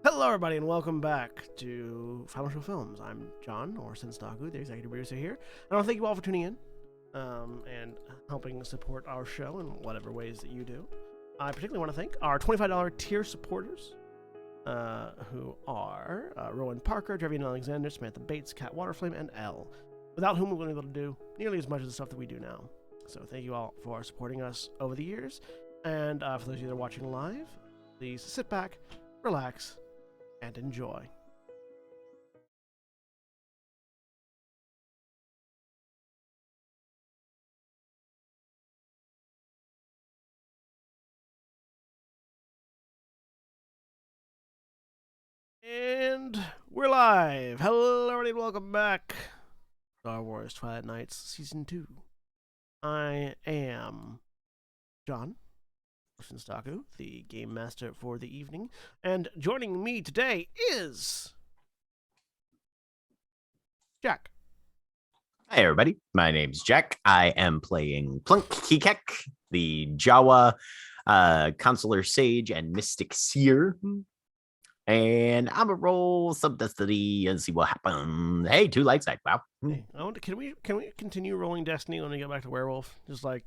Hello, everybody, and welcome back to Final Show Films. I'm John, or Senstaku, the executive producer here. I want to thank you all for tuning in and helping support our show in whatever ways that you do. I particularly want to thank our $25 tier supporters, who are Rowan Parker, Trevian Alexander, Samantha Bates, Kat Waterflame, and Elle, without whom we wouldn't be able to do nearly as much of the stuff that we do now. So thank you all for supporting us over the years. And for those of you that are watching live, please sit back, relax, and enjoy. And we're live. Hello, everybody, and welcome back. Star Wars Twilight Nights Season 2. I am John Shinstaku, the game master for the evening, and joining me today is Jack. Hi, everybody. My name's Jack. I am playing Plunk Kikek, the Jawa consular sage and mystic seer. And I'm a roll some destiny and see what happens. Hey, two light side. Wow. Hey, can we continue rolling Destiny when we get back to Werewolf? Just like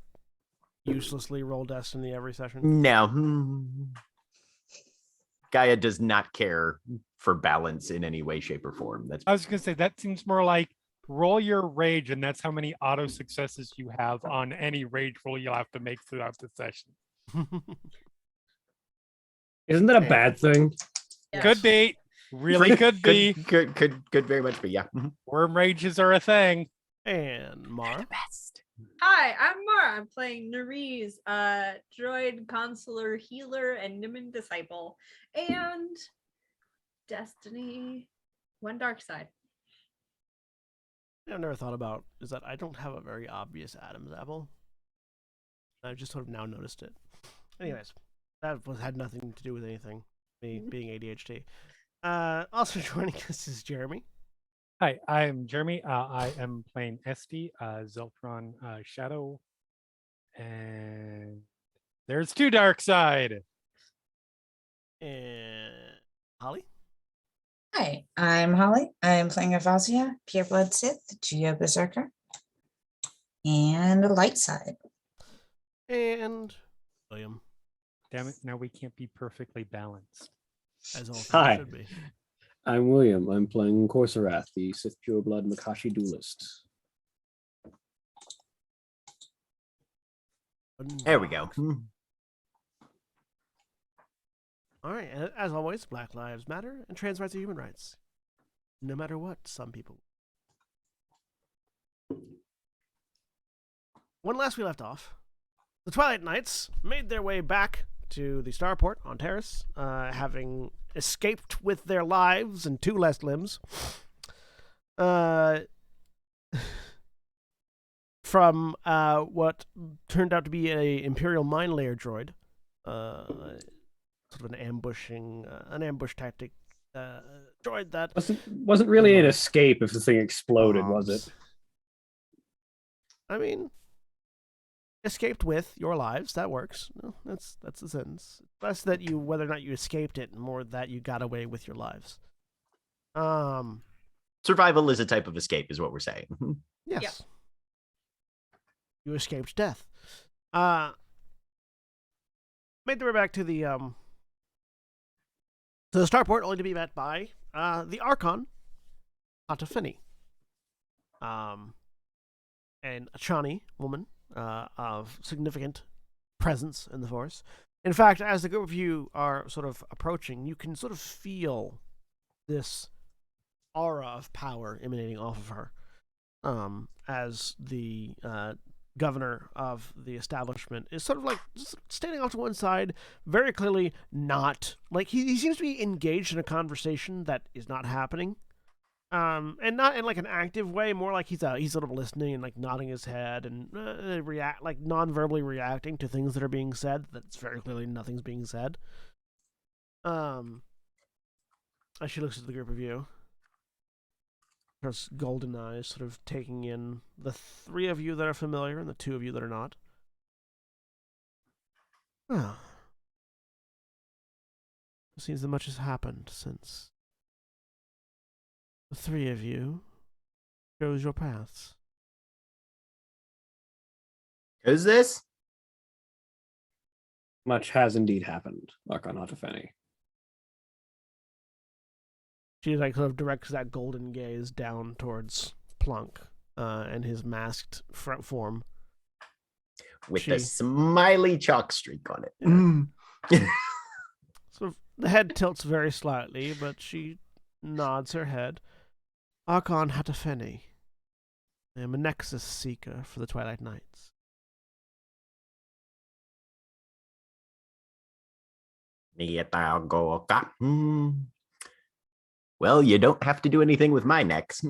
uselessly roll Destiny every session? No. Gaia does not care for balance in any way, shape, or form. I was going to say, that seems more like roll your rage, and that's how many auto successes you have on any rage roll you'll have to make throughout the session. Isn't that a bad thing? Yes. Could be. Really could be. Could very much be, yeah. Worm rages are a thing. And Mara. The best. Hi, I'm Mara. I'm playing Nerese, droid, consular, healer, and Niman disciple. And Destiny, one dark side. I've never thought about is that I don't have a very obvious Adam's apple. I've just sort of now noticed it. Anyways, that had nothing to do with anything. Me being ADHD. Also joining us is Jeremy. Hi, I'm Jeremy. I am playing Esty, Zeltron Shadow. And there's two dark side. And Holly. Hi, I'm Holly. I'm playing Avasia, Pureblood Sith, Geo Berserker, and a light side. And William. Damn it, now we can't be perfectly balanced. As all things Hi. should be. I'm William. I'm playing Corsarath, the Sith Pureblood Makashi duelist. There we go. All right, and as always, Black Lives Matter and trans rights are human rights. No matter what, some people. When last we left off, the Twilight Knights made their way back to the starport on Terrace, having escaped with their lives and 2 less limbs. From what turned out to be a Imperial mine layer droid. Sort of an ambush tactic droid that wasn't really an escape if the thing exploded, was it? I mean, escaped with your lives. That works. No, that's the sentence. Less that you whether or not you escaped it, more that you got away with your lives. Survival is a type of escape, is what we're saying. Yes. Yeah. You escaped death. Made their way back to the starport, only to be met by the Archon, Atafini, an Achani woman of significant presence in the Force. In fact, as the group of you are sort of approaching, you can sort of feel this aura of power emanating off of her, as the governor of the establishment is sort of like just standing off to one side, very clearly not like he seems to be engaged in a conversation that is not happening, and not in like an active way, more like he's sort of listening and like nodding his head and non-verbally reacting to things that are being said. That's very clearly nothing's being said. As she looks at the group of you, her golden eyes sort of taking in the 3 of you that are familiar and the 2 of you that are not. It seems that much has happened since the three of you chose your paths. Who's this? Much has indeed happened, Archon Otafeni. She like sort of directs that golden gaze down towards Plunk and his masked front form. With She- the smiley chalk streak on it. Yeah. Sort of the head tilts very slightly, but she nods her head. Archon Hatafeni. I am a Nexus Seeker for the Twilight Knights. Well, you don't have to do anything with my necks. She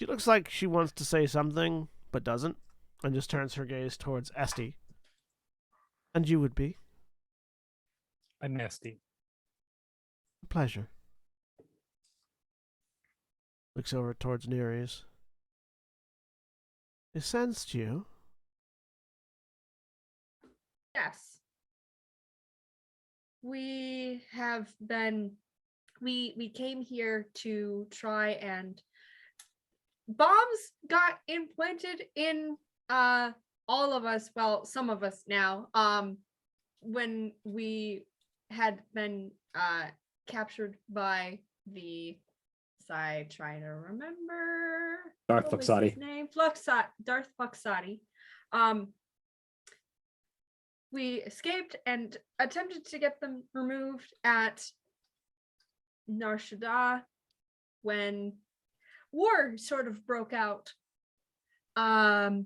looks like she wants to say something, but doesn't, and just turns her gaze towards Esty. And you would be? A nasty. A pleasure. Looks over towards Nereus. I sensed you. Yes. We have been we came here to try and bombs got implanted in all of us, well, some of us now, when we had been captured by the trying to remember Darth what was Fluxati. his name? Darth Fluxati. We escaped and attempted to get them removed at Nar Shaddaa when war sort of broke out. And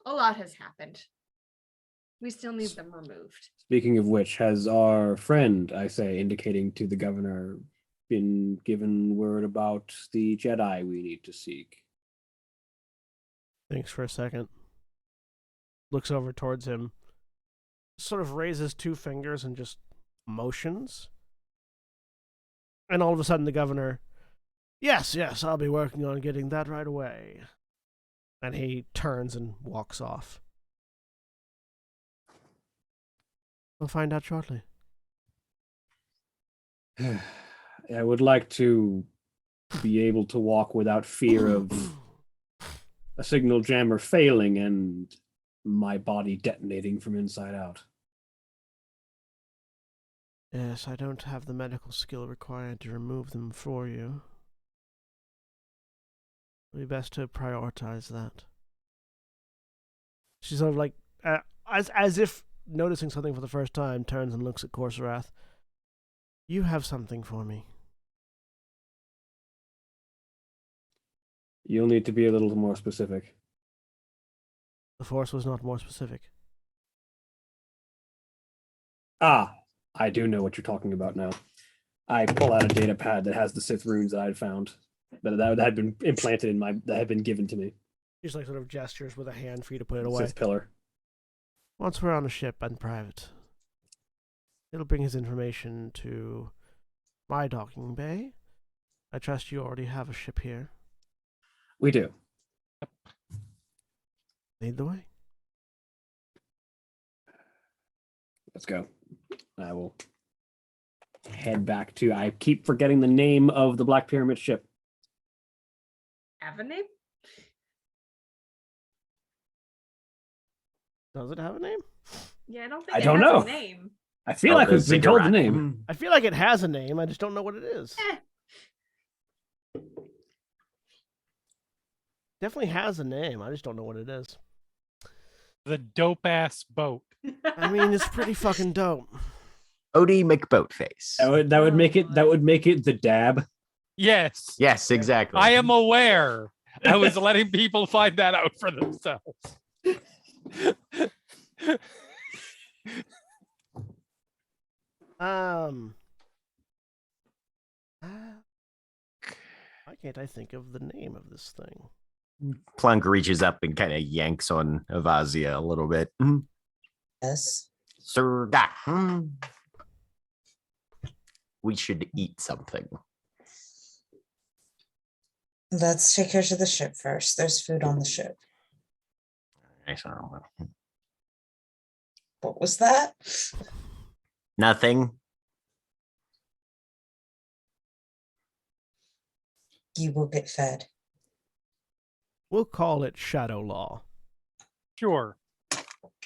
a lot has happened. We still need them removed. Speaking of which, has our friend, I say, indicating to the governor, been given word about the Jedi we need to seek? Thinks for a second. Looks over towards him. Sort of raises two fingers and just motions. And all of a sudden the governor, yes, I'll be working on getting that right away. And he turns and walks off. We'll find out shortly. I would like to be able to walk without fear of a signal jammer failing and my body detonating from inside out. Yes, I don't have the medical skill required to remove them for you. It would be best to prioritize that. She sort of like, as if noticing something for the first time, turns and looks at Coruscant. You have something for me. You'll need to be a little more specific. The Force was not more specific. Ah, I do know what you're talking about now. I pull out a data pad that has the Sith runes that I'd found that had been implanted in that had been given to me. Just like sort of gestures with a hand for you to put it away. Sith pillar. Once we're on a ship and private, it'll bring his information to my docking bay. I trust you already have a ship here. We do. Lead the way. Let's go. I will head back to. I keep forgetting the name of the Black Pyramid ship. Have a name? Does it have a name? Yeah, I don't think I it don't has know. a name. I feel like the we've been told the ziggurat. name. I feel like it has a name. I just don't know what it is. Definitely has a name. I just don't know what it is. The dope ass boat. I mean, it's pretty fucking dope. Odie McBoatface. That would make it. That would make it the dab. Yes. Yes, exactly. I am aware. I was letting people find that out for themselves. Why can't I think of the name of this thing? Plunk reaches up and kind of yanks on Avazia a little bit. Yes. Sir, we should eat something. Let's take her to the ship first. There's food on the ship. What was that? Nothing. You will get fed. We'll call it Shadow Law. Sure.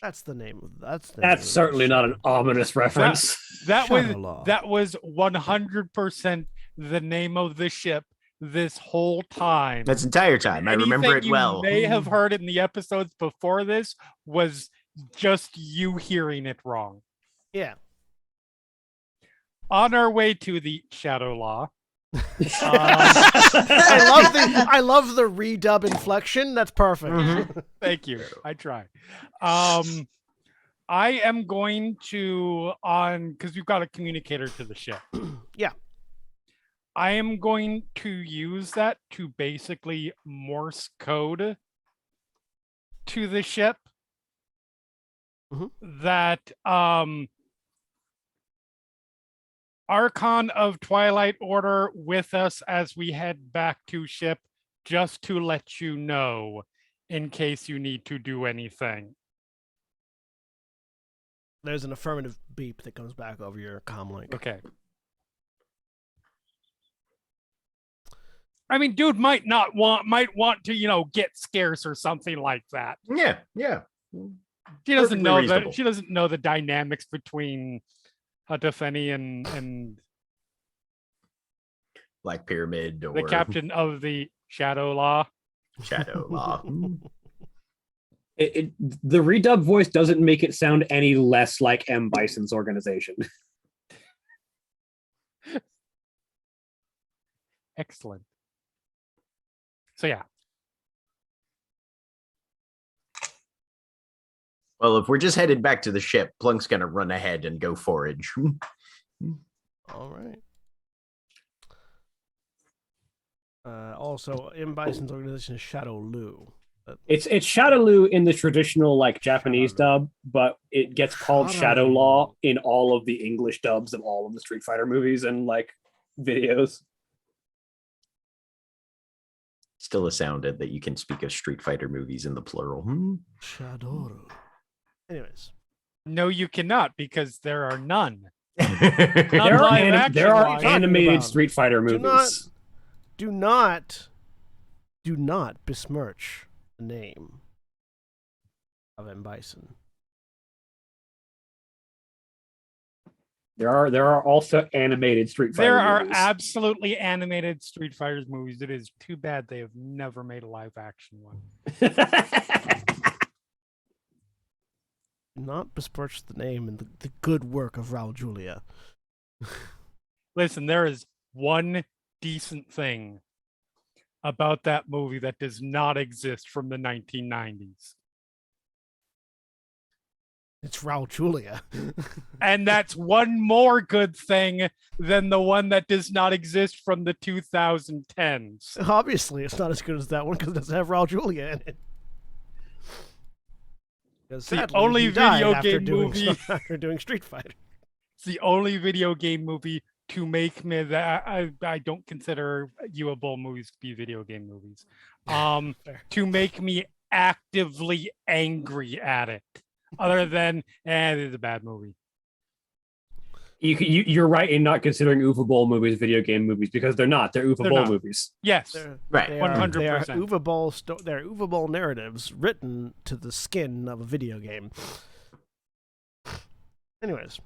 That's the name of that's. The That's certainly not an ominous reference. That Shadow Law. was 100% the name of the ship this whole time. That's entire time. I remember it you well. may have heard in the episodes before this was just you hearing it wrong. Yeah. On our way to the Shadow Law. I love the redub inflection. That's perfect. Mhm. Thank you. I try. I am going to because we've got a communicator to the ship. Yeah. I am going to use that to basically Morse code to the ship Mhm. that Archon of Twilight Order with us as we head back to ship, just to let you know in case you need to do anything. There's an affirmative beep that comes back over your comm link. Okay. I mean, dude might want to, get scarce or something like that. Yeah. She doesn't Perfectly know reasonable. she doesn't know the dynamics between Hatafeni and Black Pyramid or the captain of the Shadow Law. Shadow Law. The redub voice doesn't make it sound any less like M. Bison's organization. Excellent. So yeah. Well, if we're just headed back to the ship, Plunk's gonna run ahead and go forage. All right. Also, M. Bison's organization is Shadow Lu. It's Shadowloo in the traditional like Japanese dub, but it gets called Shadow Law in all of the English dubs of all of the Street Fighter movies and like videos. Still astounded that you can speak of Street Fighter movies in the plural. Shadow. Anyways. No, you cannot, because there are none. There are animated Street Fighter movies. Do not besmirch the name of M. Bison. There are also animated Street Fighter There are movies. absolutely animated Street Fighters movies. It is too bad they have never made a live action one. Do not besmirch the name and the good work of Raul Julia. Listen, there is one decent thing about that movie that does not exist from the 1990s. It's Raul Julia. And that's one more good thing than the one that does not exist from the 2010s. Obviously, it's not as good as that one because it doesn't have Raul Julia in it. The only video game movie after doing Street Fighter. It's the only video game movie to make me that I don't consider viewable movies to be video game movies. To make me actively angry at it. Other than, it is a bad movie. You're right in not considering Uwe Boll movies video game movies because they're not. They're Uwe Boll movies. Yes, right. 100%. They are Uwe Boll narratives written to the skin of a video game. Anyways.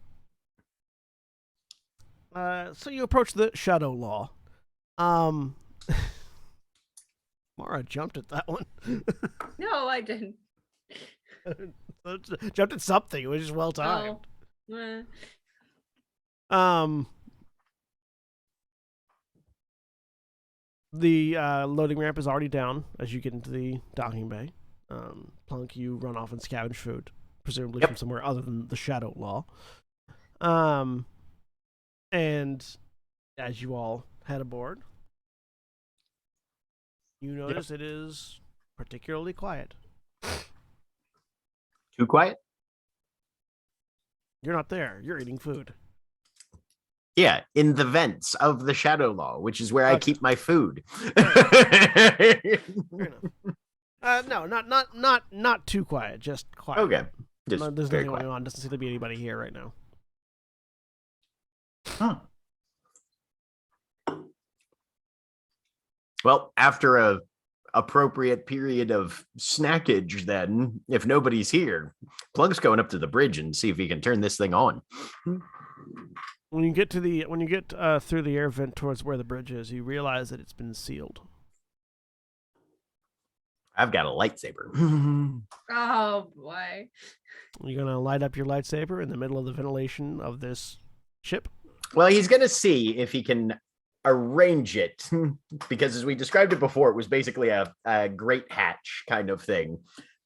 So you approach the Shadow Law. Mara jumped at that one. No, I didn't. Jumped at something. It was just well timed. Oh. The loading ramp is already down as you get into the docking bay. Plunk, you run off and scavenge food, presumably from somewhere other than the Shadow Law. And as you all head aboard, you notice it is particularly quiet. Too quiet? You're not there. You're eating food. Yeah, in the vents of the Shadow Law, which is where I keep my food. Fair enough. No, not too quiet. Just quiet. Okay. Just There's very nothing quiet. going on. Doesn't seem to be anybody here right now. Huh. Well, after a appropriate period of snackage, then if nobody's here, Plug's going up to the bridge and see if he can turn this thing on. When you get through the air vent towards where the bridge is, you realize that it's been sealed. I've got a lightsaber. Oh boy. You're gonna light up your lightsaber in the middle of the ventilation of this ship. Well, he's going to see if he can arrange it, because as we described it before, it was basically a great hatch kind of thing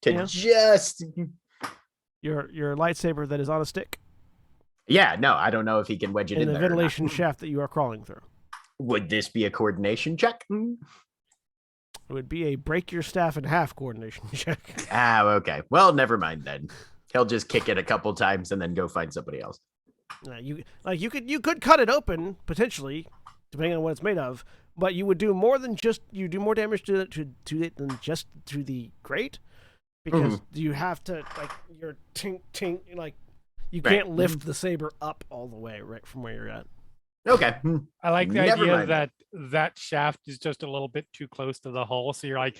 to just... Your lightsaber that is on a stick Yeah, no, I don't know if he can wedge it in the there or not. ventilation shaft that you are crawling through. Would this be a coordination check? It would be a break your staff in half coordination check. Ah, okay. Well, never mind then. He'll just kick it a couple times and then go find somebody else. You could cut it open potentially, depending on what it's made of, but you would do more than just more damage to it than just to the grate, because you have to you're tink like you can't lift the saber up all the way right from where you're at. Okay. I like the Never idea mind. that that shaft is just a little bit too close to the hull, so you're like,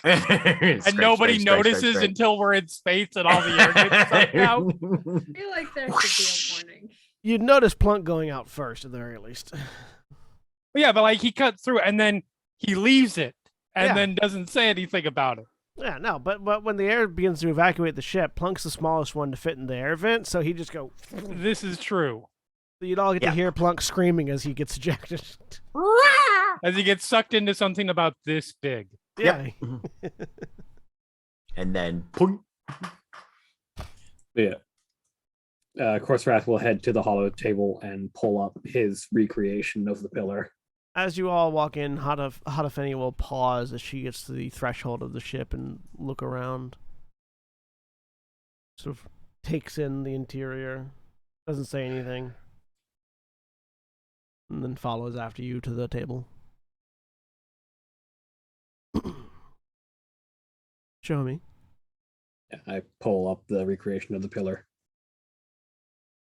and nobody notices until we're in space and all the air gets sucked out. I feel like there should be a warning. You'd notice Plunk going out first, at the very least. But yeah, but like he cuts through and then he leaves it and Yeah. then doesn't say anything about it. Yeah, no, but when the air begins to evacuate the ship, Plunk's the smallest one to fit in the air vent, so he just go. This is true. So you'd all get to hear Plunk screaming as he gets ejected. As he gets sucked into something about this big. Yeah. And then, boing. Yeah. Korsrath will head to the hollow table and pull up his recreation of the pillar. As you all walk in, Hadafeni will pause as she gets to the threshold of the ship and look around. Sort of takes in the interior, doesn't say anything, and then follows after you to the table. Show me. I pull up the recreation of the pillar.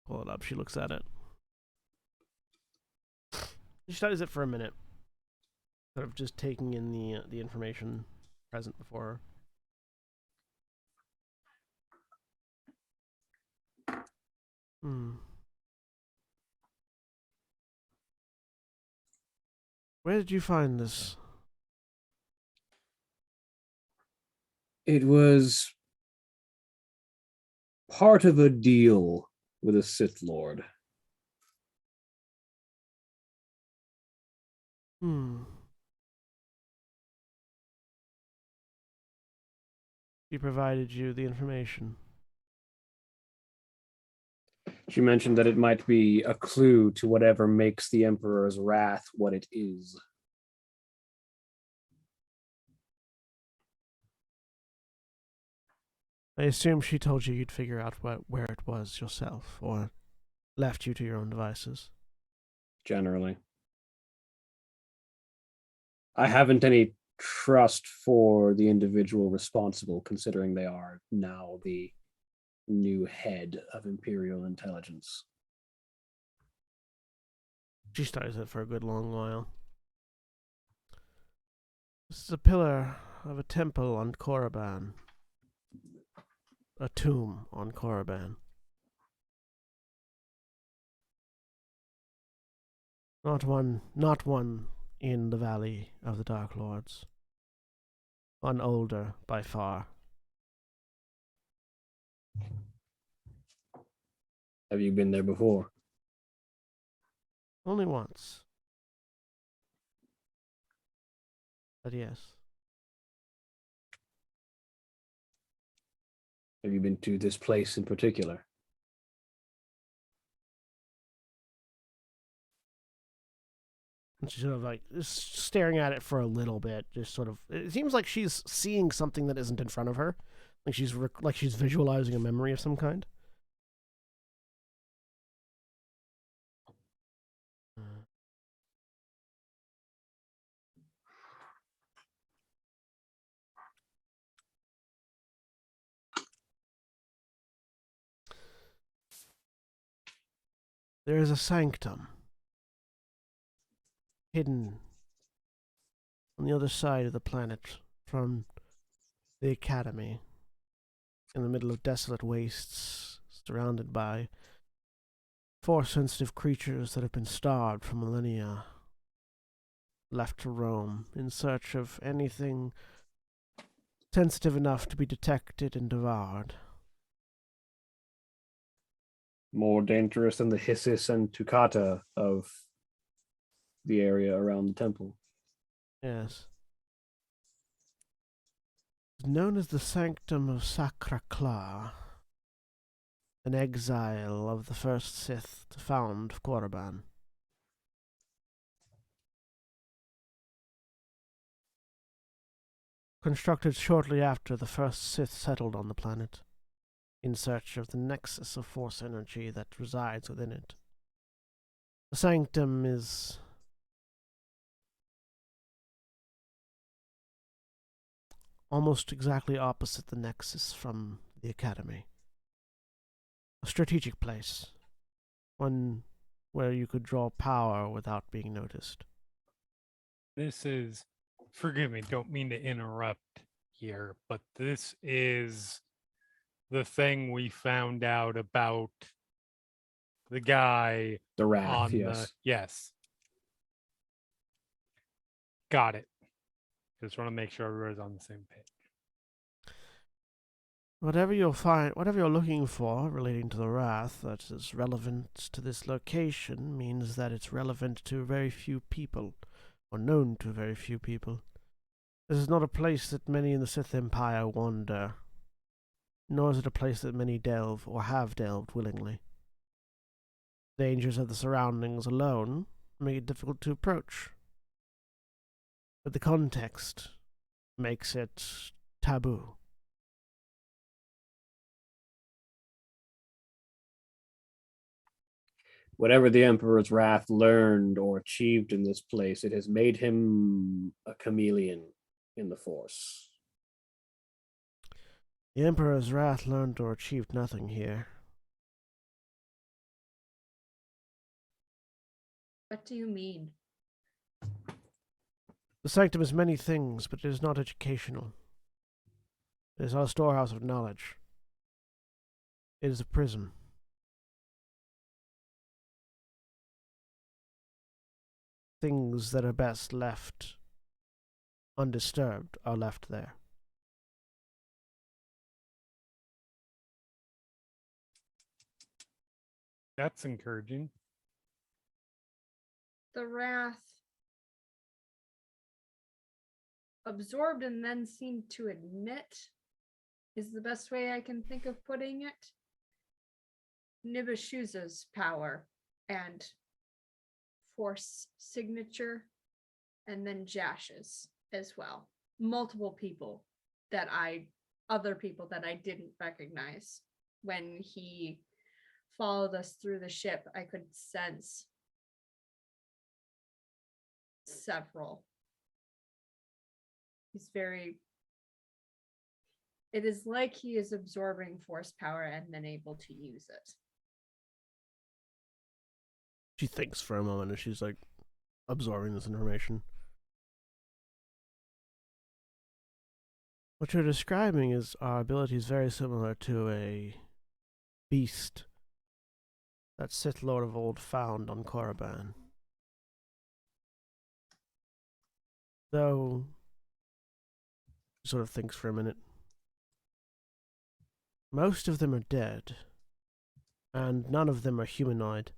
Pull it up. She looks at it. She studies it for a minute, sort of just taking in the information present before her. Where did you find this? It was part of a deal with a Sith Lord. She provided you the information. She mentioned that it might be a clue to whatever makes the Emperor's wrath what it is. I assume she told you you'd figure out where it was yourself, or left you to your own devices. Generally. I haven't any trust for the individual responsible, considering they are now the new head of Imperial intelligence. She studies it for a good long while. This is a pillar of a temple on Korriban. A tomb on Korriban. Not one in the Valley of the Dark Lords. One older by far. Have you been there before? Only once. But yes. Have you been to this place in particular? And she's sort of like just staring at it for a little bit, just sort of. It seems like she's seeing something that isn't in front of her, like she's visualizing a memory of some kind. There is a sanctum hidden on the other side of the planet from the Academy, in the middle of desolate wastes, surrounded by force-sensitive creatures that have been starved for millennia, left to roam in search of anything sensitive enough to be detected and devoured. More dangerous than the Hissis and Tukata of the area around the temple. Yes. It's known as the Sanctum of Sacra Cla, an exile of the first Sith to found Korriban. Constructed shortly after the first Sith settled on the planet, in search of the nexus of force energy that resides within it. The Sanctum is almost exactly opposite the nexus from the Academy. A strategic place, one where you could draw power without being noticed. This is, forgive me, don't mean to interrupt here, but this is the thing we found out about the guy The Wrath, on yes. the, yes. Got it. Just want to make sure everybody's on the same page. Whatever you're looking for relating to the Wrath that is relevant to this location means that it's relevant to very few people, or known to very few people. This is not a place that many in the Sith Empire wander, nor is it a place that many delve or have delved willingly. Dangers of the surroundings alone make it difficult to approach, but the context makes it taboo. Whatever the Emperor's Wrath learned or achieved in this place, it has made him a chameleon in the Force. The Emperor's Wrath learned or achieved nothing here. What do you mean? The Sanctum is many things, but it is not educational. It is not a storehouse of knowledge. It is a prison. Things that are best left undisturbed are left there. That's encouraging. The Wrath absorbed and then seemed to admit is the best way I can think of putting it. Nibashuza's power and Force signature, and then Jash's as well. Multiple people other people that I didn't recognize. When he followed us through the ship, I could sense several. It is like he is absorbing force power and then able to use it. She thinks for a moment and she's like absorbing this information. What you're describing is our abilities very similar to a beast that Sith Lord of old found on Korriban. Though, he sort of thinks for a minute. Most of them are dead, and none of them are humanoid.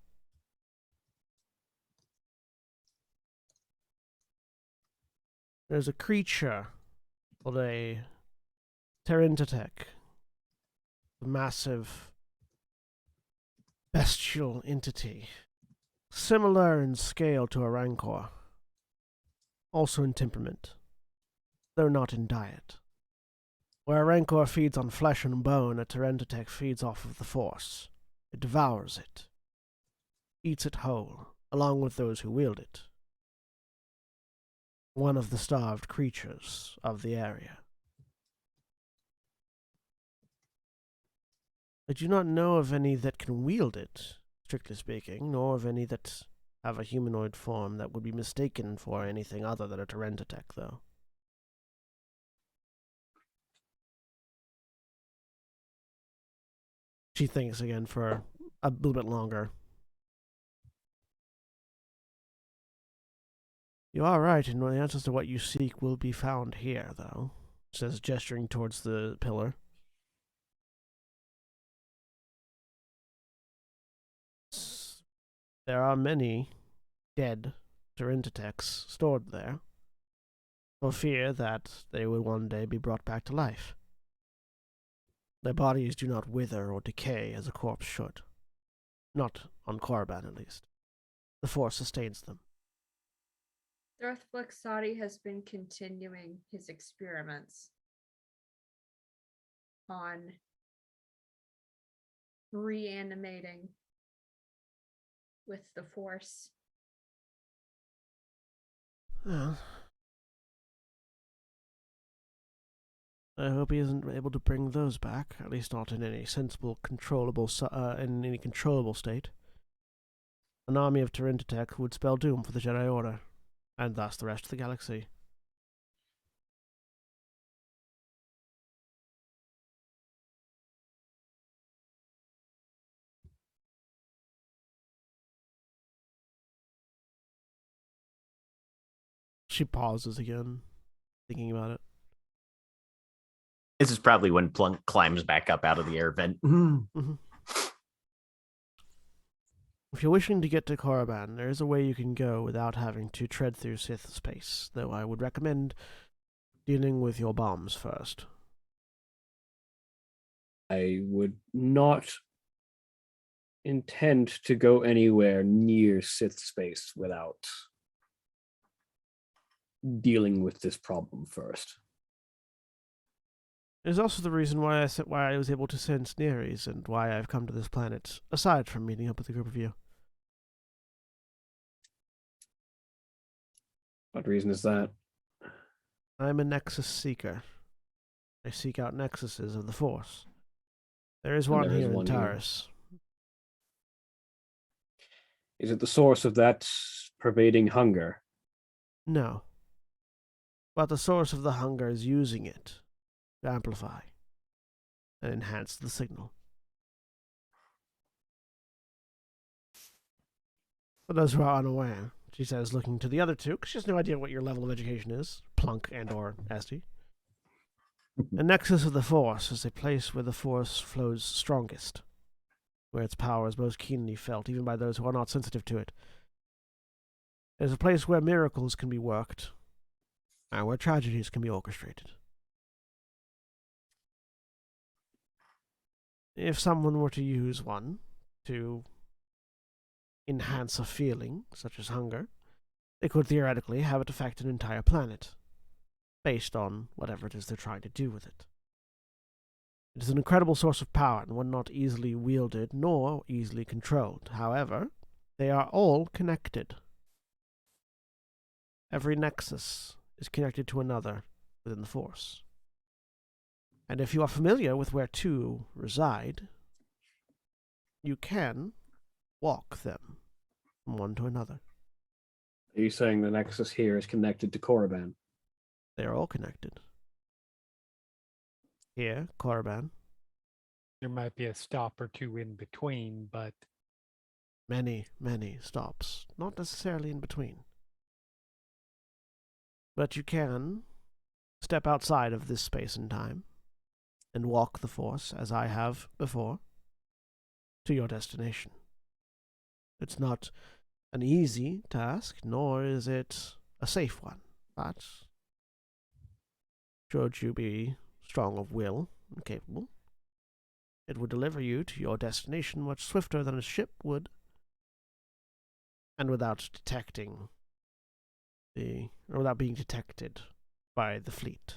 There's a creature called a Terentatek, a massive bestial entity, similar in scale to a Rancor, also in temperament, though not in diet. Where a Rancor feeds on flesh and bone, a Terentatek feeds off of the Force. It devours it, eats it whole, along with those who wield it. One of the starved creatures of the area. I do not know of any that can wield it strictly speaking, nor of any that have a humanoid form that would be mistaken for anything other than a Terentitech, though. She thinks again for a little bit longer. You are right, and the answers to what you seek will be found here, though, says, gesturing towards the pillar. There are many dead Terentitechs stored there, for fear that they will one day be brought back to life. Their bodies do not wither or decay as a corpse should. Not on Korriban, at least. The Force sustains them. Darth Flexati has been continuing his experiments on reanimating with the Force. Well, I hope he isn't able to bring those back, at least not in any sensible, controllable, in any controllable state. An army of Terentitech would spell doom for the Jedi Order, and thus the rest of the galaxy. She pauses again, thinking about it. This is probably when Plunk climbs back up out of the air vent. Mm-hmm. If you're wishing to get to Korriban, there is a way you can go without having to tread through Sith space, though I would recommend dealing with your bombs first. I would not intend to go anywhere near Sith space without dealing with this problem first. It is also the reason why I was able to sense Neres and why I've come to this planet, aside from meeting up with a group of you. What reason is that? I'm a Nexus Seeker. I seek out nexuses of the Force. There is one here in Taris. Is it the source of that pervading hunger? No. But the source of the hunger is using it to amplify and enhance the signal. For those who are unaware, she says, looking to the other two, because she has no idea what your level of education is, Plunk and or Asti. A nexus of the Force is a place where the Force flows strongest, where its power is most keenly felt, even by those who are not sensitive to it. It is a place where miracles can be worked, and where tragedies can be orchestrated. If someone were to use one to enhance a feeling, such as hunger, they could theoretically have it affect an entire planet, based on whatever it is they're trying to do with it. It is an incredible source of power, and one not easily wielded nor easily controlled. However, they are all connected. Every nexus is connected to another within the Force. And if you are familiar with where two reside, you can walk them from one to another. Are you saying the nexus here is connected to Korriban? They are all connected. Here, Korriban. There might be a stop or two in between, but Many, many stops. Not necessarily in between. But you can step outside of this space and time and walk the Force, as I have before, to your destination. It's not an easy task, nor is it a safe one, but should you be strong of will and capable, it would deliver you to your destination much swifter than a ship would, and without without being detected by the fleet.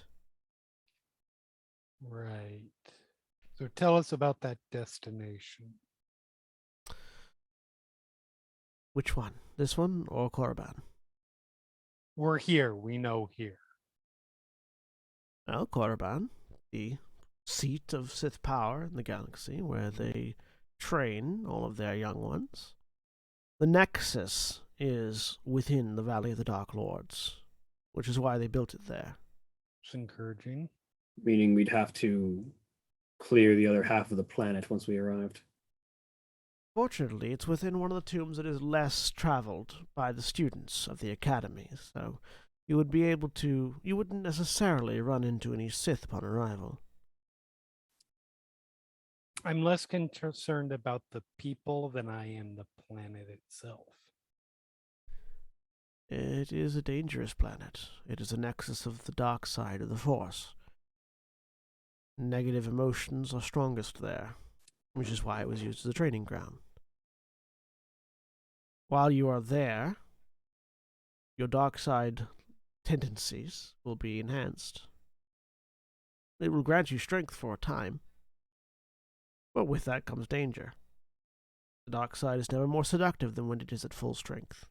right. So tell us about that destination. Which one? This one or Korriban? We're here. We know here. Well, Korriban, the seat of Sith power in the galaxy, where they train all of their young ones. The Nexus is within the Valley of the Dark Lords, which is why they built it there. It's encouraging. Meaning we'd have to clear the other half of the planet once we arrived. Fortunately, it's within one of the tombs that is less traveled by the students of the academy, so you wouldn't necessarily run into any Sith upon arrival. I'm less concerned about the people than I am the planet itself. It is a dangerous planet. It is a nexus of the dark side of the Force. Negative emotions are strongest there, which is why it was used as a training ground. While you are there, your dark side tendencies will be enhanced. It will grant you strength for a time, but with that comes danger. The dark side is never more seductive than when it is at full strength.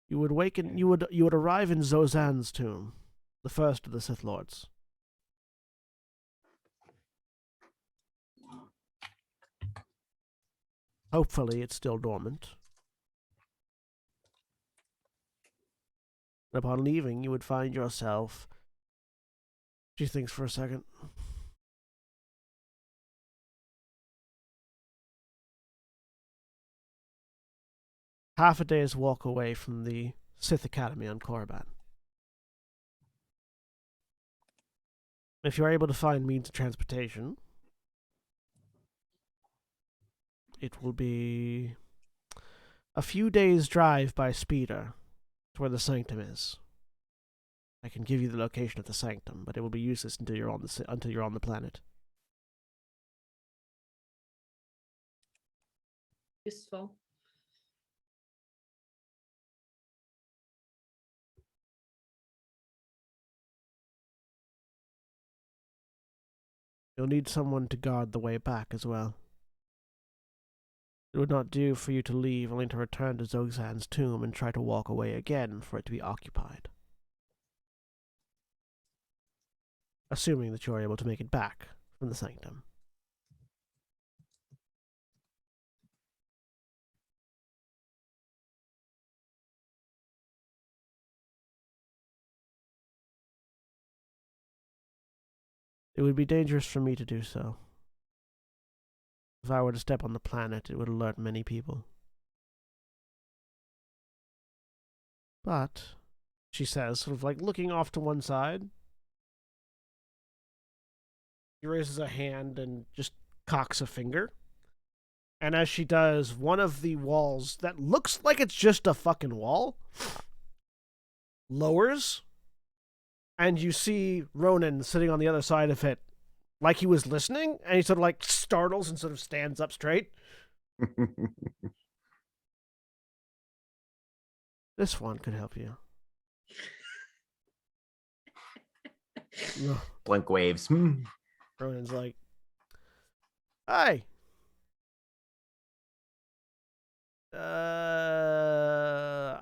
You would arrive in Zozan's tomb, the first of the Sith Lords. Hopefully it's still dormant. Upon leaving, you would find yourself... She thinks for a second. Half a day's walk away from the Sith Academy on Korriban. If you're able to find means of transportation, it will be a few days' drive by speeder to where the sanctum is. I can give you the location of the sanctum, but it will be useless until you're on the planet. Useful. You'll need someone to guard the way back as well. It would not do for you to leave only to return to Zogzan's tomb and try to walk away again for it to be occupied. Assuming that you are able to make it back from the sanctum. It would be dangerous for me to do so. If I were to step on the planet, it would alert many people. But, she says, sort of like looking off to one side, she raises a hand and just cocks a finger. And as she does, one of the walls that looks like it's just a fucking wall lowers. And you see Ronan sitting on the other side of it like he was listening, and he sort of like startles and sort of stands up straight. This one could help you. Blink waves. Ronan's like, hi.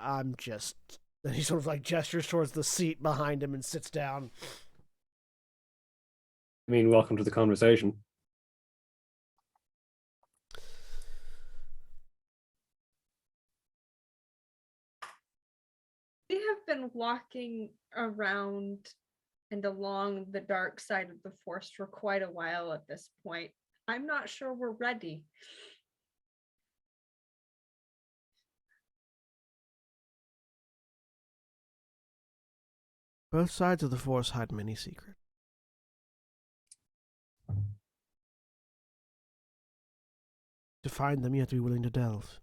I'm just... And he sort of like gestures towards the seat behind him and sits down. I mean, welcome to the conversation. We have been walking around and along the dark side of the Force for quite a while at this point. I'm not sure we're ready. Both sides of the Force hide many secrets. To find them, you have to be willing to delve.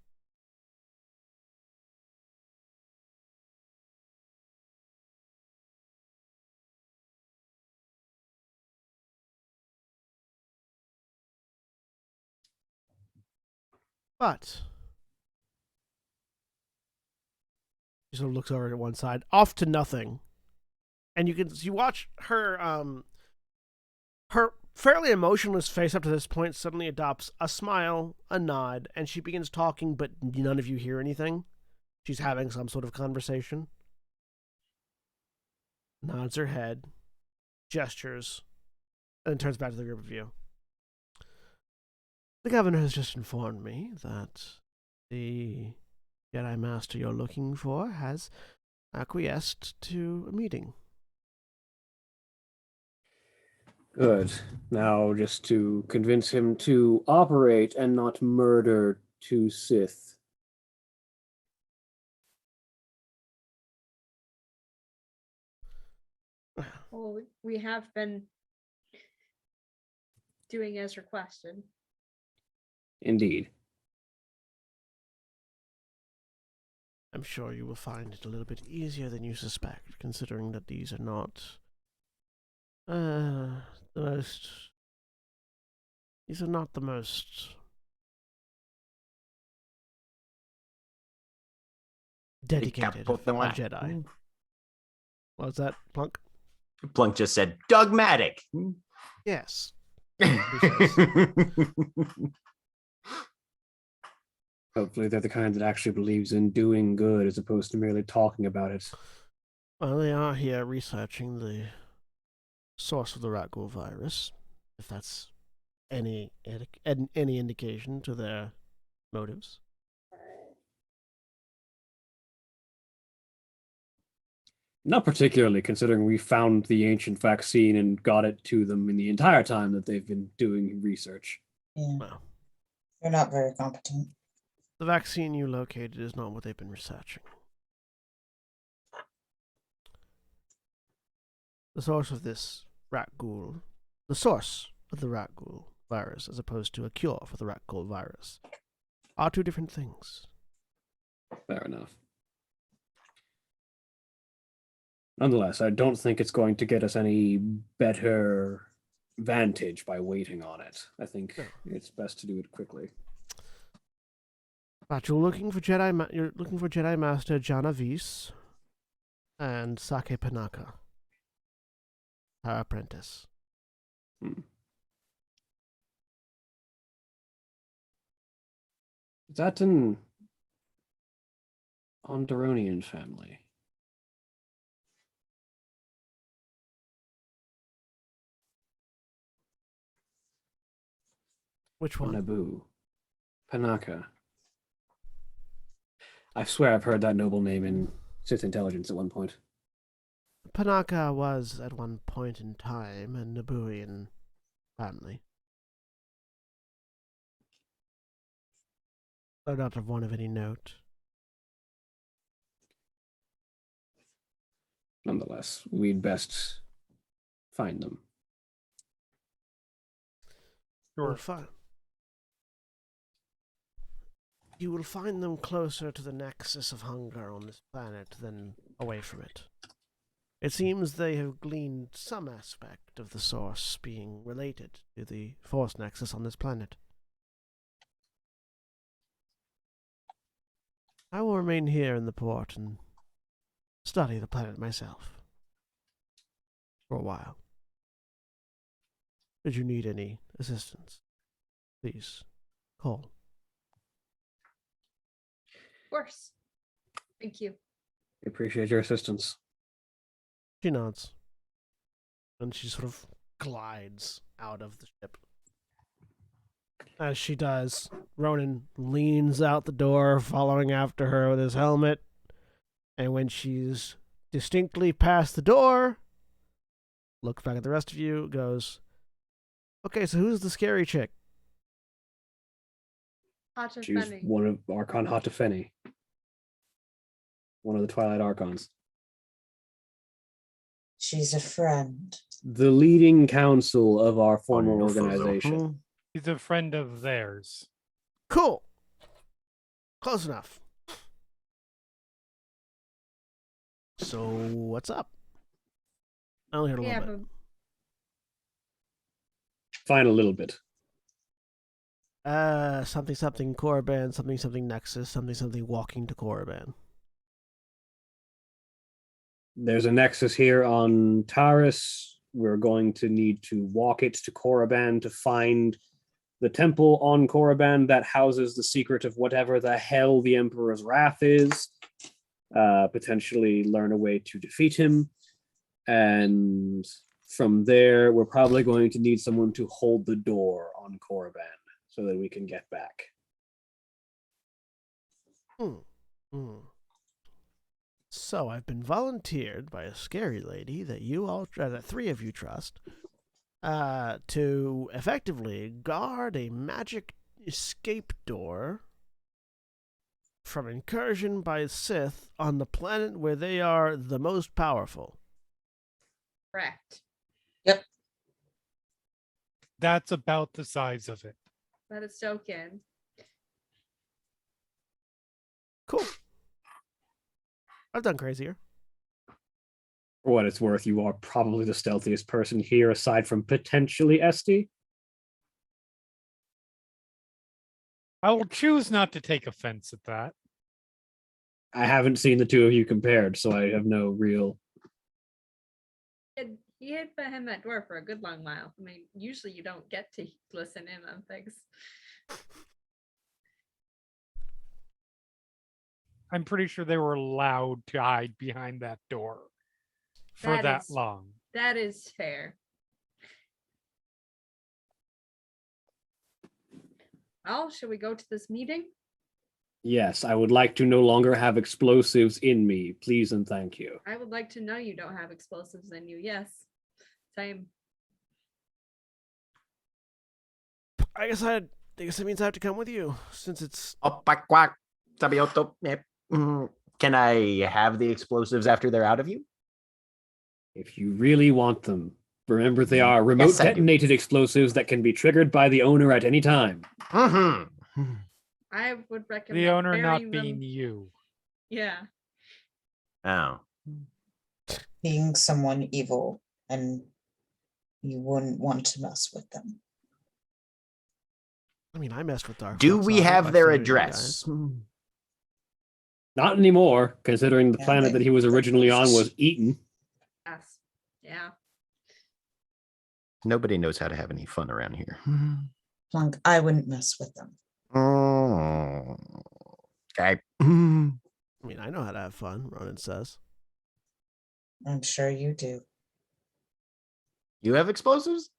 But she sort of looks over at one side, off to nothing. And you watch her her fairly emotionless face up to this point suddenly adopts a smile, a nod, and she begins talking, but none of you hear anything. She's having some sort of conversation. nods her head, gestures, and turns back to the group of you. The governor has just informed me that the Jedi Master you're looking for has acquiesced to a meeting. Good. Now, just to convince him to operate and not murder two Sith. Well, we have been doing as requested. Indeed. I'm sure you will find it a little bit easier than you suspect, considering that these are not these are not the most dedicated of Jedi. What was that, Plunk? Plunk just said dogmatic. Yes. Hopefully they're the kind that actually believes in doing good as opposed to merely talking about it. Well, they are here researching the source of the rat ghoul virus, if that's any indication to their motives. Not particularly, considering we found the ancient vaccine and got it to them in the entire time that they've been doing research. Yeah. Well, They're not very competent. the vaccine you located is not what they've been researching. The source of this rat ghoul, the source of the rat ghoul virus, as opposed to a cure for the rat ghoul virus, are two different things. Fair enough. Nonetheless, I don't think it's going to get us any better vantage by waiting on it. I think it's best to do it quickly. But you're looking for Jedi Master Janavis and Sake Panaka, her apprentice. Is that an Onderonian family? Which one? Naboo. Panaka. I swear I've heard that noble name in Sith intelligence at one point. Panaka was at one point in time a Nabooian family. Though not of one of any note. Nonetheless, we'd best find them. Sure. You will find them closer to the nexus of hunger on this planet than away from it. It seems they have gleaned some aspect of the source being related to the Force Nexus on this planet. I will remain here in the port and study the planet myself for a while. Should you need any assistance, please call. Of course. Thank you. We appreciate your assistance. She nods. And she sort of glides out of the ship. As she does, Ronan leans out the door, following after her with his helmet. And when she's distinctly past the door, looks back at the rest of you, goes, "Okay, so who's the scary chick?" She's one of Archon Hatafeni. One of the Twilight Archons. She's a friend. The leading council of our former Wonderful. organization. He's a friend of theirs. Cool. Close enough. So, what's up? I only heard a We little have bit. Fine, a little bit. Something Korriban, something Nexus, something walking to Korriban. There's a nexus here on Taris. We're going to need to walk it to Korriban to find the temple on Korriban that houses the secret of whatever the hell the Emperor's wrath is. Potentially learn a way to defeat him. And from there, we're probably going to need someone to hold the door on Korriban so that we can get back. So I've been volunteered by a scary lady that that three of you trust, to effectively guard a magic escape door from incursion by Sith on the planet where they are the most powerful. Correct. That's about the size of it. Let it soak in. Cool. I've done crazier. For what it's worth, you are probably the stealthiest person here, aside from potentially Esty. I will choose not to take offense at that. I haven't seen the two of you compared, so I have no real. He hid behind that door for a good long while. I mean, usually you don't get to listen in on things. I'm pretty sure they were allowed to hide behind that door for that long. That is fair. Well, should we go to this meeting? Yes, I would like to no longer have explosives in me. Please and thank you. I would like to know you don't have explosives in you. Yes. Same. I guess it means I have to come with you, since it's... Can I have the explosives after they're out of you? If you really want them, remember they are remote Yes, I do. detonated explosives that can be triggered by the owner at any time. Mm-hmm. I would recommend The owner not burying being them. you. Yeah. Oh. Being someone evil, and you wouldn't want to mess with them. I mean, I messed with Dark. Do Flux we Auto have by their saving you address? guys. Not anymore, considering the Yeah, planet that he was originally on was eaten. Yes. Yeah. Nobody knows how to have any fun around here. Plunk, I wouldn't mess with them. Okay. I mean, I know how to have fun, Ronan says. I'm sure you do. You have explosives?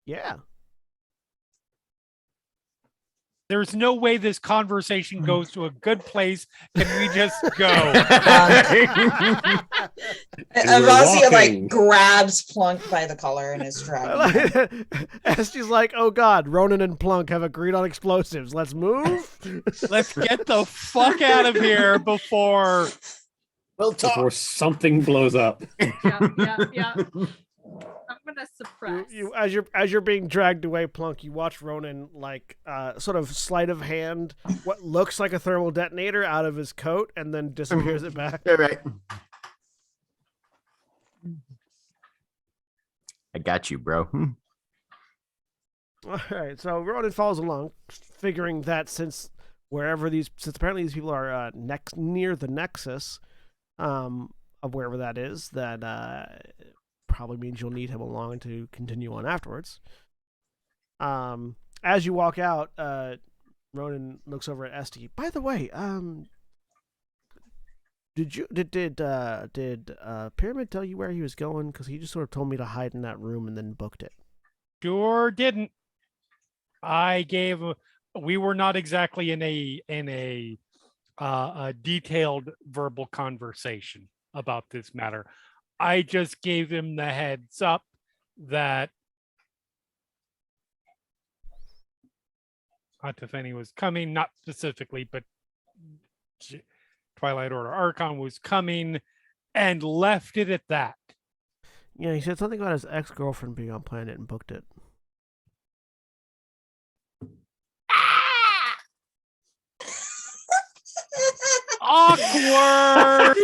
Yeah. There's no way this conversation goes to a good place. Can we just go? Avazia like grabs Plunk by the collar and is dragging him. Esty's like, oh god, Ronan and Plunk have agreed on explosives. Let's move. Let's get the fuck out of here before We'll talk. Before something blows up. Yeah. I'm gonna suppress. You as you're being dragged away, Plunk, you watch Ronan like sort of sleight of hand what looks like a thermal detonator out of his coat and then disappears it back. All right. I got you, bro. All right, so Ronan follows along, figuring that since apparently these people are near the Nexus, of wherever that is, that probably means you'll need him along to continue on afterwards. As you walk out, Ronan looks over at Esty. By the way, did Pyramid tell you where he was going? Because he just sort of told me to hide in that room and then booked it. Sure didn't. We were not exactly in a detailed verbal conversation about this matter. I just gave him the heads up that Atafeni was coming, not specifically, but Twilight Order Archon was coming, and left it at that. Yeah, he said something about his ex-girlfriend being on planet and booked it. Awkward.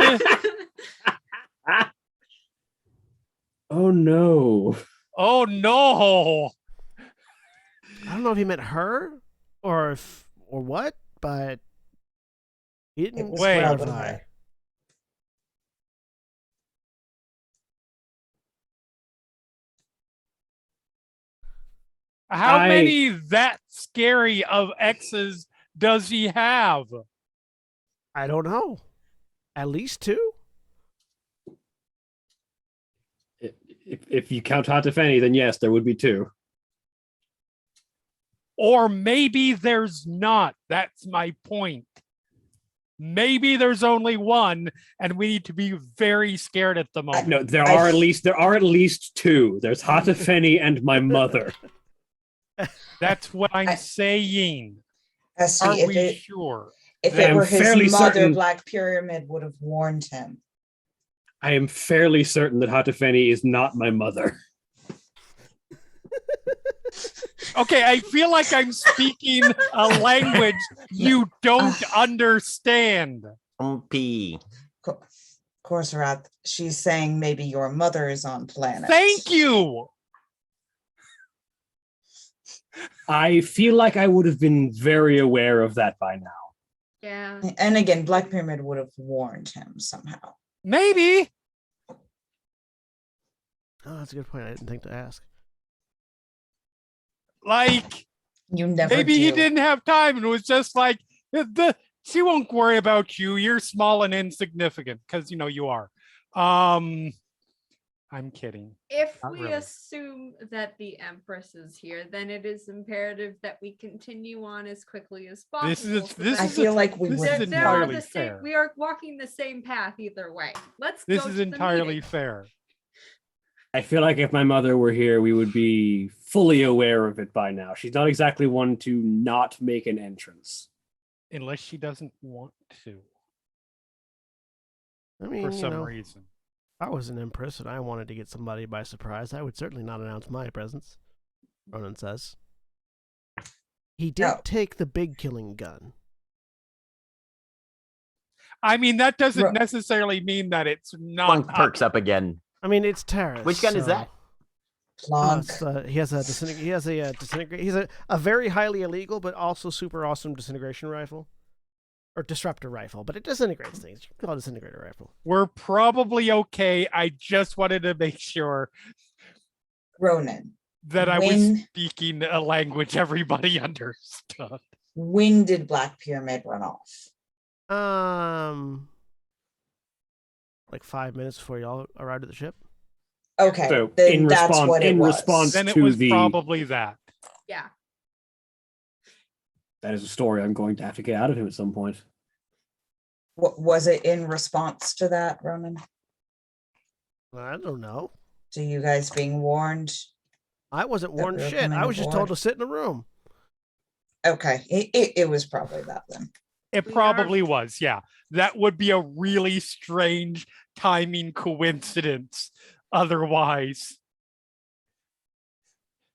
Oh no. Oh no. I don't know if he meant her or what, but he didn't was Wait. probably clarify. her. How I- many that scary of exes does he have? I don't know. At least two? If you count Hatafeni, then yes, there would be 2. Or maybe there's not. That's my point. Maybe there's only one, and we need to be very scared at the moment. No, there are at least 2. There's Hatafeni and my mother. That's what I'm saying. See, Are if we it, sure? if I it am were his fairly mother, certain- Black Pyramid would have warned him. I am fairly certain that Hatafeni is not my mother. Okay, I feel like I'm speaking a language you don't understand. P. Korsarath, she's saying maybe your mother is on planet. Thank you. I feel like I would have been very aware of that by now. Yeah. And again, Black Pyramid would have warned him somehow. Maybe. Oh, that's a good point. I didn't think to ask. Like, You never maybe he do. didn't have time and was just like, she won't worry about you. You're small and insignificant because, you are. I'm kidding. If Not we really. assume that the Empress is here, then it is imperative that we continue on as quickly as possible. This is so this that I is feel like we this would is have there are entirely the same, fair. we are walking the same path either way. Let's This go is to the entirely meeting. fair. I feel like if my mother were here, we would be fully aware of it by now. She's not exactly one to not make an entrance. Unless she doesn't want to I mean, for some reason. if I was an Empress and I wanted to get somebody by surprise, I would certainly not announce my presence, Ronan says. He did No. take the big killing gun. I mean, that doesn't Ro- necessarily mean that it's not. Plunk perks up again. I mean, it's terrorist. Which gun is that? Plonk. He has a disintegrate. He's a very highly illegal but also super awesome disintegration rifle, or disruptor rifle. But it disintegrates things. You can call it a disintegrator rifle. We're probably okay. I just wanted to make sure Ronan, that I was When- speaking a language everybody understood. when did Black Pyramid run off? Like 5 minutes before y'all arrived at the ship. Okay, So then in that's response- what it in was. response- Then it To was the- probably that. Yeah. That is a story I'm going to have to get out of him at some point. What was it in response to that, Ronan? I don't know. To you guys being warned? I wasn't warned we were shit. coming I was just told aboard? to sit in a room. Okay, it was probably that then. It We are- probably was. Yeah. That would be a really strange timing coincidence otherwise.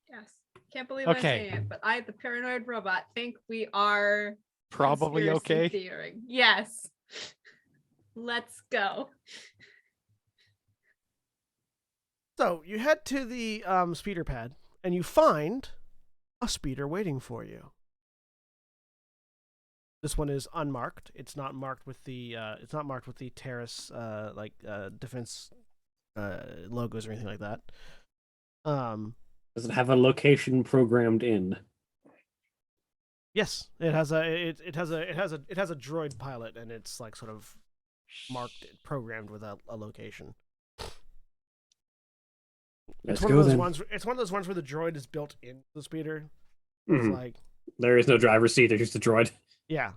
Yes. Can't believe I'm Okay. saying it, but I, the paranoid robot, think we are Probably conspiracy okay. theoring. Yes. Let's go. So you head to the speeder pad and you find a speeder waiting for you. This one is unmarked. It's not marked with the Terrace defense logos or anything like that. Does it have a location programmed in? Yes, it has a droid pilot, and it's like sort of marked, programmed with a location. Let's It's one go of those then. ones. It's one of those ones where the droid is built into the speeder. It's Mhm. like, There is no driver's seat. There's just a droid. yeah.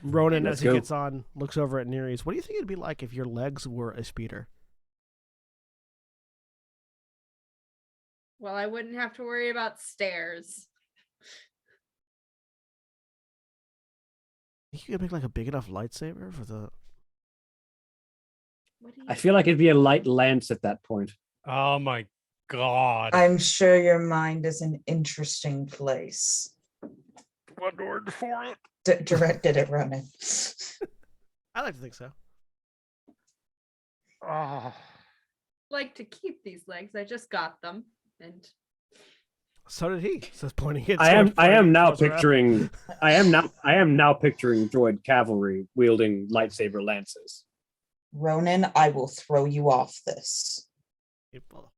Ronan, Let's as he go. gets on, looks over at Nereus. What do you think it'd be like if your legs were a speeder? Well, I wouldn't have to worry about stairs. Think you could make like a big enough lightsaber for the? What do you I feel like it'd be a light lance at that point. Oh my God. I'm sure your mind is an interesting place. One word for it. Directed at Ronan. I like to think so. Oh. like to keep these legs? I just got them. And So did he. Says pointing at. I am now Close around. picturing I am now picturing droid cavalry wielding lightsaber lances. Ronan, I will throw you off this. People.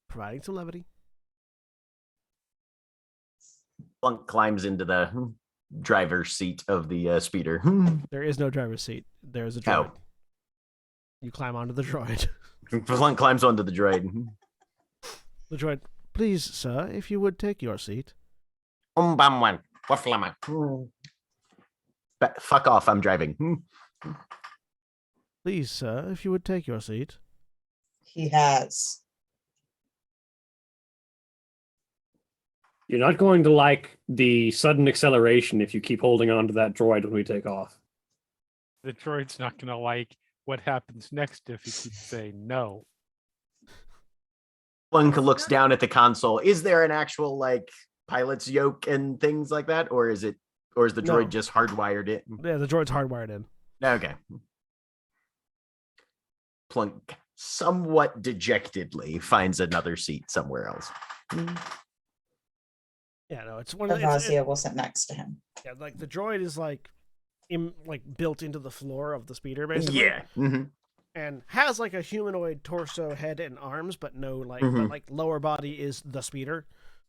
Providing some levity. Plunk climbs into the driver's seat of the speeder. There is no driver's seat. There is a Oh. droid. You climb onto the droid. Plunk climbs onto the droid. The droid, please, sir, if you would take your seat. Bam. Fuck off, I'm driving. Please, sir, if you would take your seat. He has. You're not going to like the sudden acceleration if you keep holding on to that droid when we take off. The droid's not gonna like what happens next if you keep saying no. Plunk looks down at the console. Is there an actual like pilot's yoke and things like that, or is the droid No. just hardwired it? Yeah, the droid's hardwired in. Okay. Plunk somewhat dejectedly finds another seat somewhere else. Yeah, no, it's one of the... Avazia will sit next to him. Yeah, like the droid is like built into the floor of the speeder, basically. Yeah. Mhm. And has like a humanoid torso, head, and arms, but no like Mhm. but like lower body is the speeder.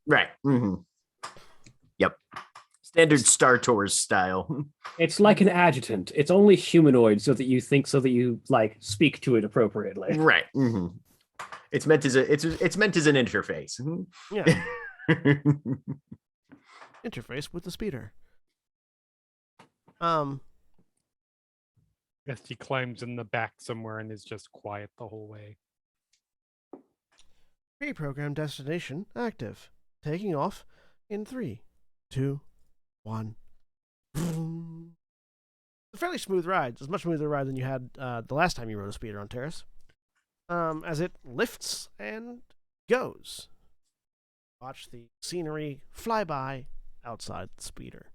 Right. Yep. Standard Star Tours style. It's like an adjutant. It's only humanoid so that you like speak to it appropriately. Right. It's meant as it's meant as an interface. Yeah. Interface with the speeder. Guess he climbs in the back somewhere and is just quiet the whole way. Pre-program destination active. Taking off in 3, 2, 1. It's a fairly smooth ride. It's a much smoother ride than you had the last time you rode a speeder on Terrace. As it lifts and goes. Watch the scenery fly by outside the speeder.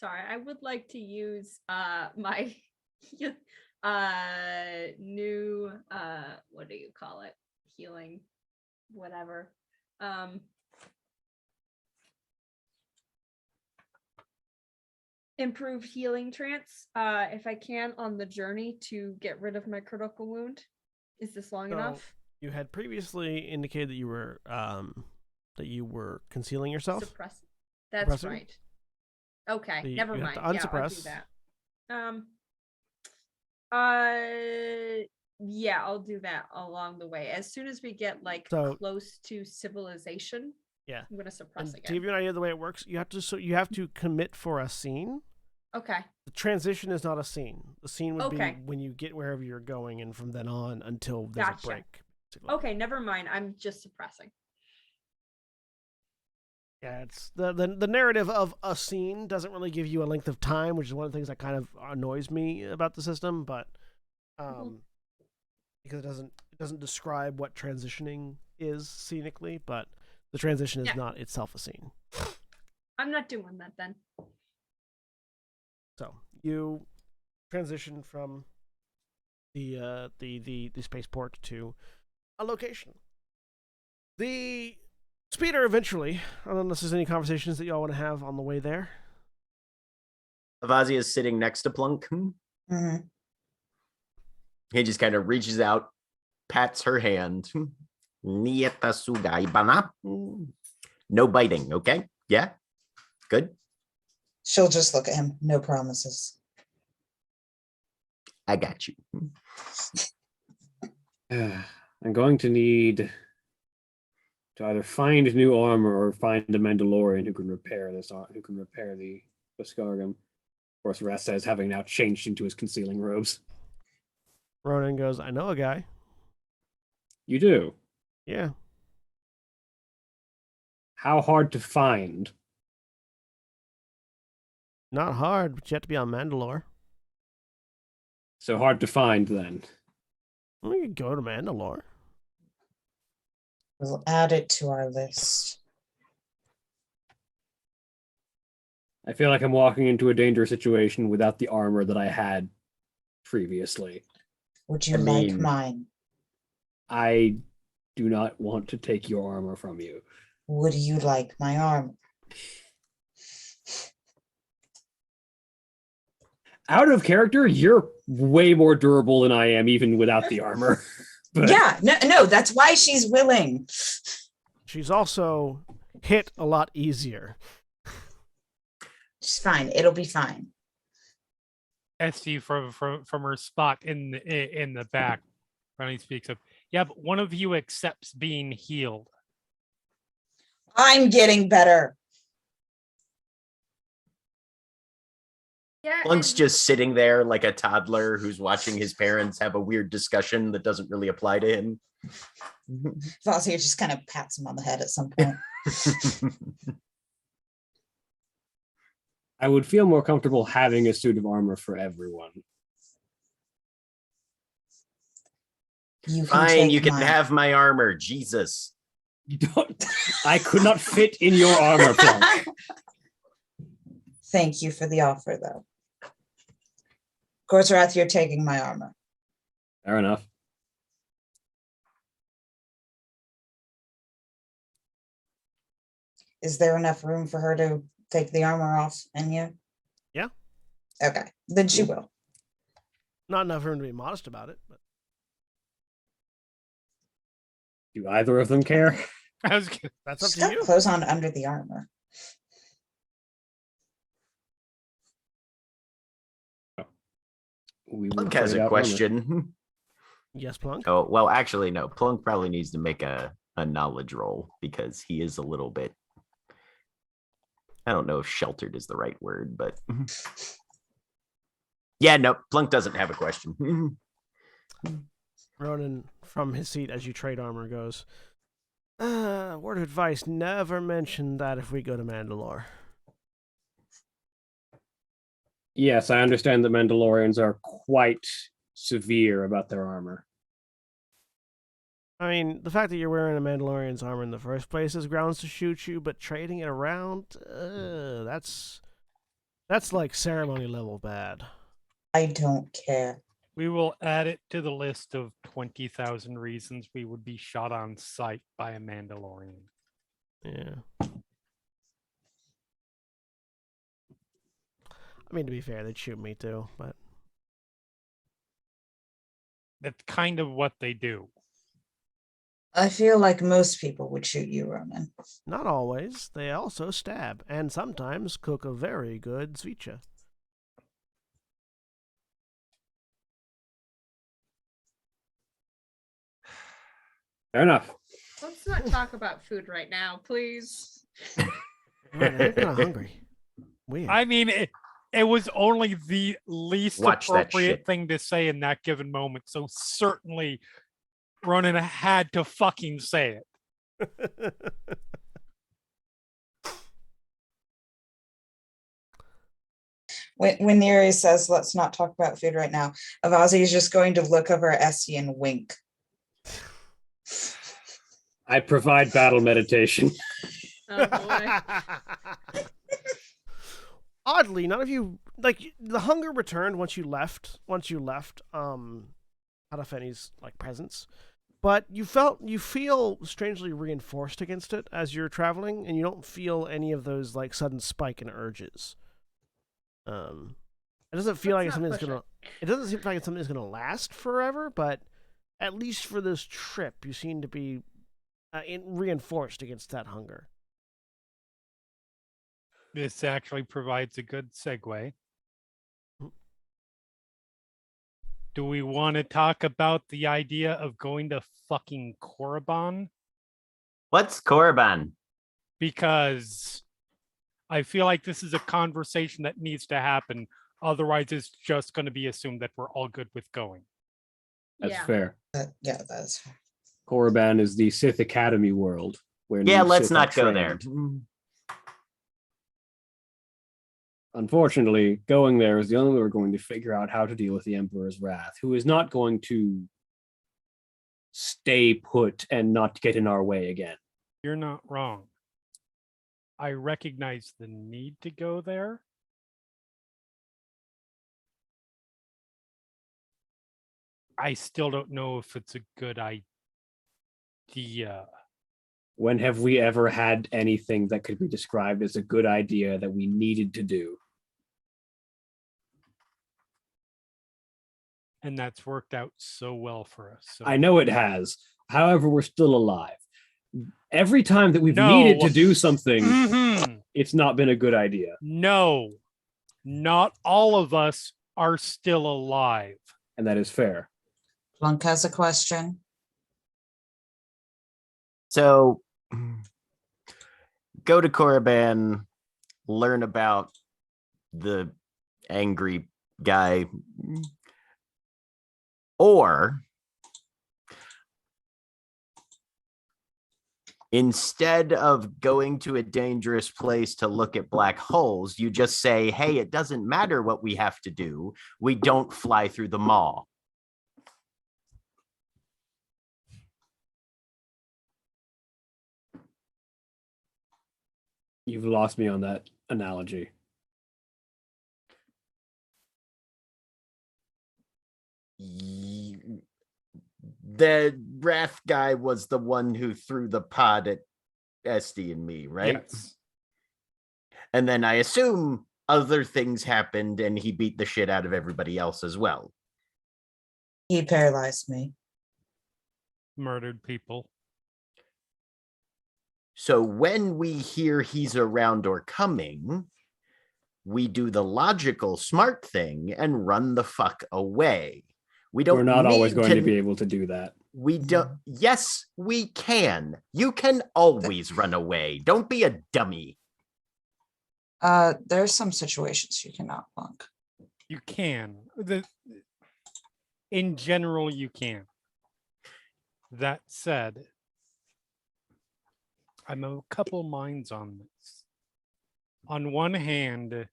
I would like to use my new what do you call it? Healing whatever. Improved healing trance if I can on the journey to get rid of my critical wound. Is this long enough? You had previously indicated that you were concealing yourself. Suppress. That's Suppressing? right. Okay, So never you have mind. to Yeah, I'll do unsuppress. that. Yeah, I'll do that along the way. As soon as we get like So- close to civilization, Yeah. I'm gonna suppress And to again. give you an idea of the way it works, you have to commit for a scene. Okay. The transition is not a scene. The scene would Okay. be when you get wherever you're going, and from then on until there's Gotcha. a break. basically. Okay, never mind. I'm just suppressing. Yeah, it's the narrative of a scene doesn't really give you a length of time, which is one of the things that kind of annoys me about the system. But because it doesn't describe what transitioning is scenically, but the transition is Yeah. not itself a scene. I'm not doing that then. So you transition from the spaceport to a location. The speeder eventually, unless there's any conversations that y'all want to have on the way there. Avazia is sitting next to Plunk. Mhm. He just kind of reaches out, pats her hand. Nieta sugai bana. No biting, okay? Yeah? Good? She'll just look at him. No promises. I got you. I'm going to need to either find new armor or find a Mandalorian who can repair who can repair the Beskar. Of course, Rest says having now changed into his concealing robes. Ronan goes, I know a guy. You do? Yeah. How hard to find? Not hard, but you have to be on Mandalore. So hard to find then. We could go to Mandalore. We'll add it to our list. I feel like I'm walking into a dangerous situation without the armor that I had previously. Would you I like mean- mine? I do not want to take your armor from you. Would you like my armor? Out of character, you're way more durable than I am, even without the armor. But Yeah, no, that's why she's willing. She's also hit a lot easier. She's fine. It'll be fine. Esty from her spot in the back finally speaks up. Yeah, but one of you accepts being healed. I'm getting better. Yeah. Plunk's and- just sitting there like a toddler who's watching his parents have a weird discussion that doesn't really apply to him. Vazia just kind of pats him on the head at some point. I would feel more comfortable having a suit of armor for everyone. You can Fine, take you can mine. have my armor. Jesus. You don't. I could not fit in your armor, Plunk. Thank you for the offer, though. Gorzarath, you're taking my armor. Fair enough. Is there enough room for her to take the armor off and you? Yeah. Okay, then she will. Not enough room to be modest about it, but Do either of them care? I was gonna- that's up She's to got you. clothes on under the armor. We will Plunk has trade a out question. Yes, Plunk. Oh, well, actually, no. Plunk probably needs to make a knowledge roll because he is a little bit. I don't know if sheltered is the right word, but. Yeah, no, Plunk doesn't have a question. Ronan, from his seat as you trade armor, goes, word of advice, never mention that if we go to Mandalore. Yes, I understand that Mandalorians are quite severe about their armor. I mean, the fact that you're wearing a Mandalorian's armor in the first place is grounds to shoot you, but trading it around, that's like ceremony level bad. I don't care. We will add it to the list of 20,000 reasons we would be shot on sight by a Mandalorian. Yeah. I mean, to be fair, they'd shoot me too, but That's kind of what they do. I feel like most people would shoot you, Ronan. not always. They also stab, and sometimes cook a very good svicha. Fair enough. Let's not talk about food right now, please. Right, I'm kind of hungry. Weird. I mean, it was only the least Watch that appropriate shit. thing to say in that given moment. So certainly Ronan had to fucking say it. When Neri says, let's not talk about food right now, Avazi is just going to look over at Essie and wink. I provide battle meditation. Oh boy. Oddly, none of you the hunger returned once you left Hadafeni's presence. But you feel strangely reinforced against it as you're traveling, and you don't feel any of those sudden spike in urges. It doesn't feel Let's like not it's push gonna. It doesn't seem like it's something that's gonna last forever, but at least for this trip, you seem to be reinforced against that hunger. This actually provides a good segue. Do we want to talk about the idea of going to fucking Korriban? What's Korriban? Because I feel like this is a conversation that needs to happen. Otherwise, it's just going to be assumed that we're all good with going. That's Yeah. fair. Yeah, that's Korriban is the Sith Academy world. Where Yeah, new let's Sith are not go there. trained. Unfortunately, going there is the only way we're going to figure out how to deal with the Emperor's wrath, who is not going to stay put and not get in our way again. You're not wrong. I recognize the need to go there. I still don't know if it's a good idea. When have we ever had anything that could be described as a good idea that we needed to do? And that's worked out so well for us. So I know it has. However, we're still alive. Every time that we've No. needed to do something, Mhm. it's not been a good idea. No, not all of us are still alive. And that is fair. Plunk has a question. So go to Korriban, learn about the angry guy, or instead of going to a dangerous place to look at black holes, you just say, hey, it doesn't matter what we have to do. We don't fly through the mall. You've lost me on that analogy. The Wrath guy was the one who threw the pod at Esty and me, right? Yes. And then I assume other things happened and he beat the shit out of everybody else as well. He paralyzed me. Murdered people. So when we hear he's around or coming, we do the logical, smart thing and run the fuck away. We're not always going to be able to do that. We don't. Yes, we can. You can always run away. Don't be a dummy. There's some situations you cannot plunk. You can. In general, you can. That said, I'm a couple minds on this. On one hand,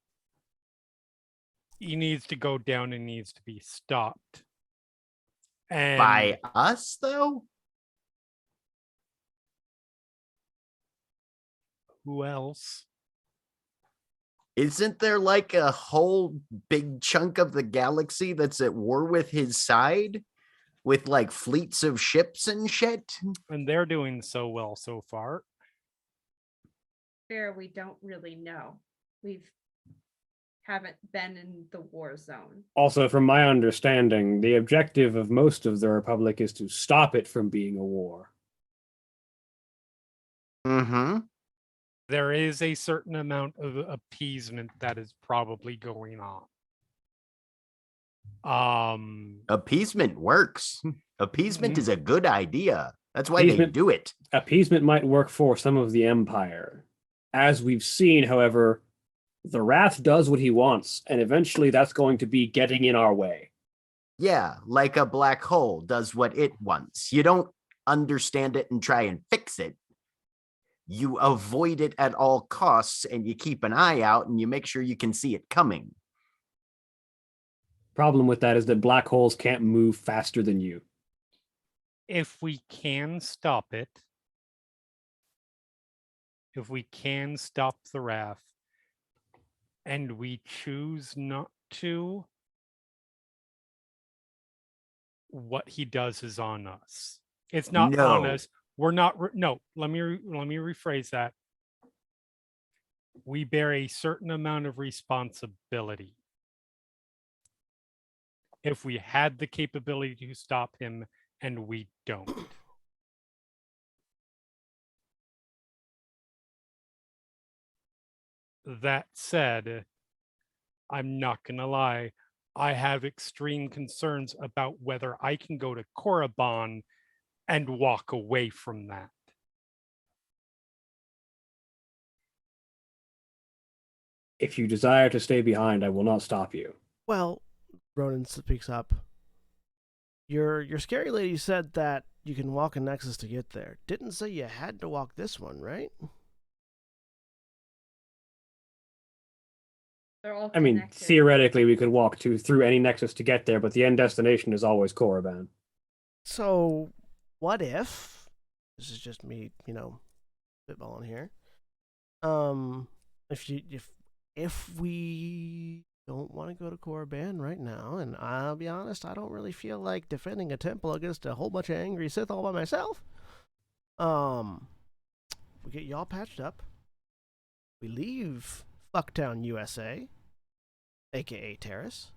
he needs to go down and needs to be stopped. And By us, though? who else? Isn't there like a whole big chunk of the galaxy that's at war with his side? With like fleets of ships and shit? And they're doing so well so far. Fair, we don't really know. Haven't been in the war zone. Also, from my understanding, the objective of most of the Republic is to stop it from being a war. Mm-hmm. There is a certain amount of appeasement that is probably going on. Appeasement works. Appeasement is a good idea. That's why they Appeasement- do it. Appeasement might work for some of the Empire. As we've seen, however, the Wrath does what he wants, and eventually that's going to be getting in our way. Yeah, like a black hole does what it wants. You don't understand it and try and fix it. You avoid it at all costs, and you keep an eye out, and you make sure you can see it coming. Problem with that is that black holes can't move faster than you. If we can stop it, if we can stop the Wrath, and we choose not to, what he does is on us. It's not on No. us. We're not. No, let me rephrase that. We bear a certain amount of responsibility. If we had the capability to stop him, and we don't. That said, I'm not gonna lie, I have extreme concerns about whether I can go to Korriban and walk away from that. If you desire to stay behind, I will not stop you. Well, Ronan speaks up. Your scary lady said that you can walk a Nexus to get there. Didn't say you had to walk this one, right? They're all I mean, connected. theoretically, we could walk through any Nexus to get there, but the end destination is always Korriban. So, what if? This is just me, spitballing here. If we don't want to go to Korriban right now, and I'll be honest, I don't really feel like defending a temple against a whole bunch of angry Sith all by myself. We get y'all patched up. We leave Fucktown, USA, aka Terrace.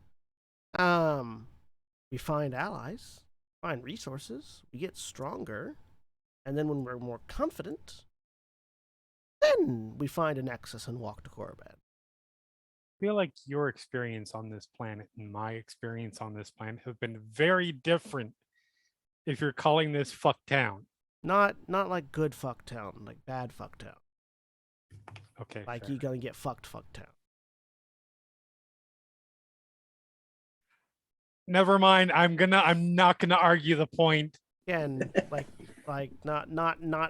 we find allies, find resources, we get stronger, and then when we're more confident, then we find a nexus and walk to Korriban. I feel like your experience on this planet and my experience on this planet have been very different if you're calling this Fucktown. Not like good Fucktown, like bad Fucktown. Okay. Like fair. you're gonna get Fucktown. Never mind. I'm not gonna argue the point. Again, like not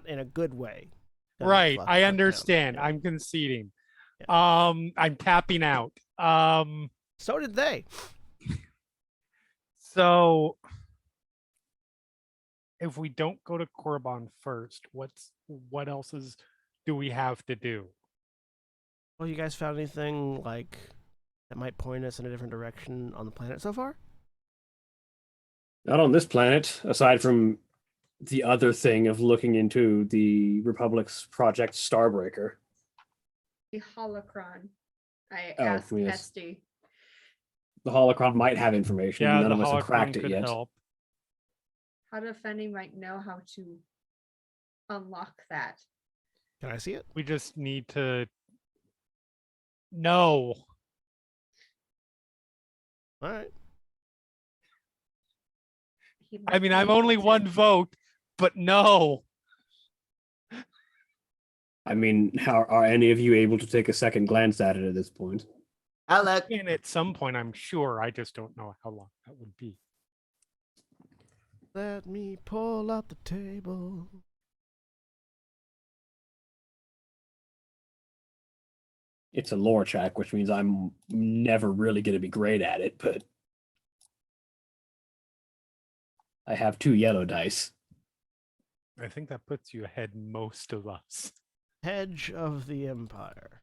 in a good way. Right. I Fucktown. understand. Yeah. I'm conceding. Yeah. I'm tapping out. So did they. So if we don't go to Korriban first, what else do we have to do? Well, you guys found anything like that might point us in a different direction on the planet so far? Not on this planet, aside from the other thing of looking into the Republic's Project Starbreaker. The holocron. I Oh, asked yes. Hesty. The Holocron might have information. Yeah, None the of us have cracked holocron it could yet. help. How do Fenny might know how to unlock that? Can I see it? We just need to. No. All right. He I might mean, be I'm able only to. one vote, but no. I mean, how are any of you able to take a second glance at it at this point? Alec. And at some point, I'm sure. I just don't know how long that would be. Let me pull up the table. It's a lore check, which means I'm never really going to be great at it, but I have 2 yellow dice. I think that puts you ahead most of us. Hedge of the Empire.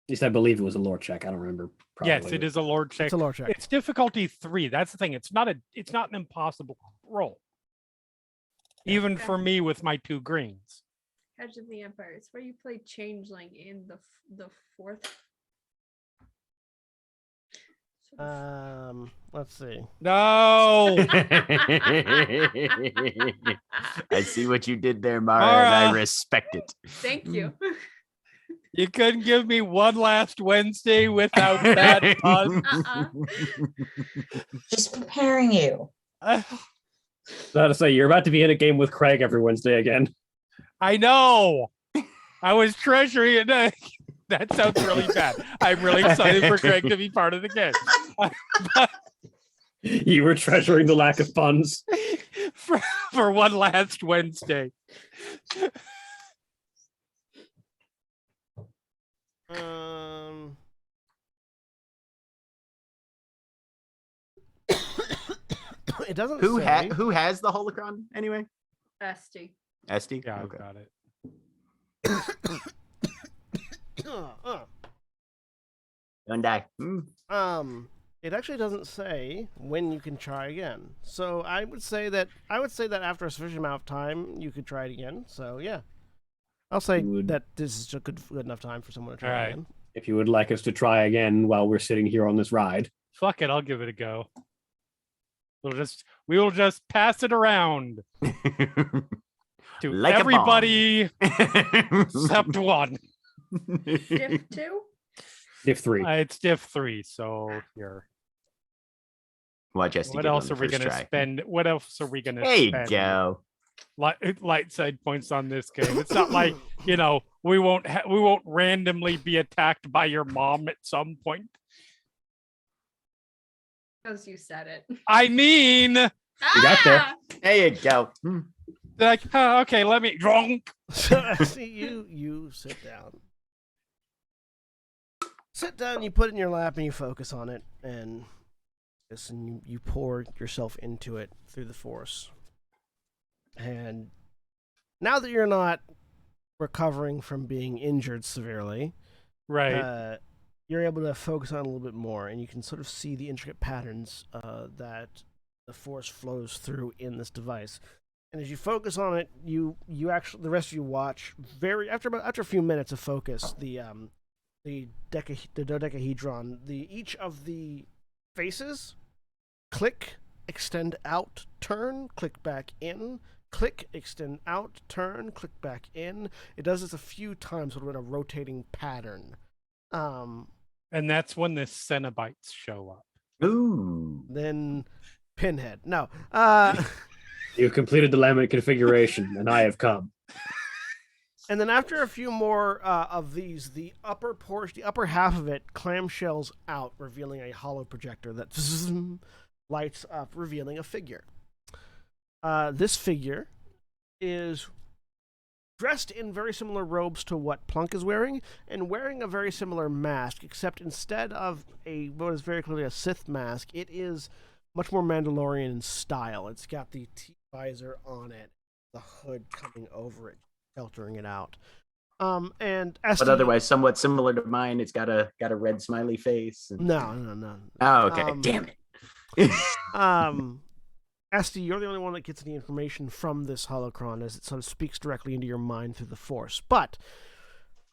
At least I believe it was a lore check. I don't remember. Yes, it is a lord check. It's a lore check. It's difficulty 3. That's the thing. It's not an impossible roll. Even Okay. for me with my 2 greens. Hedge of the Empire. It's where you play Changeling in the fourth. Sort of- Let's see. No. I see what you did there, Mara, and I Mara. respect it. Thank you. You couldn't give me one last Wednesday without that pun. Just preparing you. So to say, you're about to be in a game with Craig every Wednesday again. I know. I was treasuring it. That sounds really bad. I'm really excited for Craig to be part of the game. You were treasuring the lack of puns. for one last Wednesday. It doesn't Who say. who has the holocron anyway? Esty. Esty? Yeah, Okay. I've got it. Don't die. It actually doesn't say when you can try again. So I would say that after a sufficient amount of time you could try it again. So yeah, I'll say that this is a good enough time for someone to try All it right. again. If you would like us to try again while we're sitting here on this ride. Fuck it, I'll give it a go. We will just pass it around to Like a bomb. everybody except one. Diff 2? Diff 3. It's diff 3, so here. Watch Esty What get on else the are we first gonna try. spend? What else are we gonna There you spend? go. Light side points on this game. It's not like, we won't randomly be attacked by your mom at some point. Because you said it. I mean, You got there. Ah! There you go. like, okay, let me drunk. See, you sit down. Sit down, you put it in your lap, and you focus on it, and you pour yourself into it through the force. And now that you're not recovering from being injured severely, Right. you're able to focus on it a little bit more, and you can sort of see the intricate patterns that the force flows through in this device. And as you focus on it, you actually, the rest of you watch after a few minutes of focus, the dodecahedron, each of the faces click extend out, turn, click back in, click, extend out, turn, click back in. It does this a few times, sort of in a rotating pattern. And that's when the Cenobites show up. Ooh. Then Pinhead. No. You've completed the laminate configuration, and I have come. And then after a few more of these, the upper half of it clamshells out, revealing a hollow projector that lights up, revealing a figure. This figure is dressed in very similar robes to what Plunk is wearing, and wearing a very similar mask, except instead of what is very clearly a Sith mask, it is much more Mandalorian in style. It's got the T-visor on it, the hood coming over it, sheltering it out. And but otherwise somewhat similar to mine. It's got a red smiley face. And... No. Oh, okay. Damn it. Esty, you're the only one that gets any information from this holocron, as it sort of speaks directly into your mind through the Force. But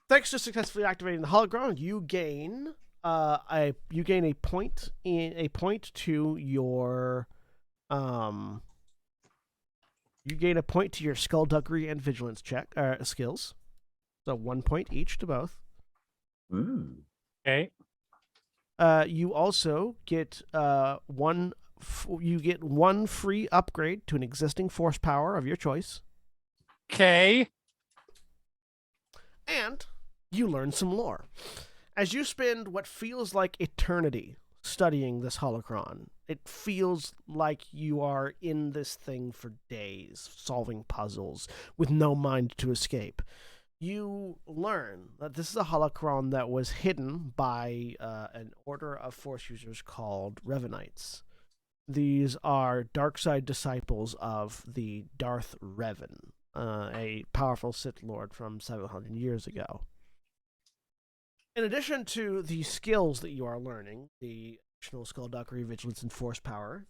thanks to successfully activating the holocron, you gain a point to your skullduggery and vigilance check skills. So 1 point each to both. Ooh. Okay. You also get one free upgrade to an existing force power of your choice. Okay. And you learn some lore. As you spend what feels like eternity studying this holocron, it feels like you are in this thing for days, solving puzzles with no mind to escape. You learn that this is a holocron that was hidden by an order of Force users called Revenites. These are dark side disciples of the Darth Revan, a powerful Sith Lord from 700 years ago. In addition to the skills that you are learning, the additional skullduggery, vigilance, and force power,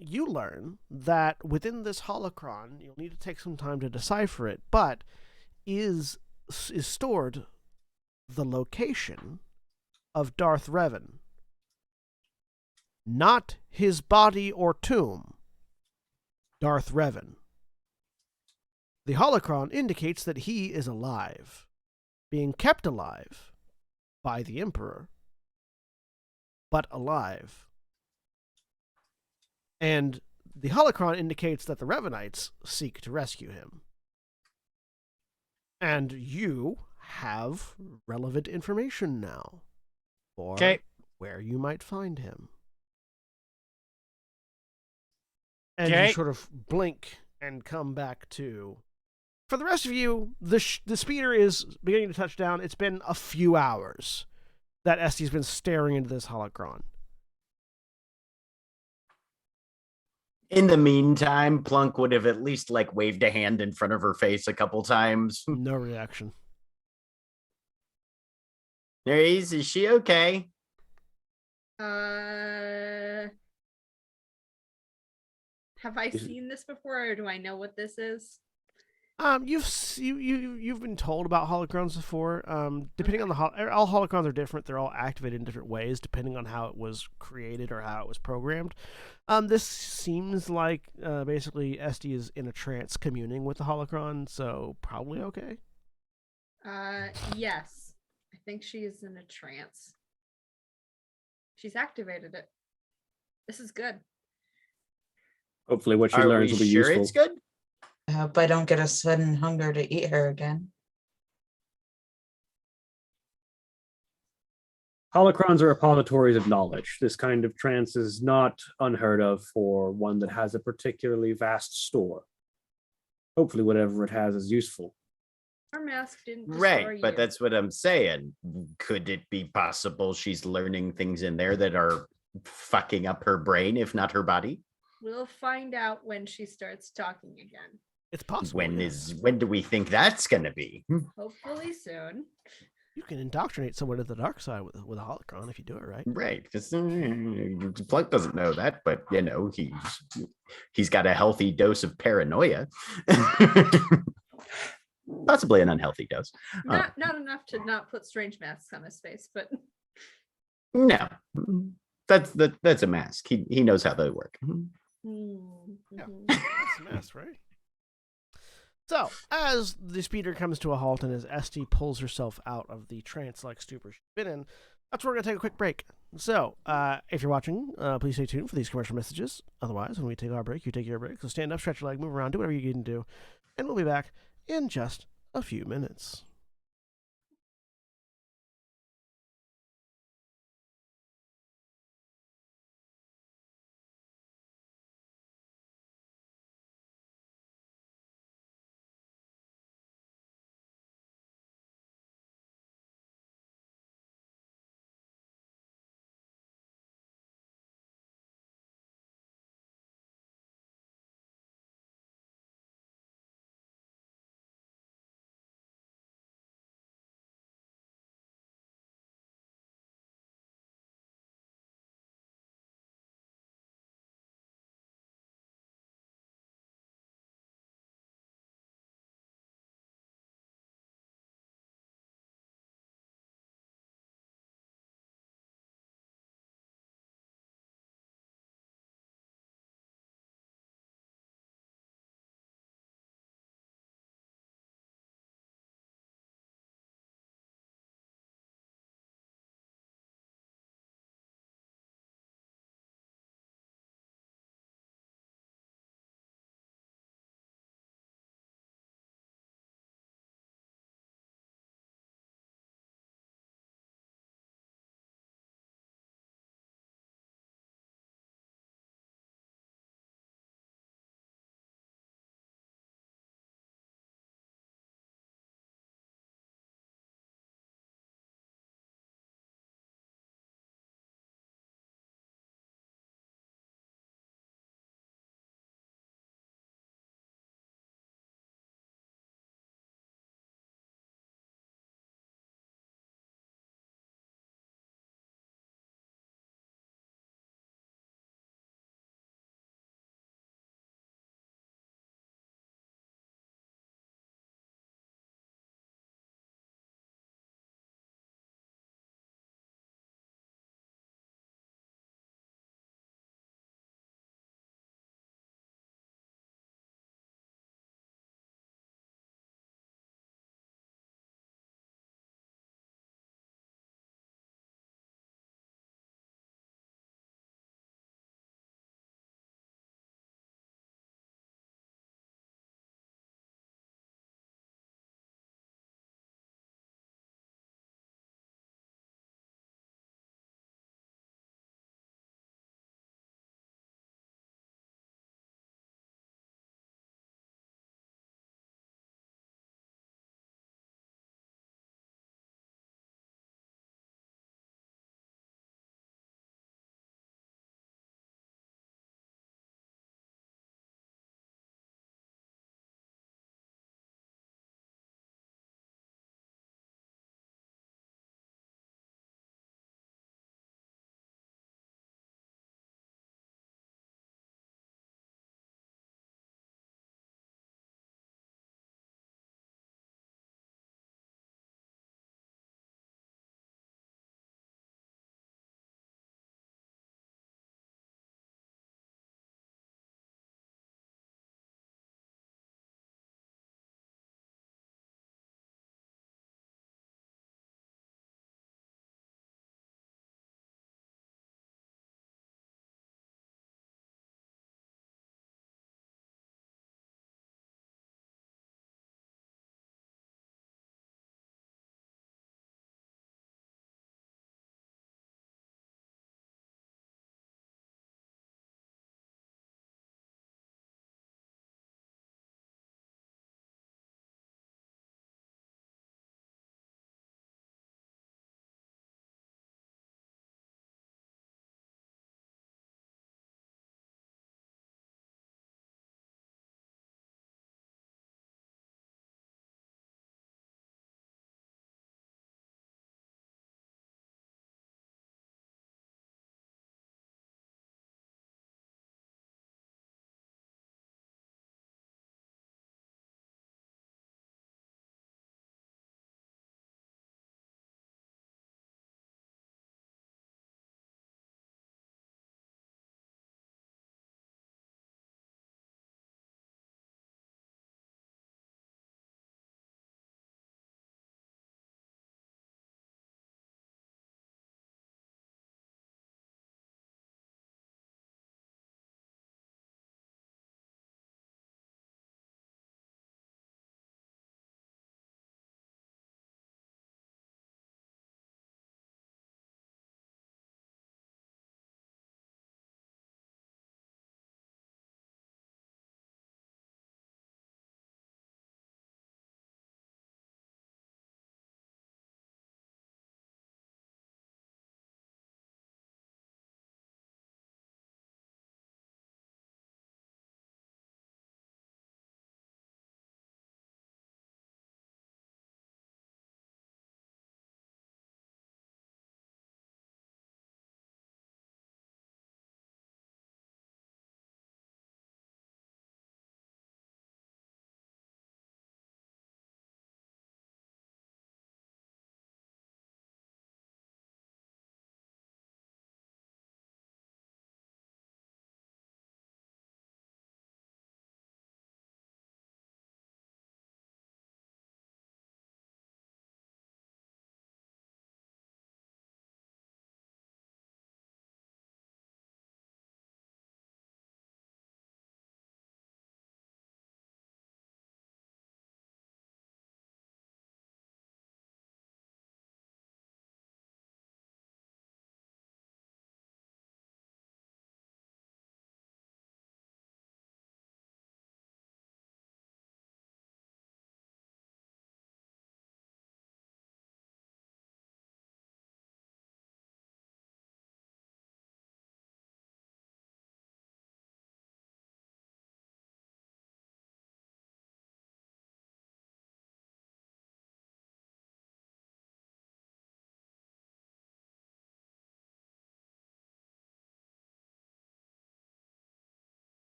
you learn that within this holocron, you'll need to take some time to decipher it, but is stored the location of Darth Revan. Not his body or tomb. Darth Revan. The holocron indicates that he is alive, being kept alive by the Emperor, but alive. And the holocron indicates that the Revenites seek to rescue him. And you have relevant information now for where you might find him. And you sort of blink and come back to... For the rest of you, the speeder is beginning to touch down. It's been a few hours that Esty's been staring into this holocron. In the meantime, Plunk would have at least waved a hand in front of her face a couple times. No reaction. There he is. Is she okay? Have I seen this before, or do I know what this is? You've been told about holocrons before. Depending on all holocrons are different. They're all activated in different ways depending on how it was created or how it was programmed. This seems like basically Esty is in a trance communing with the holocron, so probably okay. Yes, I think she is in a trance. She's activated it. This is good. Hopefully, what she learns will be useful. It's good. I hope I don't get a sudden hunger to eat her again. Holocrons are repositories of knowledge. This kind of trance is not unheard of for one that has a particularly vast store. Hopefully, whatever it has is useful. Our mask didn't destroy Right, but you. that's what I'm saying. Could it be possible she's learning things in there that are fucking up her brain, if not her body? We'll find out when she starts talking again. It's possible. When do we think that's gonna be? Hopefully soon. You can indoctrinate someone to the dark side with a holocron if you do it right. Right, because Plunk doesn't know that, but he's got a healthy dose of paranoia. Possibly an unhealthy dose. Not enough to not put strange masks on his face, but No. That's a mask. He knows how they work. Yeah, Mhm. that's a mess, right? So, as the speeder comes to a halt and as Esty pulls herself out of the trance-like stupor she's been in, that's where we're going to take a quick break. So, if you're watching, please stay tuned for these commercial messages. Otherwise, when we take our break, you take your break. So stand up, stretch your leg, move around, do whatever you need to do. And we'll be back in just a few minutes.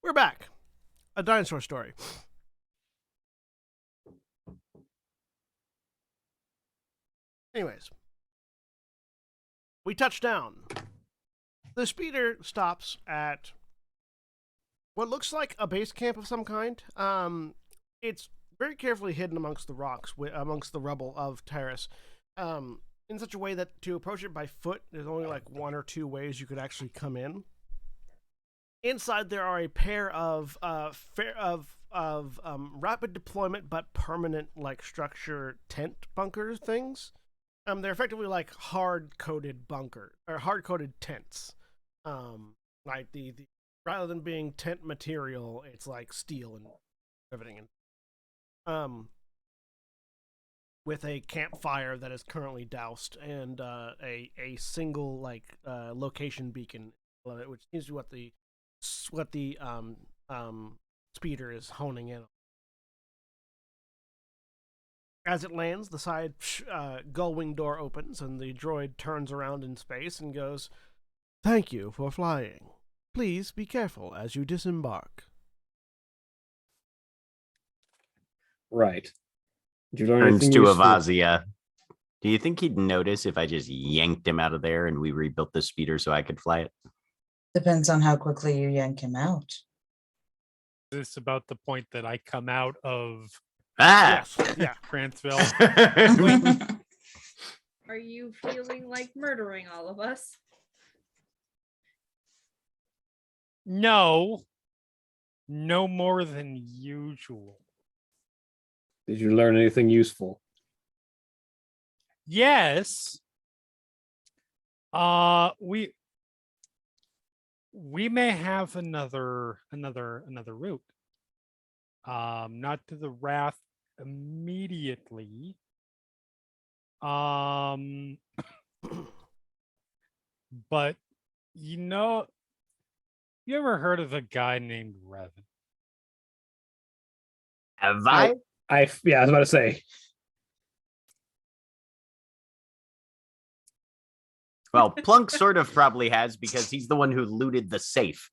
We're back. A dinosaur story. Anyways, we touch down. The speeder stops at what looks like a base camp of some kind. It's very carefully hidden amongst the rocks, amongst the rubble of Terrace, in such a way that to approach it by foot, there's only like one or two ways you could actually come in. Inside, there are a pair of rapid deployment but permanent like structure tent bunker things. They're effectively like hard-coated tents. Like the rather than being tent material, it's like steel and everything. With a campfire that is currently doused and a single like location beacon, which seems to be what the speeder is honing in on. As it lands, the side gull wing door opens, and the droid turns around in space and goes, "Thank you for flying. Please be careful as you disembark." Right. Did you learn Turns anything to useful? Avazia. Do you think he'd notice if I just yanked him out of there and we rebuilt the speeder so I could fly it? Depends on how quickly you yank him out. This is about the point that I come out of Ah! Yes. Yeah. Crantsville. Are you feeling like murdering all of us? No more than usual. Did you learn anything useful? Yes. We may have another route. Not to the Wrath immediately. But you ever heard of a guy named Revan? Have I? I was about to say. Well, Plunk sort of probably has because he's the one who looted the safe.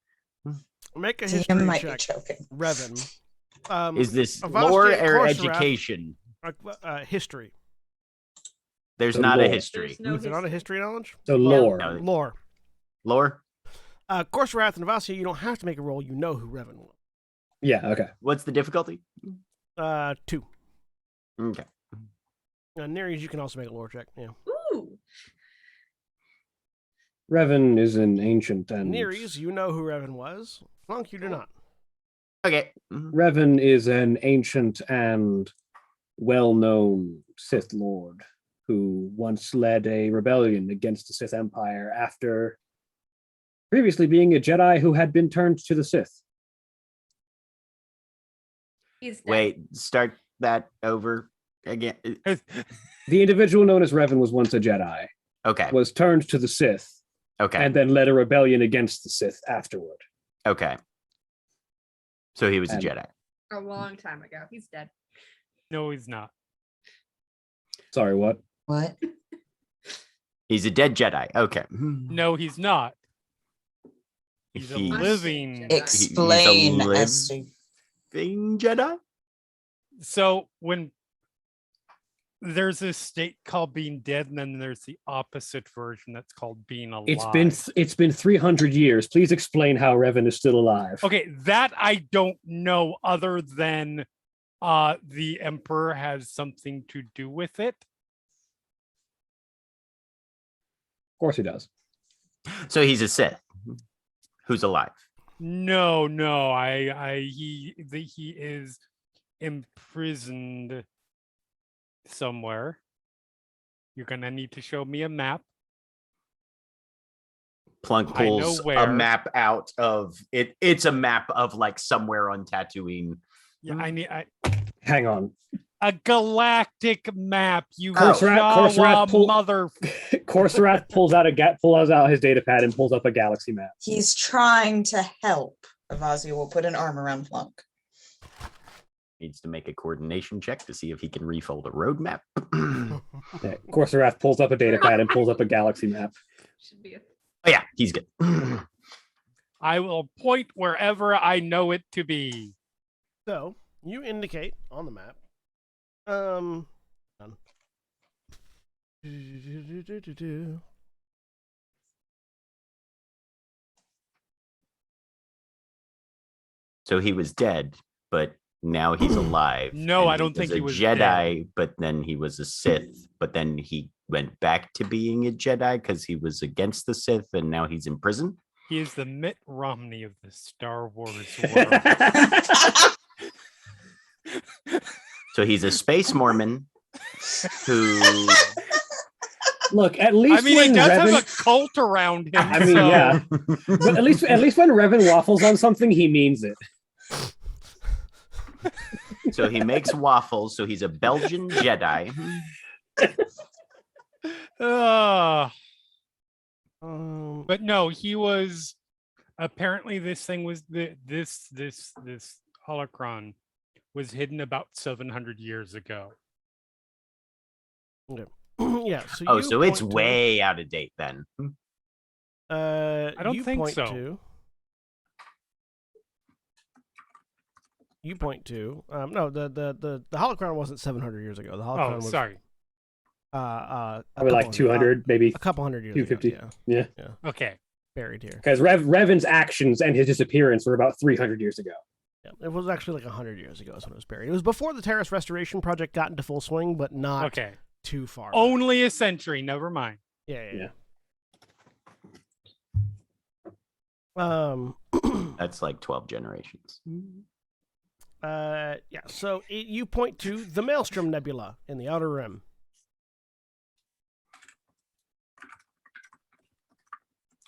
Make a Tim history might be check, choking. Revan. Is this Avast lore Gate or Course Wrath. education? History. There's So not a lore. history. There's no Is it not a history knowledge? So lore. No. Lore. Lore? Course Wrath and Avasia, you don't have to make a roll. You know who Revan was. Yeah, okay. What's the difficulty? 2. Okay. Nereus, you can also make a lore check. Yeah. Ooh. Revan is an ancient and Nereus, you know who Revan was. Flunk, you do not. Okay. Revan is an ancient and well-known Sith Lord who once led a rebellion against the Sith Empire after previously being a Jedi who had been turned to the Sith. He's dead. Wait, start that over again. The individual known as Revan was once a Jedi, Okay. was turned to the Sith, Okay. and then led a rebellion against the Sith afterward. Okay. So he was a And- Jedi. A long time ago. He's dead. No, he's not. Sorry, what? What? He's a dead Jedi. Okay. No, he's not. He's a He's living. Jedi. Explain, live- Esther. Thing Jedi? So when there's this state called being dead, and then there's the opposite version that's called being alive. It's been 300 years. Please explain how Revan is still alive. Okay, that I don't know, other than the Emperor has something to do with it. Of course he does. So he's a Sith who's alive. No, he is imprisoned somewhere. You're gonna need to show me a map. Plunk I know pulls a where. map out of it. It's a map of like somewhere on Tatooine. Yeah, I need Hang on. a galactic map. You Course Rat pull- mother. Corsarat pulls out his data pad and pulls up a galaxy map. He's trying to help. Avazia will put an arm around Plunk. Needs to make a coordination check to see if he can refold a roadmap. Yeah, Corsarat pulls up a data pad and pulls up a galaxy map. Should be a Oh yeah, he's good. I will point wherever I know it to be. So you indicate on the map. Done. So he was dead, but now he's alive. No, and I don't think he was Jedi, but then he was a Sith, but then he went back to being a Jedi because he was against the Sith, and now he's in prison. He is the Mitt Romney of the Star Wars world. So he's a space Mormon who Look, at least I mean, he when does Revan, have a cult around him. I mean, so- yeah. But at least when Revan waffles on something, he means it. so he makes waffles, so he's a Belgian Jedi. But no, he was apparently this thing was this holocron was hidden about 700 years ago. Yeah. So Oh, you so it's point to- way out of date then. I don't you think point so. You point to no, the holocron wasn't 700 years ago. The holocron Oh, was sorry. Probably like 200, maybe a couple hundred years 250. ago. Yeah. Okay. Buried here. Because Revan's actions and his disappearance were about 300 years ago. Yeah, it was actually like 100 years ago is when it was buried. It was before the Terrace Restoration Project got into full swing, but not Okay. too far. Only a century. Never mind. Yeah. That's like 12 generations. Yeah. So you point to the Maelstrom Nebula in the Outer Rim.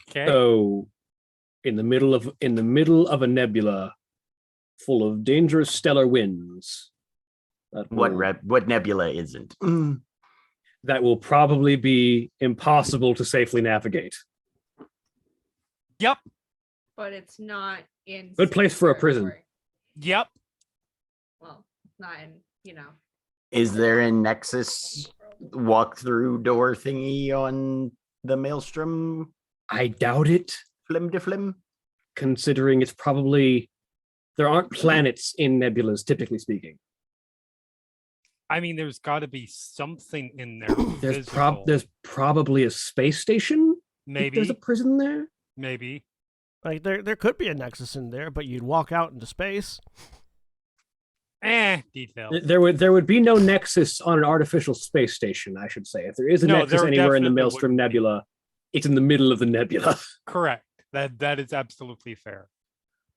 Okay. So, in the middle of a nebula full of dangerous stellar winds, What nebula isn't? that will probably be impossible to safely navigate. Yep. But it's not in. Good place for a Seeker prison. territory. Yep. Well, not in, Is there a Nexus walk-through door thingy on the Maelstrom? I doubt it, Flim de flim? considering it's probably there aren't planets in nebulas, typically speaking. I mean, there's got to be something in there. There's physical. probably a space station. If Maybe. there's a prison there. Maybe. Like there could be a Nexus in there, but you'd walk out into space. Details. There would be no Nexus on an artificial space station, I should say. If there is a No, Nexus there anywhere in the definitely Maelstrom wouldn't be. Nebula, it's in the middle of the nebula. Correct. That is absolutely fair.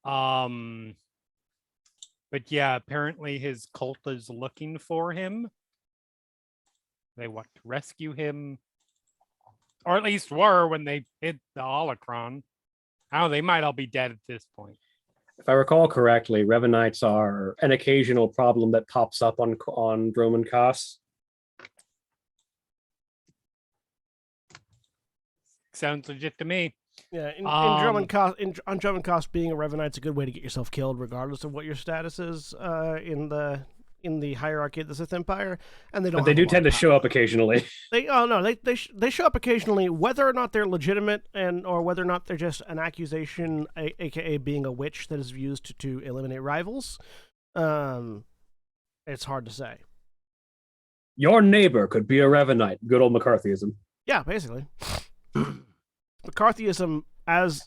But yeah, apparently his cult is looking for him. They want to rescue him. Or at least were when they hit the holocron. Oh, they might all be dead at this point. If I recall correctly, Revanites are an occasional problem that pops up on Droman Kos. Sounds legit to me. Yeah, in Um, Drummond Cost, being a Revenant's a good way to get yourself killed, regardless of what your status is in the hierarchy of the Sith Empire. And they don't. But they have a do lot tend of to show power. up occasionally. They show up occasionally, whether or not they're legitimate or whether or not they're just an accusation, aka being a witch that is used to eliminate rivals. It's hard to say. Your neighbor could be a Revanite. Good old McCarthyism. Yeah, basically. McCarthyism as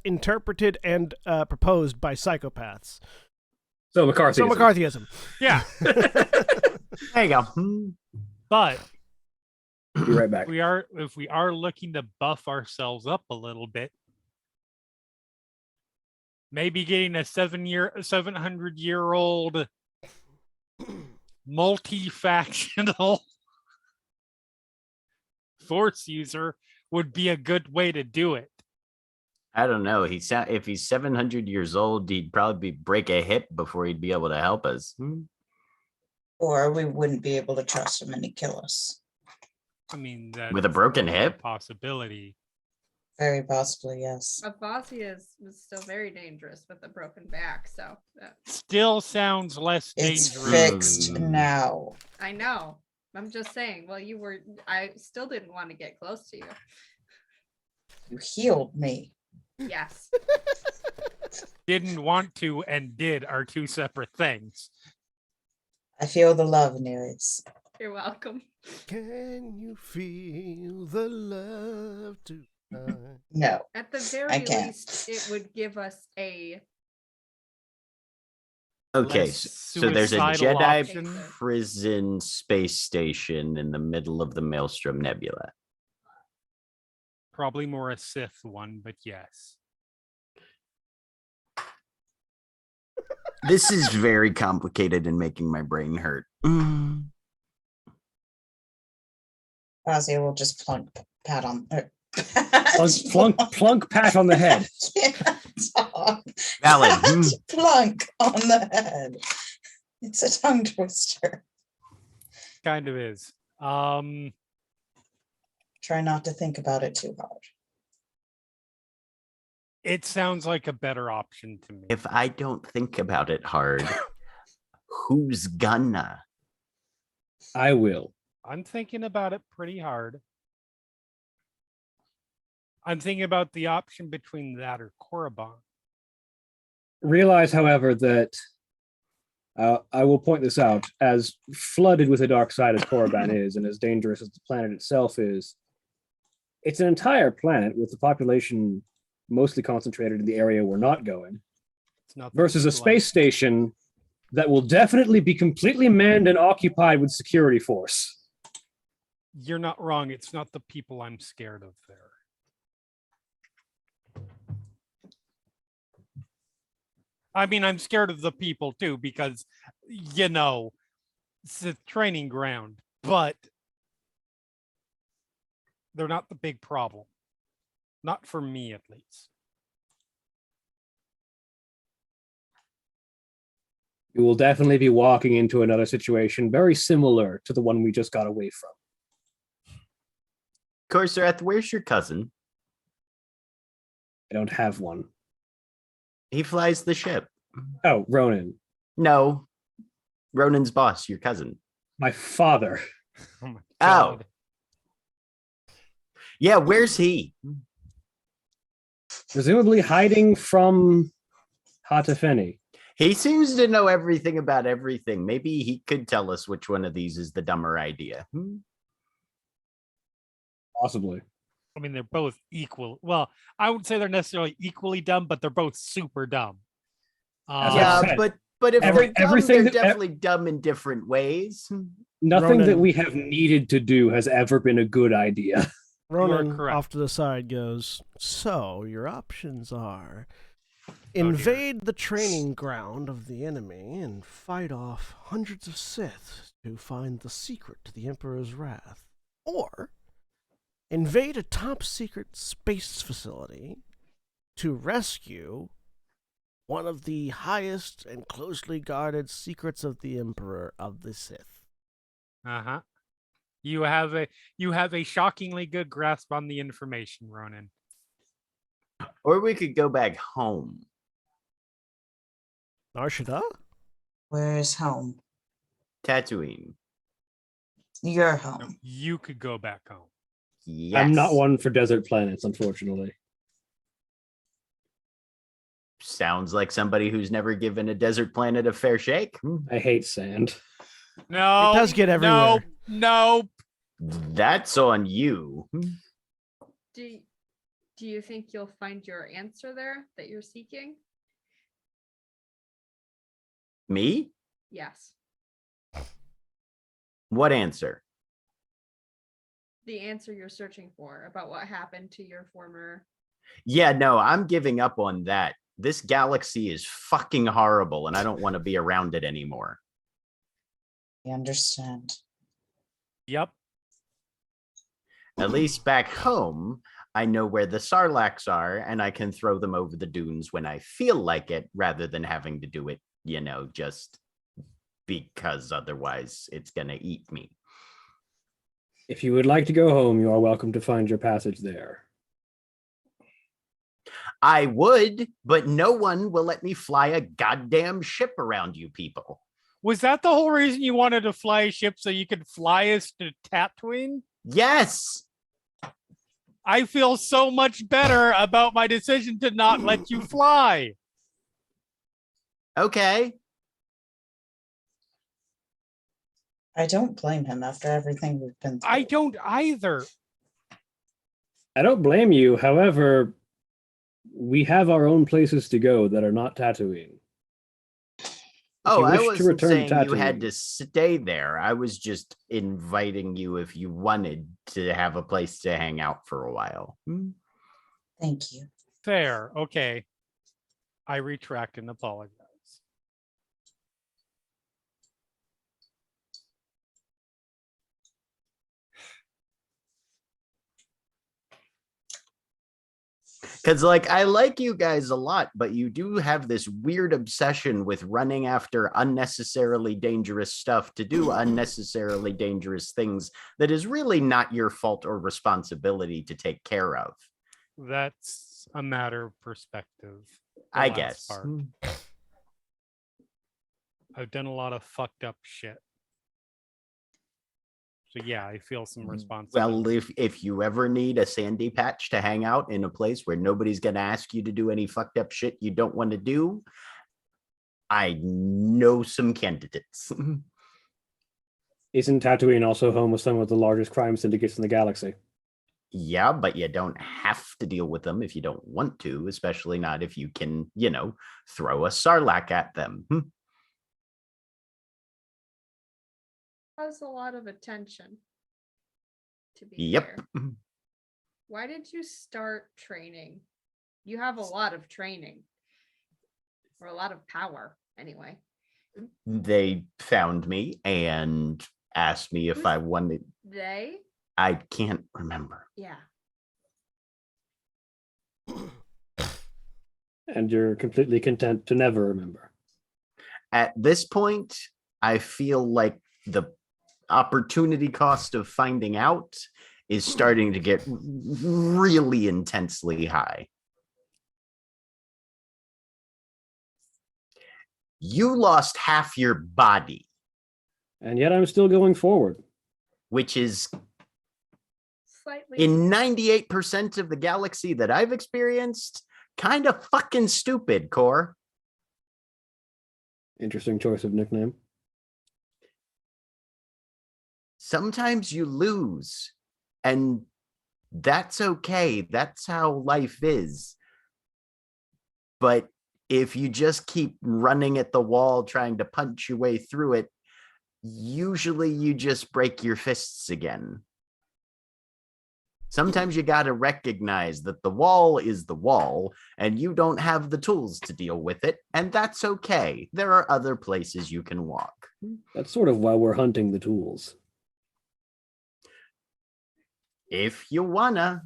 interpreted and proposed by psychopaths. So McCarthyism. So McCarthyism. Yeah. There you go. But Be right back. if we are looking to buff ourselves up a little bit, maybe getting a 700-year-old multi-factional force user would be a good way to do it. I don't know. If he's 700 years old, he'd probably break a hip before he'd be able to help us. Or we wouldn't be able to trust him and he'd kill us. I mean, that With a broken hip? possibility. Very possibly, yes. Avasia was still very dangerous with a broken back, so Still sounds less It's dangerous. fixed now. I know. I'm just saying. Well, I still didn't want to get close to you. You healed me. Yes. Didn't want to and did are two separate things. I feel the love, anyways. You're welcome. Can you feel the love tonight? No. At the very I can't. least, it would give us a Okay, Less so there's a suicidal Jedi option. prison space station in the middle of the Maelstrom Nebula. Probably more a Sith one, but yes. This is very complicated and making my brain hurt. Ozzy will just plunk pat on. Plunk pat on the head. Valid. Plunk on the head. It's a tongue twister. Kind of is. Try not to think about it too hard. It sounds like a better option to me. If I don't think about it hard, who's gonna? I will. I'm thinking about it pretty hard. I'm thinking about the option between that or Korriban. Realize, however, that I will point this out, as flooded with the dark side as Korriban is, and as dangerous as the planet itself is, it's an entire planet with the population mostly concentrated in the area we're not going, It's not the versus a people space station that will definitely be completely manned and occupied with security force. You're not wrong. It's not the people I'm scared of there. I mean, I'm scared of the people too, because, you know, it's a training ground, but they're not the big problem. Not for me, at least. You will definitely be walking into another situation very similar to the one we just got away from. Corsaireth, where's your cousin? I don't have one. He flies the ship. Oh, Ronan, No. Ronan's boss, your cousin. my father. Oh my Oh. God. Yeah, where's he? Presumably hiding from Hatafeni. He seems to know everything about everything. Maybe he could tell us which one of these is the dumber idea. Possibly. I mean, they're both equal. Well, I wouldn't say they're necessarily equally dumb, but they're both super dumb. As I Yeah, said, but if every- they're dumb, everything they're that- definitely dumb in different ways. Nothing that Ronan. we have needed to do has ever been a good idea. Ronan, correct. off to the side, goes, so your options are dear. invade the training ground of the enemy and fight off hundreds of Sith to find the secret to the Emperor's wrath, or invade a top-secret space facility to rescue one of the highest and closely guarded secrets of the Emperor of the Sith. Uh-huh. You have a shockingly good grasp on the information, Ronan. Or we could go back home. Narshada? Where's home? Tatooine. Your home. You could go back home. Yes. I'm not one for desert planets, unfortunately. Sounds like somebody who's never given a desert planet a fair shake. I hate sand. No. It does get everywhere. No. That's on you. Do you think you'll find your answer there that you're seeking? Me? Yes. What answer? The answer you're searching for about what happened to your former. Yeah, no, I'm giving up on that. This galaxy is fucking horrible and I don't want to be around it anymore. I understand. Yep. At least back home, I know where the Sarlaccs are and I can throw them over the dunes when I feel like it rather than having to do it, you know, just because otherwise it's going to eat me. If you would like to go home, you are welcome to find your passage there. I would, but no one will let me fly a goddamn ship around you people. Was that the whole reason you wanted to fly a ship so you could fly us to Tatooine? Yes. I feel so much better about my decision to not let you fly. Okay. I don't blame him after everything we've been through. I don't either. I don't blame you. However, we have our own places to go that are not Tatooine. Oh, you I wish to wasn't return to saying you had Tatooine. to stay there. I was just inviting you if you wanted to have a place to hang out for a while. Thank you. Fair. Okay. I retract and apologize. Because, like, I like you guys a lot, but you do have this weird obsession with running after unnecessarily dangerous stuff to do unnecessarily dangerous things that is really not your fault or responsibility to take care of. That's a matter of perspective. the I last guess. part. I've done a lot of fucked up shit. So yeah, I feel some responsibility. Well, if you ever need a sandy patch to hang out in a place where nobody's going to ask you to do any fucked up shit you don't want to do, I know some candidates. Isn't Tatooine also home with some of the largest crime syndicates in the galaxy? Yeah, but you don't have to deal with them if you don't want to, especially not if you can, throw a sarlacc at them. Has a lot of attention. To be Yep. fair. Why did you start training? You have a lot of training. Or a lot of power, anyway. They found me and asked me if I wanted. They? I can't remember. Yeah. And you're completely content to never remember. At this point, I feel like the opportunity cost of finding out is starting to get really intensely high. You lost half your body. And yet I'm still going forward. Which is Slightly. in 98% of the galaxy that I've experienced, kind of fucking stupid, Core. Interesting choice of nickname. Sometimes you lose, and that's okay. That's how life is. But if you just keep running at the wall, trying to punch your way through it, usually you just break your fists again. Sometimes you got to recognize that the wall is the wall, and you don't have the tools to deal with it, and that's okay. There are other places you can walk. That's sort of why we're hunting the tools. If you wanna.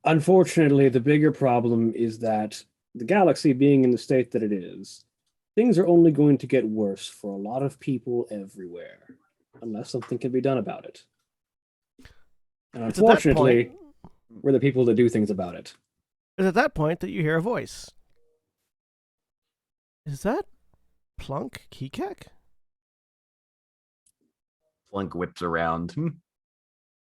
Unfortunately, the bigger problem is that the galaxy being in the state that it is, things are only going to get worse for a lot of people everywhere, unless something can be done about it. And It's at that unfortunately, point- we're the people that do things about it. It's at that point that you hear a voice. Is that Plunk Kekek? Flunk whips around.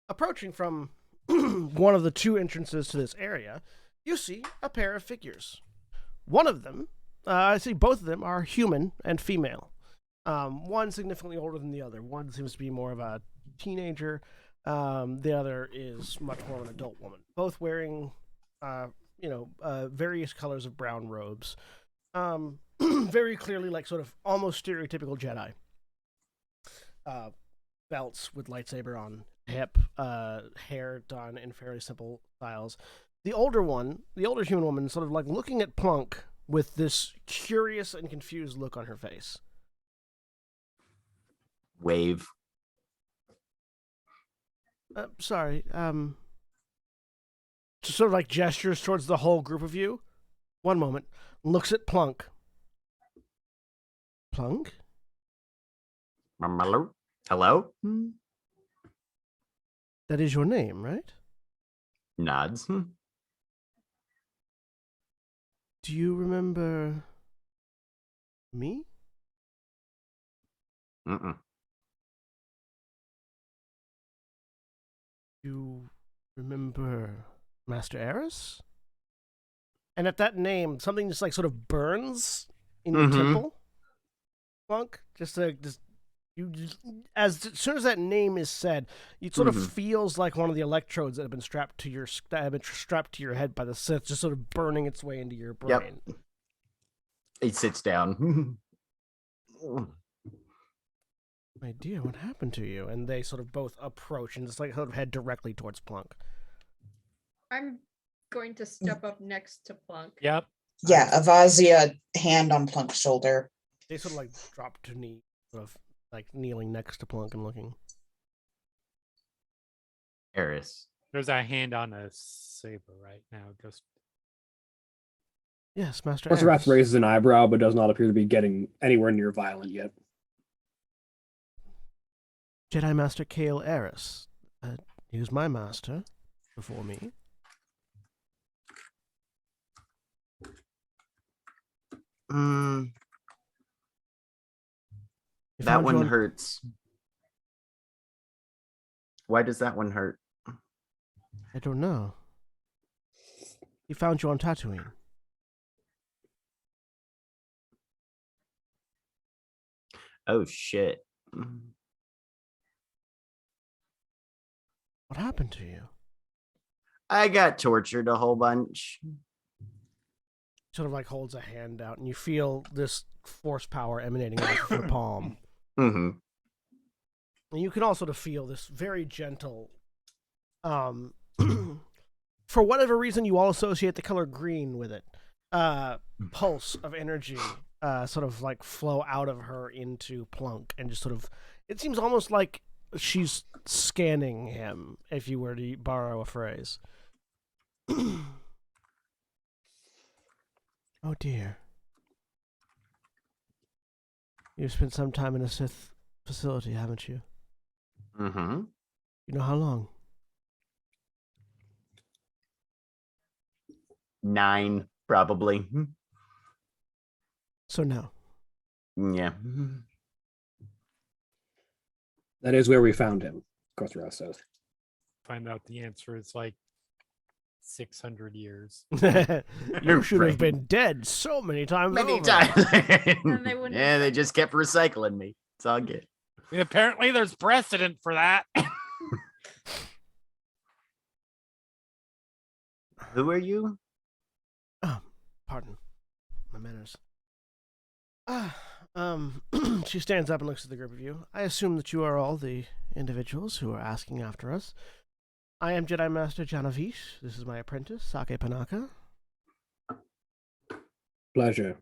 Approaching from one of the two entrances to this area, you see a pair of figures. One of them, I see both of them are human and female. One significantly older than the other. One seems to be more of a teenager. The other is much more of an adult woman. Both wearing, various colors of brown robes. Very clearly, like sort of almost stereotypical Jedi. Belts with lightsaber on hip, hair done in fairly simple styles. The older human woman, sort of like looking at Plunk with this curious and confused look on her face. Wave. Sorry, just sort of like gestures towards the whole group of you. One moment, looks at Plunk. Plunk? Hello? Hello? That is your name, right? Nods. Do you remember me? Mm-mm. You remember Master Eris? And at that name, something just like sort of burns in your temple. Plunk, as soon as that name is said, it sort of feels like one of the electrodes that have been strapped to your head by the Sith, just sort of burning its way into your brain. Yep. He sits down. My dear, what happened to you? And they sort of both approach and just like sort of head directly towards Plunk. I'm going to step up next to Plunk. Yep. Yeah, Avazia, hand on Plunk's shoulder. They sort of like drop to knee, sort of like kneeling next to Plunk and looking. Eris. There's a hand on a saber right now. Just Yes, Master Professor Eris. Rath raises an eyebrow, but does not appear to be getting anywhere near violent yet. Jedi Master Kale Eris. He was my master before me. He That found one you on- hurts. Why does that one hurt? I don't know. He found you on Tatooine. Oh shit. What happened to you? I got tortured a whole bunch. Sort of like holds a hand out, and you feel this force power emanating out of your palm. Mm-hmm. And you can also sort of feel this very gentle, for whatever reason you all associate the color green with it, pulse of energy sort of like flow out of her into Plunk, and just sort of, it seems almost like she's scanning him, if you were to borrow a phrase. Oh dear. You've spent some time in a Sith facility, haven't you? Mm-hmm. You know how long? 9, probably. So no. Yeah. That is where we found him, Kothra says. find out the answer is like 600 years. You should have Right. been dead so many times. Many over. times. And they wouldn't Yeah, have they done just kept recycling me. It's all good. I mean, apparently there's precedent for that. Who are you? Oh, pardon my manners. She stands up and looks at the group of you. I assume that you are all the individuals who are asking after us. I am Jedi Master Janavish. This is my apprentice, Sake Panaka. Pleasure.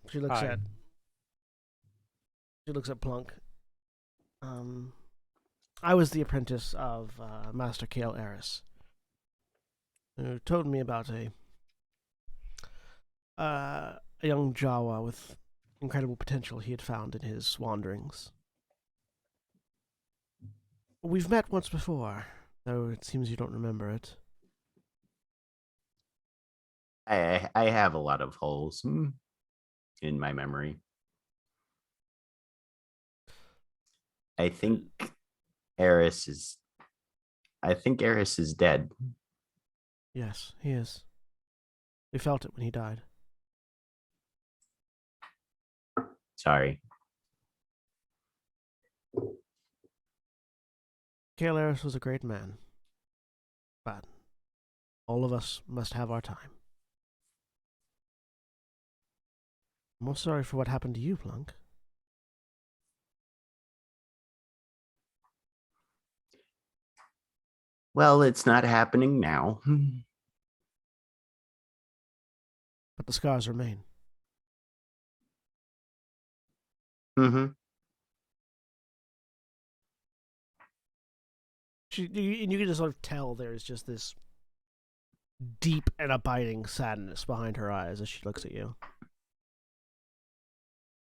She looks Hi. at. She looks at Plunk. I was the apprentice of Master Kale Eris, who told me about a young Jawa with incredible potential he had found in his wanderings. We've met once before, though it seems you don't remember it. I have a lot of holes in my memory. I think Eris is dead. Yes, he is. We felt it when he died. Sorry. Kale Eris was a great man, but all of us must have our time. I'm most sorry for what happened to you, Plunk. Well, it's not happening now. But the scars remain. Mm-hmm. And you can just sort of tell there's just this deep and abiding sadness behind her eyes as she looks at you.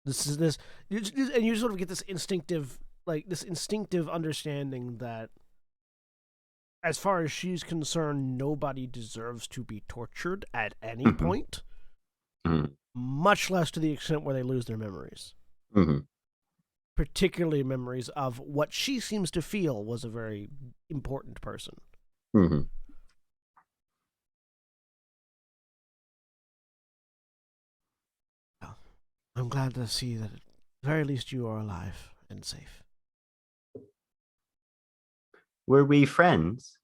And you sort of get this instinctive understanding that, as far as she's concerned, nobody deserves to be tortured at any Mhm. point, Mhm. much less to the extent where they lose their memories. Mm-hmm. particularly memories of what she seems to feel was a very important person. Mm-hmm. Well, I'm glad to see that at the very least you are alive and safe. Were we friends?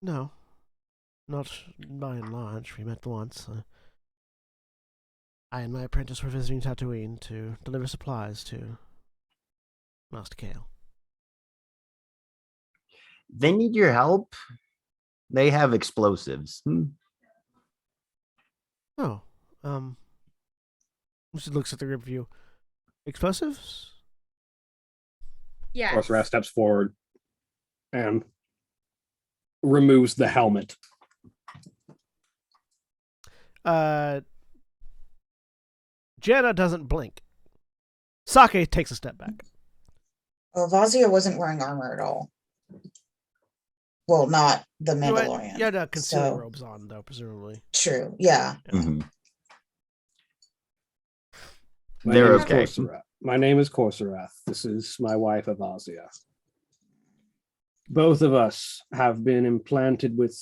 No, not by and large. We met once. I and my apprentice were visiting Tatooine to deliver supplies to Master Kale. They need your help. They have explosives. Oh, she looks at the group view. Explosives? Yes. Corsair steps forward and removes the helmet. Jenna doesn't blink. Sake takes a step back. Well, Vazia wasn't wearing armor at all. Well, not the Mandalorian. You had concealing so- robes on, though, presumably. True. Yeah. Mhm. My They're name is okay. Corsair. My name is Corsarath. This is my wife, Avazia. Both of us have been implanted with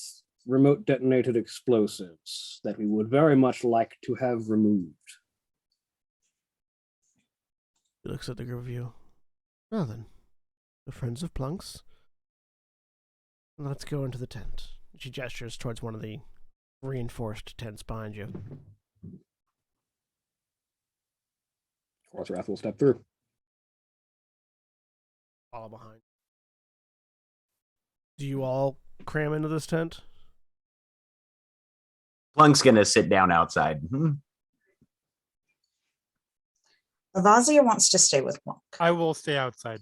remote detonated explosives that we would very much like to have removed. He looks at the group view. Well then, the friends of Plunks. Let's go into the tent. She gestures towards one of the reinforced tents behind you. Corsarath will step through. Follow behind. Do you all cram into this tent? Plunk's gonna sit down outside. Avazia wants to stay with Monk. I will stay outside.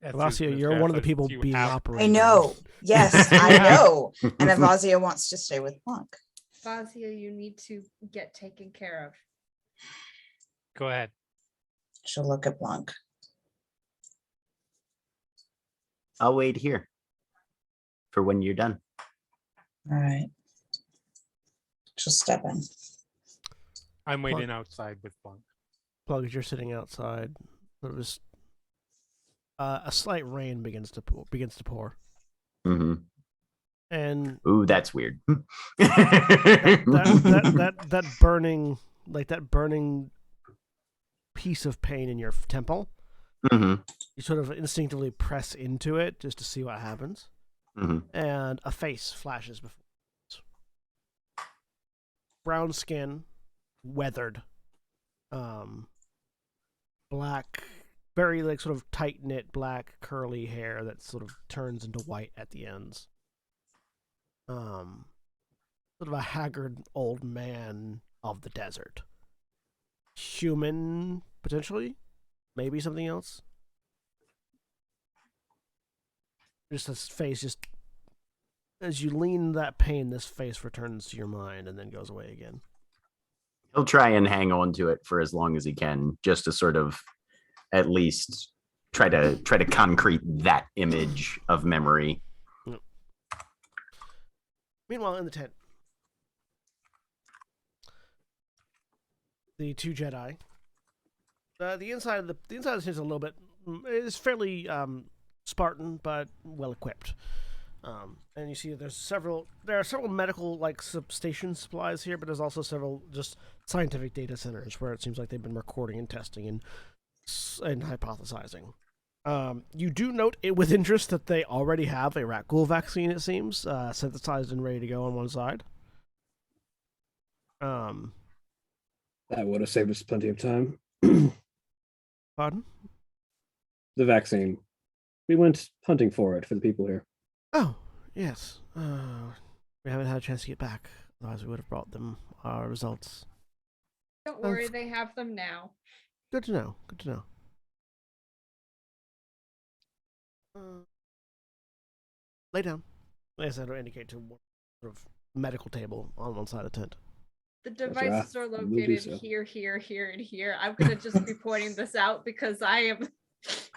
Alasia, you're one of the people being operated. I know. Yes, I know. And Avazia wants to stay with Monk. Fazia, you need to get taken care of. Go ahead. She'll look at Blanc. I'll wait here for when you're done. All right. She'll step in. I'm waiting outside with Blanc. Plug, as you're sitting outside, there was a slight rain begins to pour. Mm-hmm. And Ooh, that's weird. that burning, like that burning piece of pain in your temple, Mm-hmm. you sort of instinctively press into it just to see what happens. Mm-hmm. And a face flashes before you. Brown skin, weathered, black, very like sort of tight knit black curly hair that sort of turns into white at the ends. Sort of a haggard old man of the desert. Human, potentially? Maybe something else? Just this face, just as you lean that pain, this face returns to your mind and then goes away again. He'll try and hang on to it for as long as he can, just to sort of at least try to concrete that image of memory. Yep. Meanwhile, in the tent, the two Jedi. The inside of the tent is a little bit is fairly Spartan, but well equipped. And you see there are several medical like substation supplies here, but there's also several just scientific data centers where it seems like they've been recording and testing and hypothesizing. You do note it with interest that they already have a rat ghoul vaccine, it seems, synthesized and ready to go on one side. That would have saved us plenty of time. Pardon? The vaccine. We went hunting for it for the people here. Oh, yes. We haven't had a chance to get back. Otherwise, we would have brought them our results. Don't worry, they have them now. Good to know. Good to know. Lay down. Like I said, it'll indicate to one sort of medical table on one side of the tent. The right. devices are We'll do located so. here, and here. I'm gonna just be pointing this out because I am.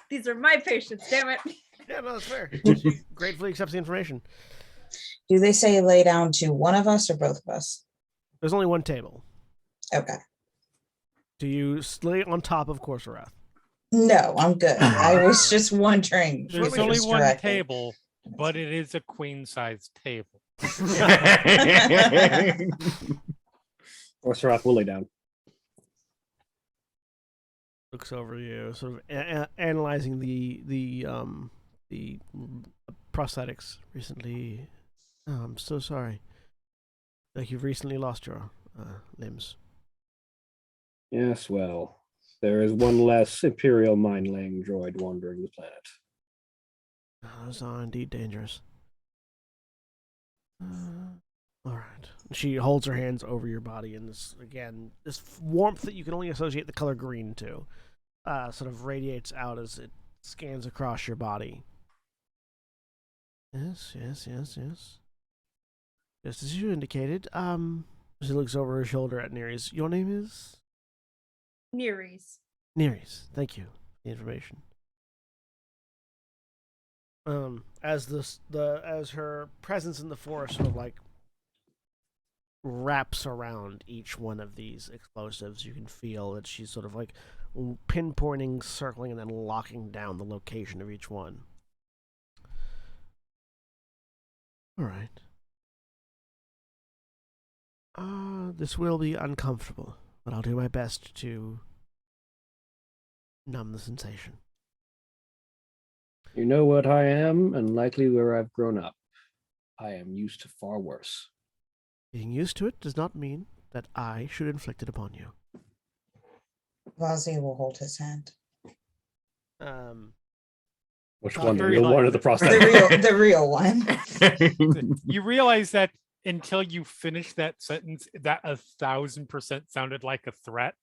These are my patients. Damn it. Yeah, no, that's fair. She gratefully accepts the information. Do they say lay down to one of us or both of us? There's only one table. Okay. Do you stay on top of Corsarath? No, I'm good. I was just wondering. There's What only was one distracted. table, but it is a queen size table. Or Sarath will lay down. Looks over you, sort of analyzing the prosthetics recently. Oh, I'm so sorry. Like you've recently lost your limbs. Yes, well, there is one less Imperial mind-laying droid wandering the planet. Those are indeed dangerous. All right. She holds her hands over your body, and this warmth that you can only associate the color green to, sort of radiates out as it scans across your body. Yes. Just as you indicated. She looks over her shoulder at Nereus. Your name is Nereus. Nereus. Thank you for the information. As her presence in the forest sort of like wraps around each one of these explosives, you can feel that she's sort of like pinpointing, circling, and then locking down the location of each one. All right. This will be uncomfortable, but I'll do my best to numb the sensation. You know what I am, and likely where I've grown up. I am used to far worse. Being used to it does not mean that I should inflict it upon you. Vazia will hold his hand. Which Oh, one? The very real like- one or the prosthetic? The real one. You realize that until you finish that sentence, that 1,000% sounded like a threat.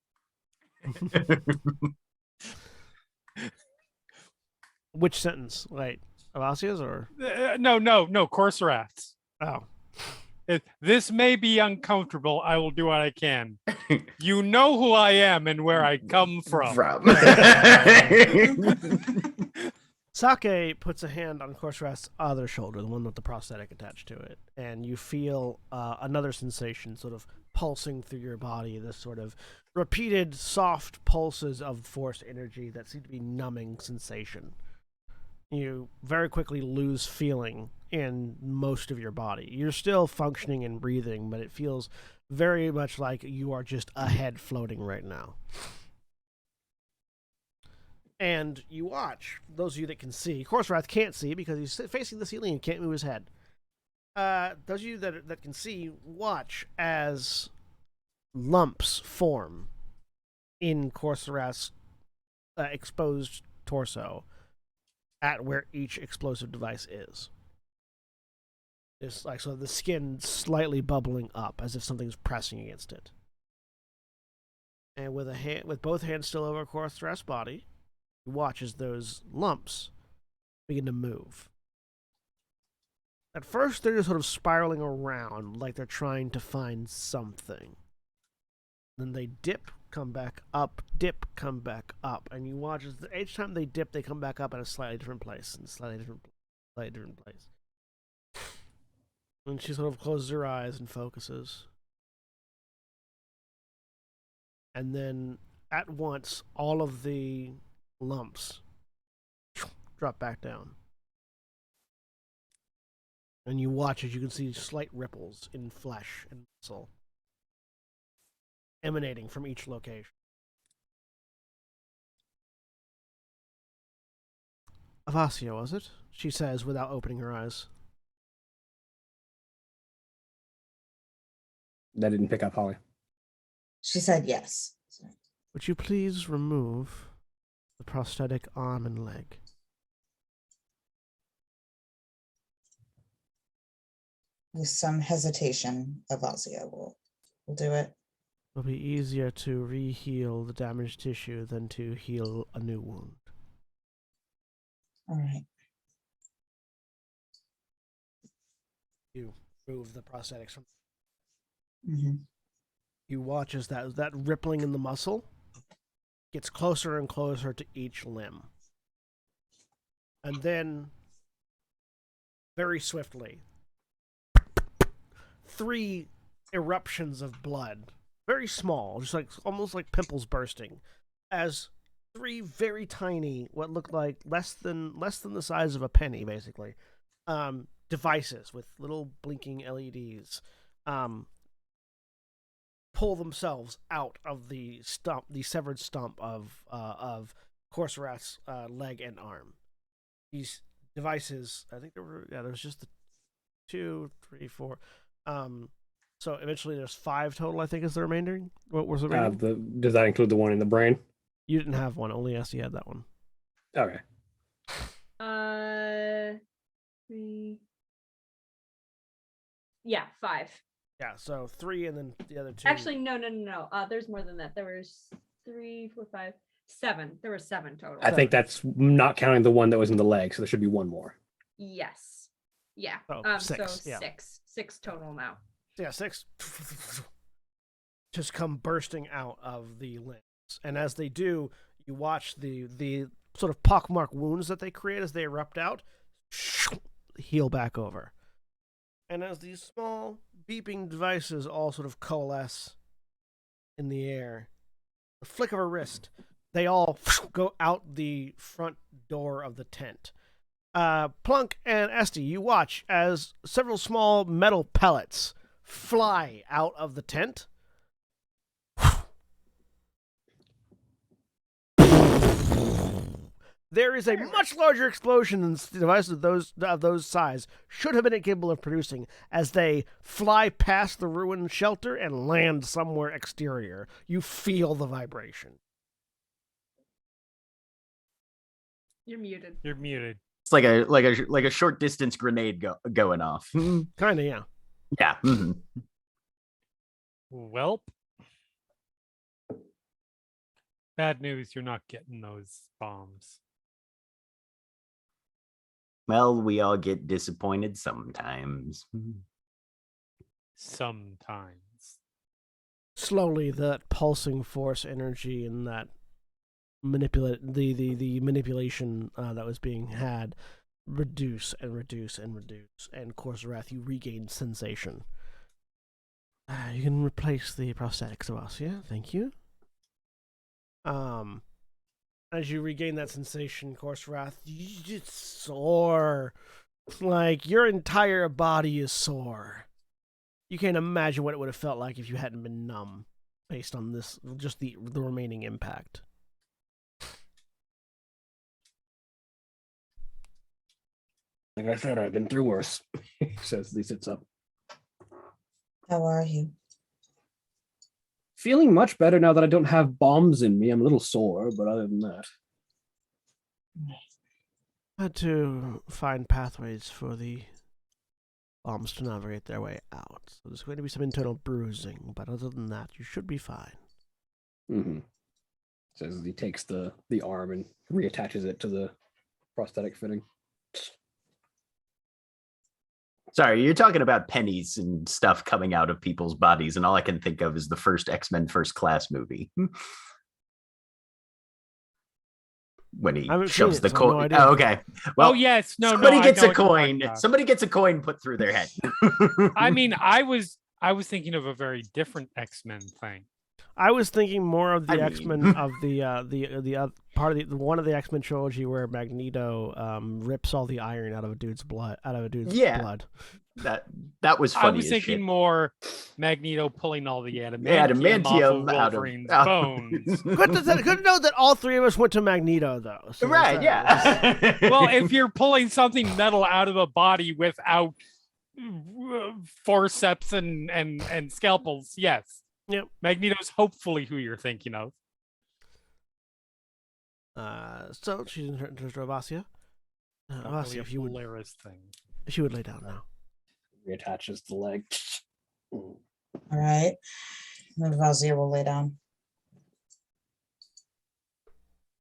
Which sentence? Like, Alasia's or? No, Corsarath's. Oh. This may be uncomfortable. I will do what I can. You know who I am and where I come from. Sake puts a hand on Corsarath's other shoulder, the one with the prosthetic attached to it, and you feel another sensation sort of pulsing through your body, this sort of repeated soft pulses of force energy that seem to be numbing sensation. You very quickly lose feeling in most of your body. You're still functioning and breathing, but it feels very much like you are just a head floating right now. And you watch, those of you that can see. Corsarath can't see because he's facing the ceiling and can't move his head. Those of you that can see, watch as lumps form in Corsarath's exposed torso at where each explosive device is. It's like, so the skin slightly bubbling up as if something's pressing against it. And with both hands still over Corsarath's body, you watch as those lumps begin to move. At first, they're just sort of spiraling around like they're trying to find something. Then they dip, come back up, dip, come back up. And you watch as each time they dip, they come back up at a slightly different place. And slightly different place. And she sort of closes her eyes and focuses. And then, at once, all of the lumps drop back down. And you watch as you can see slight ripples in flesh and muscle emanating from each location. Avasia, was it? She says without opening her eyes. That didn't pick up, Holly. She said yes. Would you please remove the prosthetic arm and leg? With some hesitation, Vazia will do it. It'll be easier to re-heal the damaged tissue than to heal a new wound. All right. You remove the prosthetics from. Mm-hmm. You watch as that rippling in the muscle gets closer and closer to each limb. And then, very swiftly, 3 eruptions of blood very small, just like almost like pimples bursting, as 3 very tiny, what look like less than the size of a penny, basically, devices with little blinking LEDs, pull themselves out of the severed stump of Corsarat's leg and arm. These devices, I think there was just the 2, 3, 4. So eventually there's 5 total, I think, is the remainder. What was the remaining? Does that include the one in the brain? You didn't have one. Only Esty had that one. Okay. 3. Yeah, 5. Yeah, so 3 and then the other 2. Actually, no. There's more than that. There was 3, 4, 5, 7. There were 7 total. I think that's not counting the one that was in the leg, so there should be one more. Yes. Yeah. Oh, 6. So yeah. 6 total now. Yeah, 6 just come bursting out of the limbs. And as they do, you watch the sort of pockmark wounds that they create as they erupt out heal back over. And as these small beeping devices all sort of coalesce in the air, the flick of a wrist, they all go out the front door of the tent. Plunk and Esty, you watch as several small metal pellets fly out of the tent. There is a much larger explosion than the devices of those size should have been capable of producing as they fly past the ruined shelter and land somewhere exterior. You feel the vibration. You're muted. You're muted. It's like a short distance grenade going off. Kinda, yeah. Yeah. Mm-hmm. Welp. Bad news, you're not getting those bombs. Well, we all get disappointed sometimes. Sometimes. Slowly, that pulsing force energy and that the manipulation that was being had reduce, and Corsarath, you regain sensation. You can replace the prosthetics of us, yeah? Thank you. As you regain that sensation, Corsarath, it's sore. Like, your entire body is sore. You can't imagine what it would have felt like if you hadn't been numb, based on this, just the remaining impact. Like I said, I've been through worse. He says as he sits up. How are you? Feeling much better now that I don't have bombs in me. I'm a little sore, but other than that. I had to find pathways for the bombs to navigate their way out. So there's going to be some internal bruising, but other than that, you should be fine. Mm-hmm. Says as he takes the arm and reattaches it to the prosthetic fitting. Sorry, you're talking about pennies and stuff coming out of people's bodies, and all I can think of is the first X-Men First Class movie. When he shoves the coin. Oh, okay. Well, yes. No, somebody gets a coin. coin. Somebody gets a coin put through their head. I mean, I was thinking of a very different X-Men thing. I was thinking more of the X-Men of the part of one of the X-Men trilogy where Magneto rips all the iron out of a dude's blood. Blood. That was funny. I was thinking more Magneto pulling all the adamantium out of Wolverine's bones. Good to know that all 3 of us went to Magneto, though. So right? Yeah. Well, if you're pulling something metal out of a body without forceps and scalpels, yes. Yep. Magneto's hopefully who you're thinking of. So she's in to Avasia. Avasia, if you would lay down now. Reattaches the leg. All right. Vazia will lay down.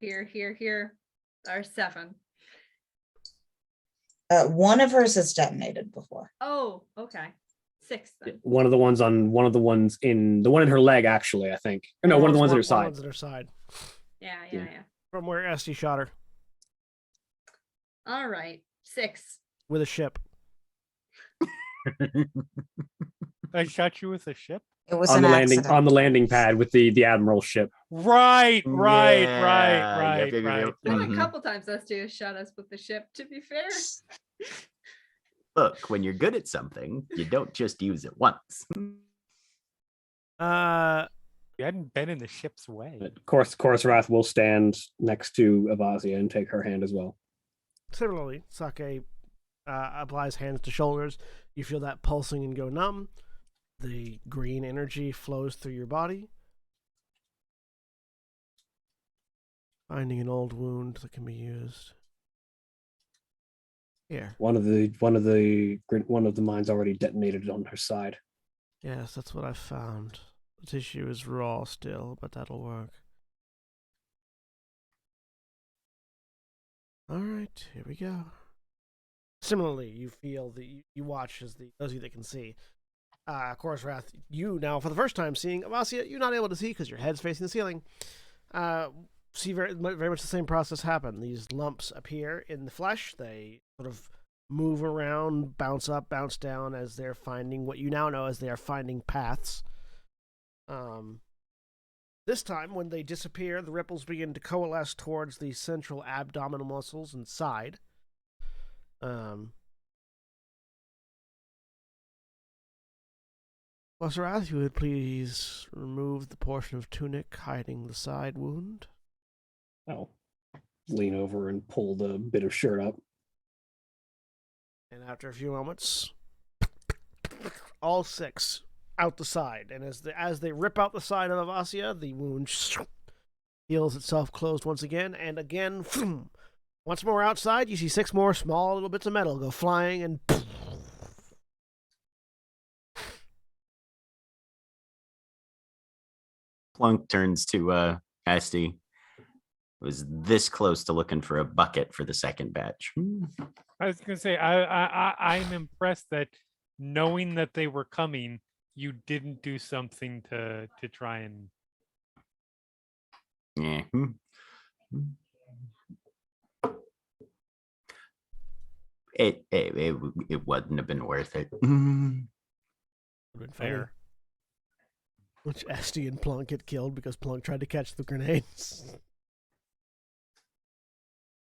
Here. Are 7. One of hers has detonated before. Oh, okay. 6 then. One of the ones in her leg, actually, I think. No, one of the ones at her side. Ones at her side. Yeah. From where Esty shot her. All right. 6. With a ship. I shot you with a ship? It was on an the accident. landing pad with the admiral ship. Right. Yeah, yep, yep, yep. Been a Mhm. couple times S2 has shot us with the ship, to be fair. Look, when you're good at something, you don't just use it once. You hadn't been in the ship's way. Of course, Wrath will stand next to Avazia and take her hand as well. Similarly, Sake applies hands to shoulders. You feel that pulsing and go numb. The green energy flows through your body, finding an old wound that can be used. Here. One of the mines already detonated on her side. Yes, that's what I found. The tissue is raw still, but that'll work. Alright, here we go. Similarly, you feel you watch as those of you that can see. Chorus Wrath, you now for the first time seeing Avasia, you're not able to see because your head's facing the ceiling. See very much the same process happen. These lumps appear in the flesh. They sort of move around, bounce up, bounce down as they're finding what you now know as they are finding paths. This time, when they disappear, the ripples begin to coalesce towards the central abdominal muscles and side. Wrath, you would please remove the portion of tunic hiding the side wound. I'll lean over and pull the bit of shirt up. And after a few moments, all 6 out the side. And as they rip out the side of Avasia, the wound heals itself closed once again. And again, once more outside, you see 6 more small little bits of metal go flying and... Plunk turns to Asti. Was this close to looking for a bucket for the second batch. I was gonna say I'm impressed that knowing that they were coming, you didn't do something to try and. Yeah. It wouldn't have been worth it. Would have been fair. Which Esti and Plunk get killed because Plunk tried to catch the grenades.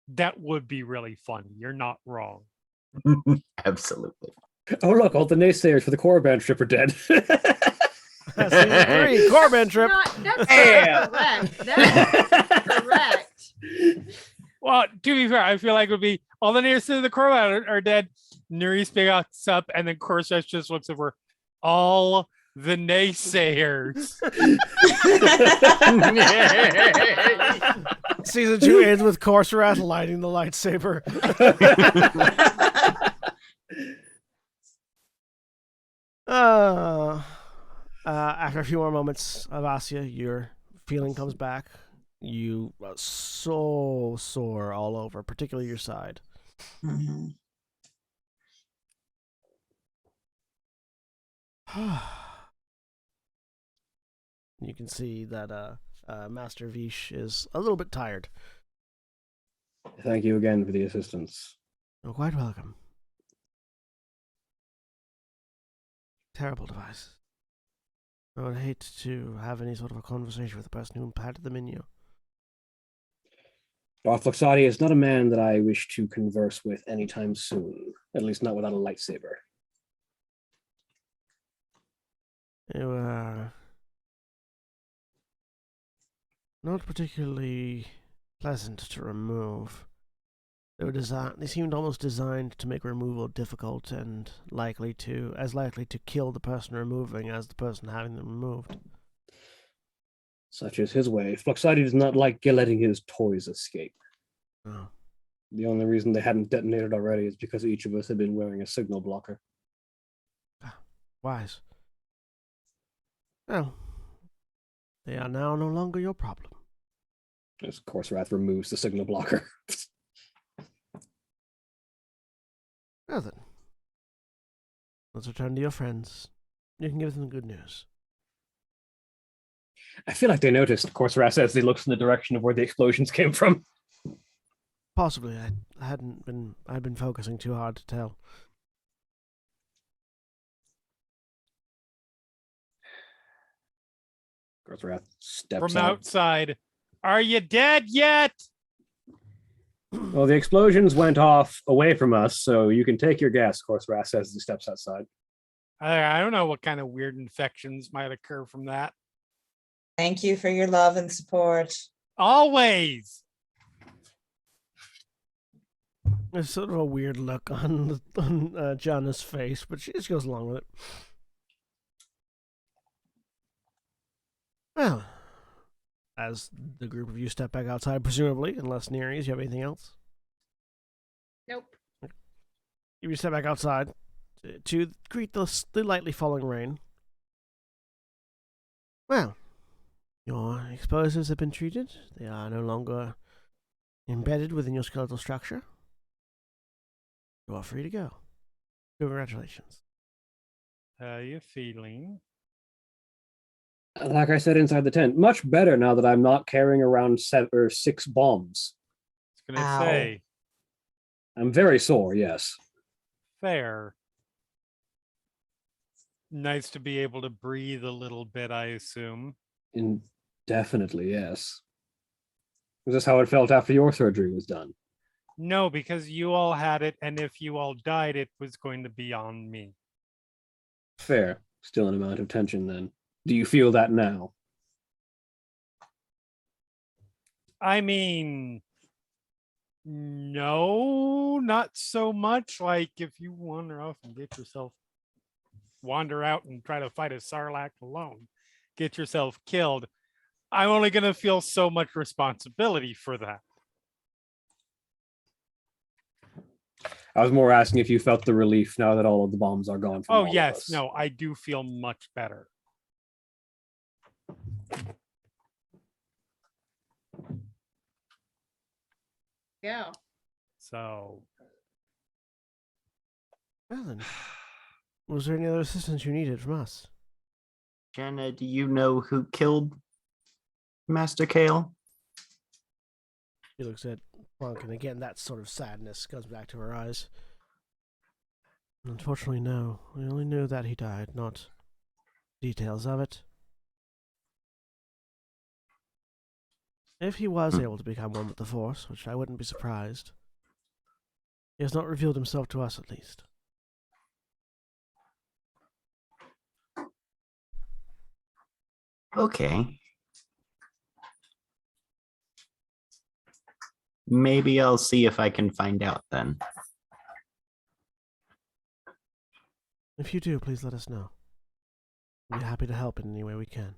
That would be really funny. You're not wrong. Absolutely. Oh look, all the naysayers for the Coruscant trip are dead. Season 3, Corban trip. That's correct. That's correct. Well, to be fair, I feel like it would be all the naysayers of the Coruscant are dead. Nuri picks up, and then Coruscant just looks over all the naysayers. Season 2 ends with Corsairath lighting the lightsaber. After a few more moments of Asya, your feeling comes back. You are so sore all over, particularly your side. Mhm. You can see that Master Vish is a little bit tired. Thank you again for the assistance. You're quite welcome. Terrible device. I would hate to have any sort of a conversation with the person who implanted them in you. Darth Luxati is not a man that I wish to converse with anytime soon. At least not without a lightsaber. They were not particularly pleasant to remove. They seemed almost designed to make removal difficult and likely to kill the person removing as the person having them removed. Such is his way. Fluxati does not like letting his toys escape. Oh. The only reason they hadn't detonated already is because each of us had been wearing a signal blocker. Wise. Well, they are now no longer your problem. As Corsairath removes the signal blocker. Well then, let's return to your friends. You can give them the good news. I feel like they noticed, Corsairath as he looks in the direction of where the explosions came from. Possibly, I'd been focusing too hard to tell. Korsrath steps From out. outside. Are you dead yet? Well, the explosions went off away from us, so you can take your guess, Korsrath says as he steps outside. I don't know what kind of weird infections might occur from that. Thank you for your love and support. Always. There's sort of a weird look on Jana's face, but she just goes along with it. Well, as the group of you step back outside, presumably, unless Nereus, you have anything else? Nope. You step back outside to greet the lightly falling rain. Well, your explosives have been treated. They are no longer embedded within your skeletal structure. You are free to go. Congratulations. How you feeling? Like I said inside the tent, much better now that I'm not carrying around 7 or 6 bombs. I was gonna Ow. say, I'm very sore, yes. fair. Nice to be able to breathe a little bit, I assume. Definitely, yes. Is this how it felt after your surgery was done? No, because you all had it, and if you all died, it was going to be on me. Fair. Still an amount of tension then. Do you feel that now? I mean, no, not so much. Like if you wander off and wander out and try to fight a Sarlacc alone, get yourself killed, I'm only going to feel so much responsibility for that. I was more asking if you felt the relief now that all of the bombs are gone from all Oh, of yes. us. No, I do feel much better. Yeah. So, Well then, was there any other assistance you needed from us? Jenna, do you know who killed Master Kale? She looks at Plunk, and again, that sort of sadness comes back to her eyes. Unfortunately, no. We only knew that he died, not details of it. If he was able to become one with the Force, which I wouldn't be surprised, he has not revealed himself to us, at least. Okay. Maybe I'll see if I can find out then. If you do, please let us know. We'll be happy to help in any way we can.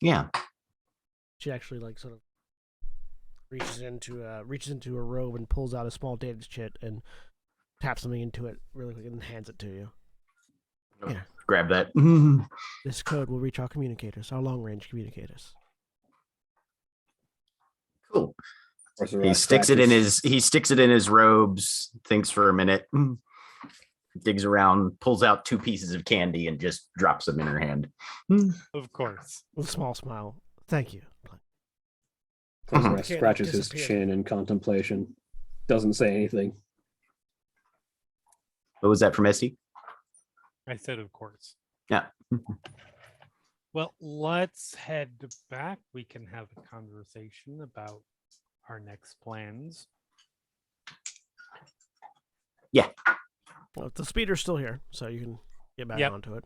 Yeah. She actually sort of reaches into her robe and pulls out a small data chip and taps something into it really quick and hands it to you. Here. Grab that. This code will reach our communicators, our long-range communicators. Cool. Korsrath He sticks it in his robes, thinks for a minute, digs around, pulls out 2 pieces of candy and just drops them in her hand. of course. With a small smile. Thank you. Korsrath Candy scratches his disappeared. chin in contemplation. Doesn't say anything. What was that from Esty? I said, of course. Yeah. Well, let's head back. We can have a conversation about our next plans. Yeah. Well, the speeder's still here, so you can get back Yep. onto it.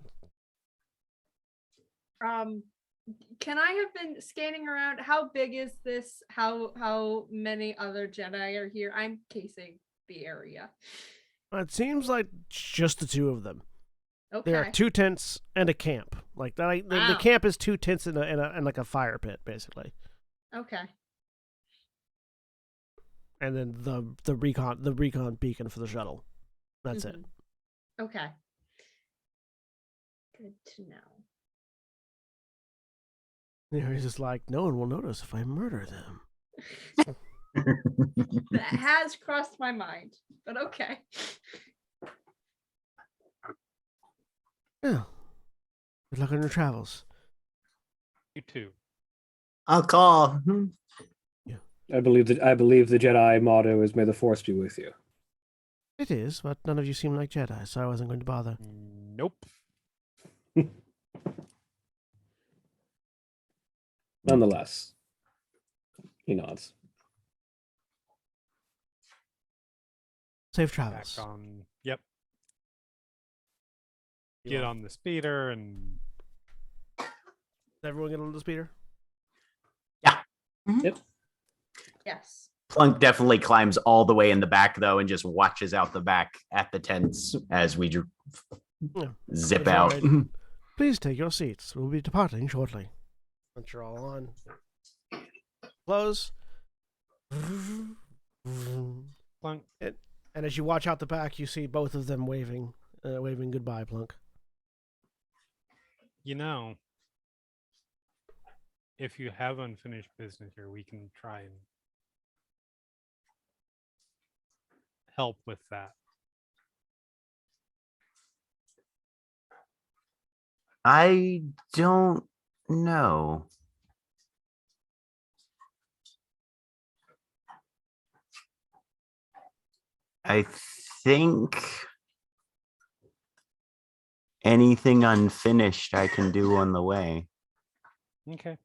Can I have been scanning around? How big is this? How many other Jedi are here? I'm casing the area. It seems like just the 2 of them. Okay. There are 2 tents and a camp. Like that, the Wow. camp is 2 tents and like a fire pit, basically. Okay. And then the recon beacon for the shuttle. That's it. Okay. Good to know. He's just like, no one will notice if I murder them. That has crossed my mind, but okay. Yeah. Good luck on your travels. You too. I'll call. I believe the Jedi motto is "May the Force be with you." It is, but none of you seem like Jedi, so I wasn't going to bother. Nope. Nonetheless, he nods. Safe Back travels. on. Yep. You Get all- on the speeder and Everyone get on the speeder? Yes. Plunk definitely climbs all the way in the back though, and just watches out the back at the tents as we Yeah. zip It's out. alright. Please take your seats. We'll be departing shortly. Once you're all on. Close. Plunk. And as you watch out the back, you see both of them waving goodbye, Plunk. You know, if you have unfinished business here, we can try and help with that. I don't know. I think anything unfinished I can do on the way. Okay.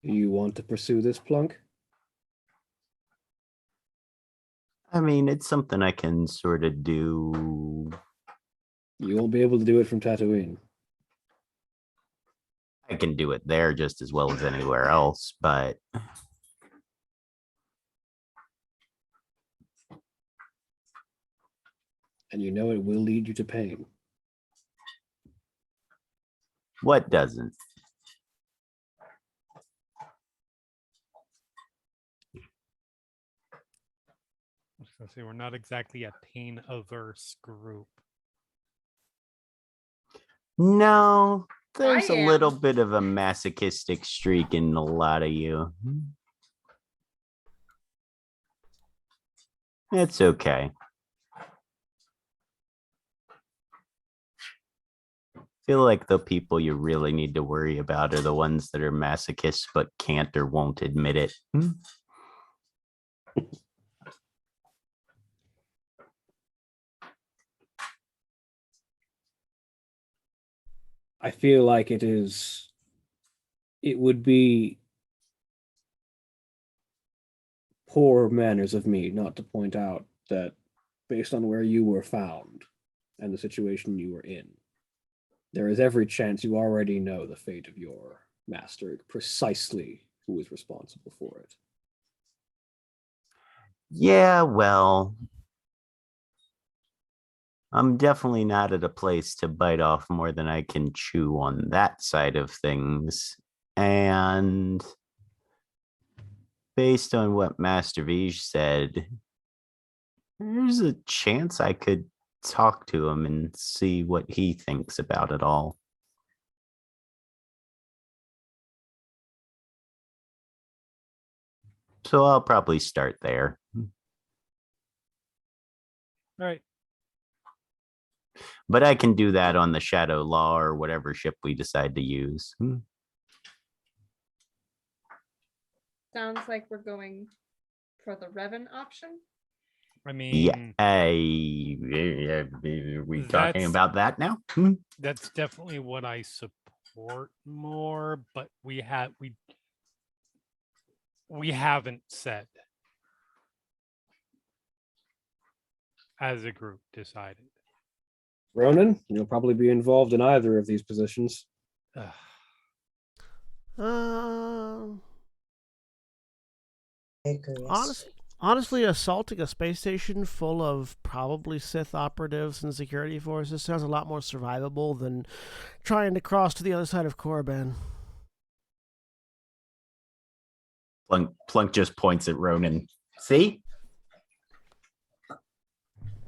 Do you want to pursue this, Plunk? I mean, it's something I can sort of do. You won't be able to do it from Tatooine. I can do it there just as well as anywhere else, but And you know it will lead you to pain. what doesn't? I was gonna say we're not exactly a pain averse group. No, there's I a little am. bit of a masochistic streak in a lot of you. It's okay. Feel like the people you really need to worry about are the ones that are masochists but can't or won't admit it. I feel like it would be poor manners of me not to point out that based on where you were found and the situation you were in, there is every chance you already know the fate of your master, precisely who is responsible for it. Yeah, well, I'm definitely not at a place to bite off more than I can chew on that side of things. And based on what Master Vij said, there's a chance I could talk to him and see what he thinks about it all. So I'll probably start there. All right. But I can do that on the Shadow Law or whatever ship we decide to use. Sounds like we're going for the Revan option. I Yeah, mean, are we talking That's- about that now? that's definitely what I support more, but we haven't said as a group decided. Ronan, you'll probably be involved in either of these positions. Ugh. I agree. yes. Honestly, assaulting a space station full of probably Sith operatives and security forces sounds a lot more survivable than trying to cross to the other side of Korriban. Plunk just points at Ronan. See?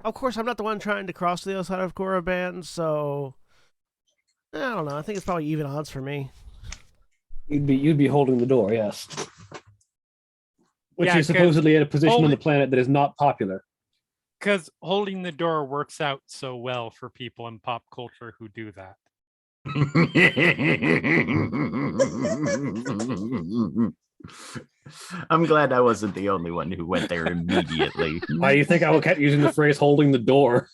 Of course, I'm not the one trying to cross to the other side of Korriban, so I don't know. I think it's probably even odds for me. You'd be holding the door, yes. Which Yeah, is 'cause supposedly at a position on only- the planet that is not popular. Because holding the door works out so well for people in pop culture who do that. I'm glad I wasn't the only one who went there immediately. Why do you think I kept using the phrase "holding the door"?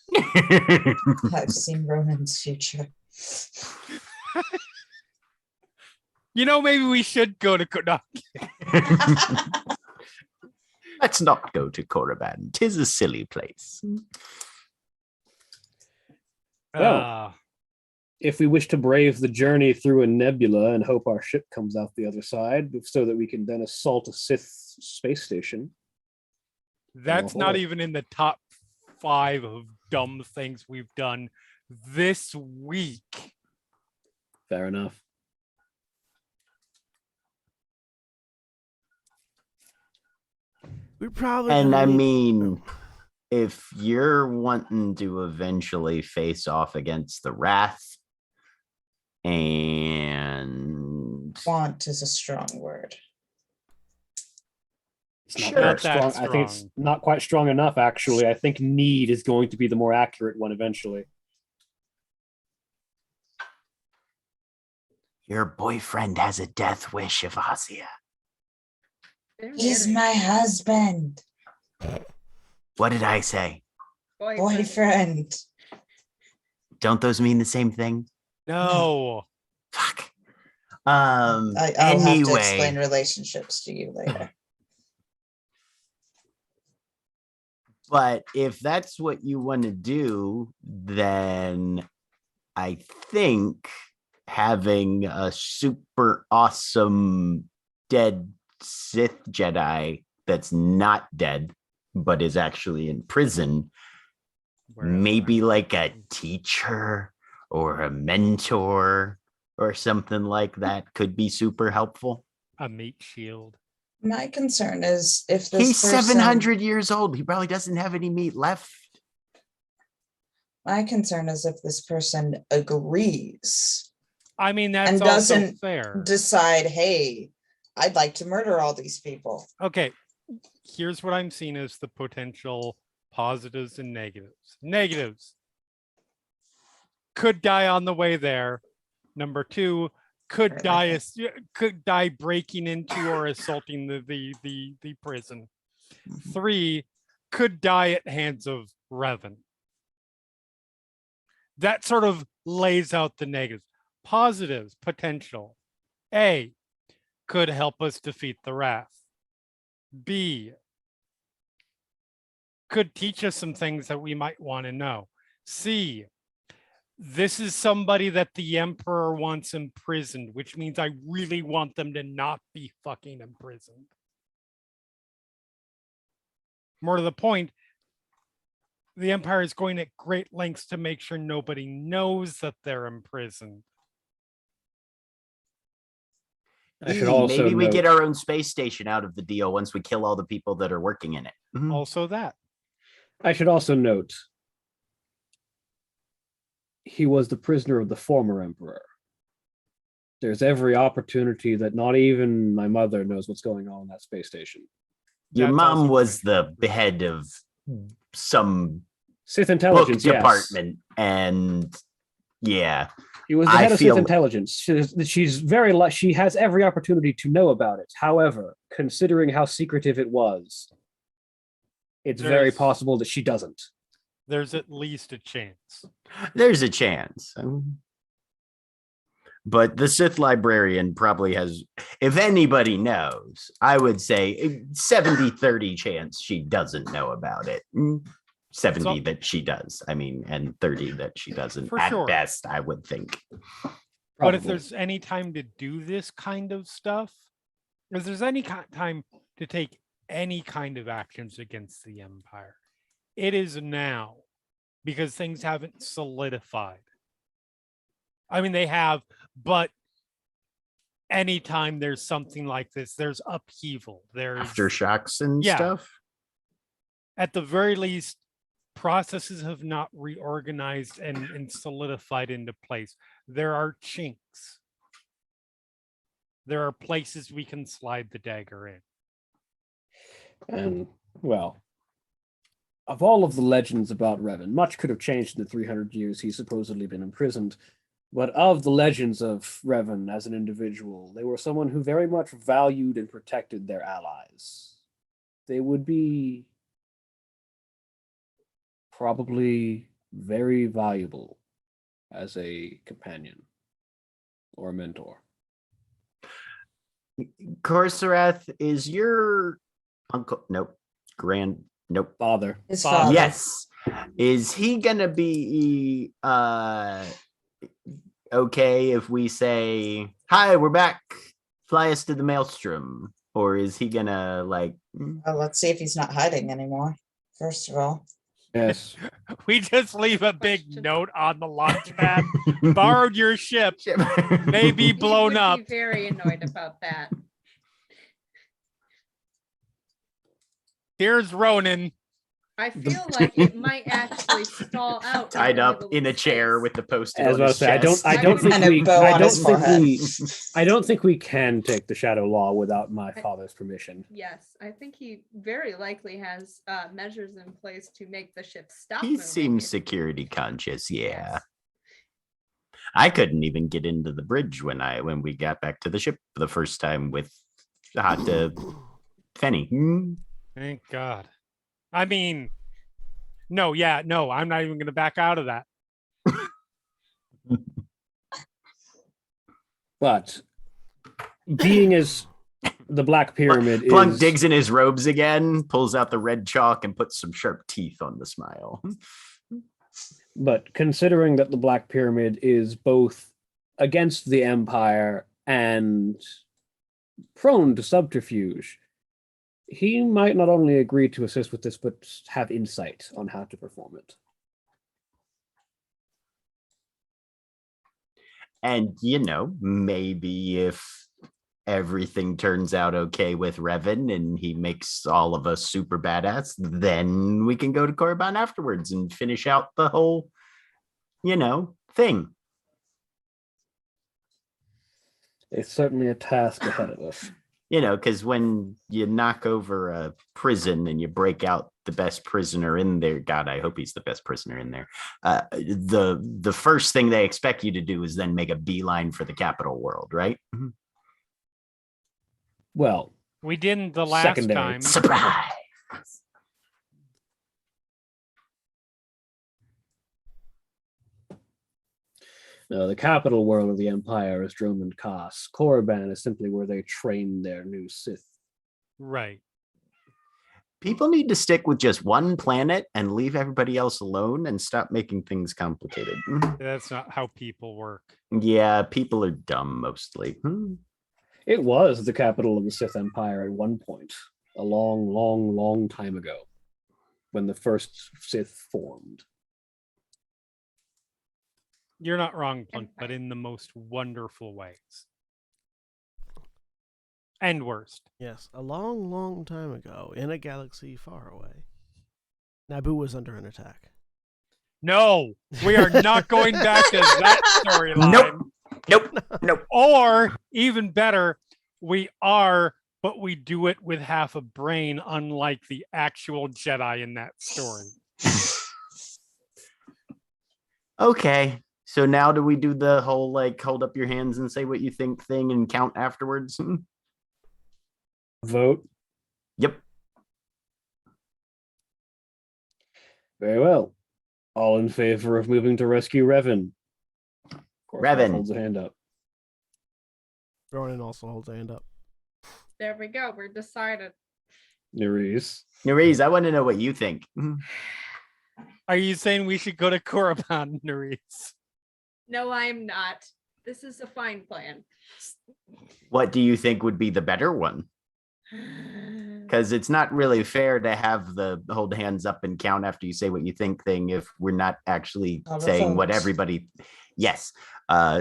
I've seen Ronan's future. You know, maybe we should go to Kodak. Let's not go to Korriban. 'Tis a silly place. Well, if we wish to brave the journey through a nebula and hope our ship comes out the other side, so that we can then assault a Sith space station. That's Oh. not even in the top 5 of dumb things we've done this week. Fair enough. We probably. And gonna I need- mean, if you're wanting to eventually face off against the Wrath, and Want is a strong word. It's not Sure. that Not that strong. I think it's strong. not quite strong enough, actually. I think need is going to be the more accurate one eventually. your boyfriend has a death wish, Evasia. They're He's married. my husband, What did I say? boyfriend. Don't those mean the same thing? No. Fuck. I'll have to explain Anyway, relationships to you later. but if that's what you want to do, then I think having a super awesome dead Sith Jedi that's not dead, but is actually in prison, maybe like a teacher or a mentor or something like that could be super helpful. A meat shield. My concern is if this He's person, 700 years old. He probably doesn't have any meat left. my concern is if this person agrees, I mean, that's And also doesn't fair. decide, hey, I'd like to murder all these people. Okay, here's what I'm seeing as the potential positives and negatives. Negatives. Could die on the way there. Number 2, could Right, die okay. could die breaking into or assaulting the prison. 3, could die at hands of Revan. That sort of lays out the negatives. Positives, potential. A, could help us defeat the Wrath. B, could teach us some things that we might want to know. C, this is somebody that the Emperor wants imprisoned, which means I really want them to not be fucking imprisoned. More to the point, the Empire is going at great lengths to make sure nobody knows that they're imprisoned. I should also Maybe we note- get our own space station out of the deal once we kill all the people that are working in it. Also that. I should also note he was the prisoner of the former emperor. There's every opportunity that not even my mother knows what's going on in that space station. Your That's mom also was true. the head of some Sith book intelligence, yes. department, and yeah, He was the I head of feel- Sith intelligence. She's very she has every opportunity to know about it. However, considering how secretive it was, it's very There's- possible that she doesn't. There's at least a chance. there's a chance. But the Sith librarian probably has, if anybody knows, I would say 70-30 chance she doesn't know about it. 70 So- that she does. I mean, and 30 that she doesn't. For At sure. best, I would think. But if Probably. there's any time to do this kind of stuff, if there's any time to take any kind of actions against the Empire, it is now, because things haven't solidified. I mean, they have, but anytime there's something like this, there's upheaval. There's, Aftershocks and Yeah. stuff. at the very least, processes have not reorganized and solidified into place. There are chinks. There are places we can slide the dagger in. And, well, of all of the legends about Revan, much could have changed in the 300 years he's supposedly been imprisoned. But of the legends of Revan as an individual, they were someone who very much valued and protected their allies. They would be probably very valuable as a companion or a mentor. Coruscant, is your uncle? Nope. Nope. Father. His Father. father. Yes. Is he gonna be okay if we say, "Hi, we're back. Fly us to the maelstrom," or is he gonna like? Well, let's see if he's not hiding anymore. First of all, Yes. We just leave a big Question. note on the launch pad. Borrowed your ship. May be He blown would up. Be very annoyed about that. Here's Ronan. I feel like it might actually stall out. Tied into up little in a chair space. with the post-it As on I his was saying, chest. I don't think And a we, bow I on don't his think forehead. I don't think we can take the shadow law without my father's permission. Yes, I think he very likely has measures in place to make the ship stop. He moving seems if- security conscious, yeah. Yes. I couldn't even get into the bridge when we got back to the ship the first time with Hot Fenny. Thank God. I mean, no, I'm not even going to back out of that. But being as the Black Pyramid Plunk is digs in his robes again, pulls out the red chalk, and puts some sharp teeth on the smile. But considering that the Black Pyramid is both against the Empire and prone to subterfuge, he might not only agree to assist with this, but have insight on how to perform it. And, maybe if everything turns out okay with Revan and he makes all of us super badass, then we can go to Korriban afterwards and finish out the whole, thing. It's certainly a task ahead of us. Because when you knock over a prison and you break out the best prisoner in there, God, I hope he's the best prisoner in there. The first thing they expect you to do is then make a beeline for the capital world, right? Well, We didn't the last Secondary. time. Surprise! no, the capital world of the Empire is Dromund Kaas. Korriban is simply where they train their new Sith. Right. People need to stick with just one planet and leave everybody else alone and stop making things complicated. That's not how people work. Yeah, people are dumb mostly. It was the capital of the Sith Empire at one point, a long, long, long time ago, when the first Sith formed. You're not wrong, Plunk, but in the most wonderful ways. And worst. Yes, a long, long time ago, in a galaxy far away, Naboo was under an attack. No, we are not going back to that storyline. Nope. Or even better, we are, but we do it with half a brain, unlike the actual Jedi in that story. Okay. So now do we do the whole hold up your hands and say what you think thing and count afterwards? Vote. Yep. Very well. All in favor of moving to rescue Revan? Revan. Holds a hand up. Ronan also holds a hand up. There we go. We're decided. Nerys. Nerys, I want to know what you think. Are you saying we should go to Korriban, Nerys? No, I'm not. This is a fine plan. What do you think would be the better one? Because it's not really fair to have the hold hands up and count after you say what you think thing if we're not actually saying what everybody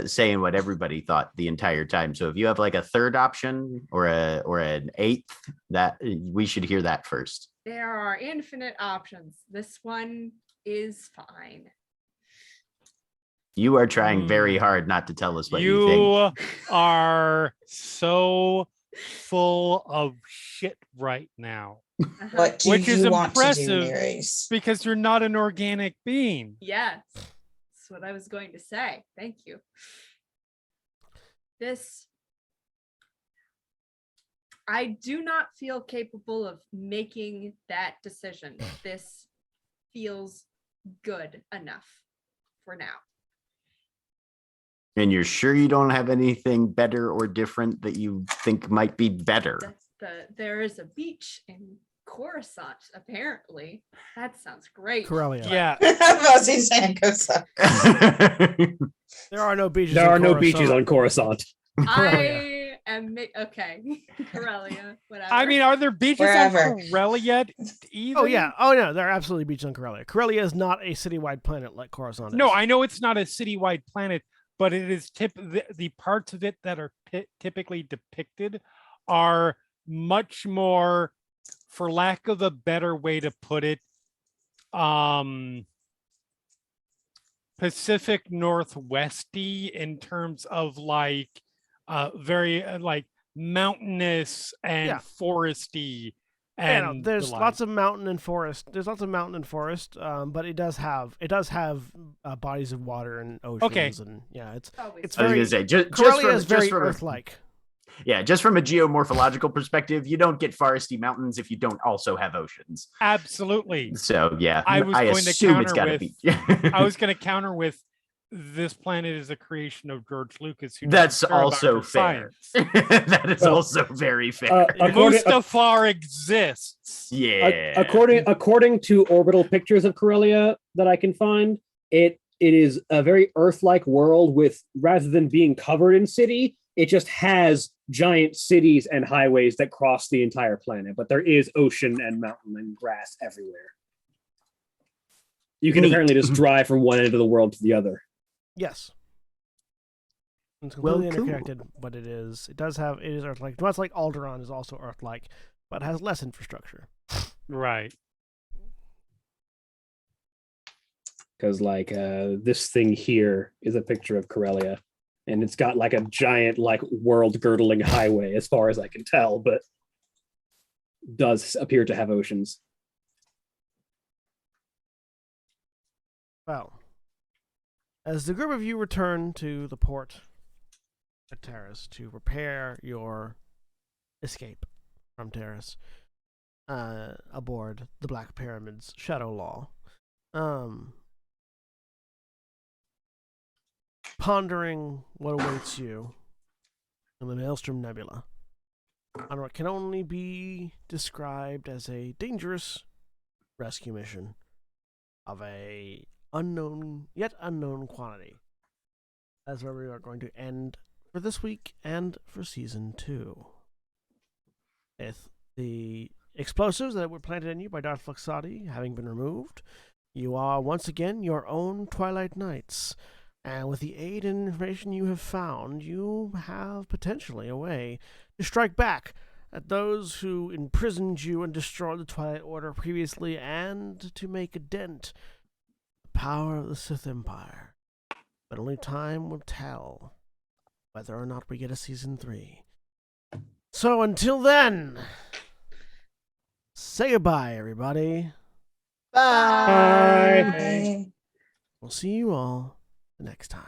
saying what everybody thought the entire time. So if you have a third option or an eighth, that we should hear that first. There are infinite options. This one is fine. You are trying very hard not to tell us what you think. You are so full of shit right now. what do Which is you want to do, impressive. Nerys? Because you're not an organic being. Yes. That's what I was going to say. Thank you. I do not feel capable of making that decision. This feels good enough for now. And you're sure you don't have anything better or different that you think might be better? There is a beach in Coruscant, apparently. That sounds great. Corellia. Yeah. Fuzzy saying Kosa. There are no beaches. There in are no Coruscant. beaches on Coruscant. I am okay. Corellia, whatever. I mean, are there beaches Wherever. on Corellia even? Oh yeah. Oh no, there are absolutely beaches on Corellia. Corellia is not a citywide planet like Coruscant is. No, I know it's not a citywide planet, but it is the parts of it that are typically depicted are much more, for lack of a better way to put it, Pacific Northwesty in terms of like very like mountainous and Yeah. foresty. Yeah, And no, there's the lots like. of mountain and forest. There's lots of mountain and forest, but it does have bodies of water and oceans, and yeah, it's Always it's I was very gonna say just Corellia from is very just from a- Earth-like. Yeah, just from a geomorphological perspective, you don't get foresty mountains if you don't also have oceans. Absolutely. So yeah, I was going to assume it's counter got to with- be. I was going to counter with this planet is a creation of George Lucas. Who That's doesn't care about also earth fair. science. That is Well, also very fair. Mustafar exists. Yeah. According to orbital pictures of Corellia that I can find, it is a very Earth-like world with, rather than being covered in city, it just has giant cities and highways that cross the entire planet. But there is ocean and mountain and grass everywhere. You can Neat. apparently just drive from one end of the world to the other. Yes. It's Well, completely cool. interconnected, but it is Earth-like. Much like Alderaan is also Earth-like, but has less infrastructure. Right. Because like this thing here is a picture of Corellia, and it's got like a giant like world-girdling highway as far as I can tell, but does appear to have oceans. Well, as the group of you return to the port at Terrace to prepare your escape from Terrace aboard the Black Pyramid's Shadow Law, pondering what awaits you in the Maelstrom Nebula on what can only be described as a dangerous rescue mission of a yet unknown quantity. That's where we are going to end for this week and for season 2. With the explosives that were planted in you by Darth Fluxati having been removed, you are once again your own Twilight Knights. And with the aid and information you have found, you have potentially a way to strike back at those who imprisoned you and destroyed the Twilight Order previously, and to make a dent in the power of the Sith Empire. But only time will tell whether or not we get a season 3. So until then, say goodbye, everybody. Bye. We'll see you all the next time.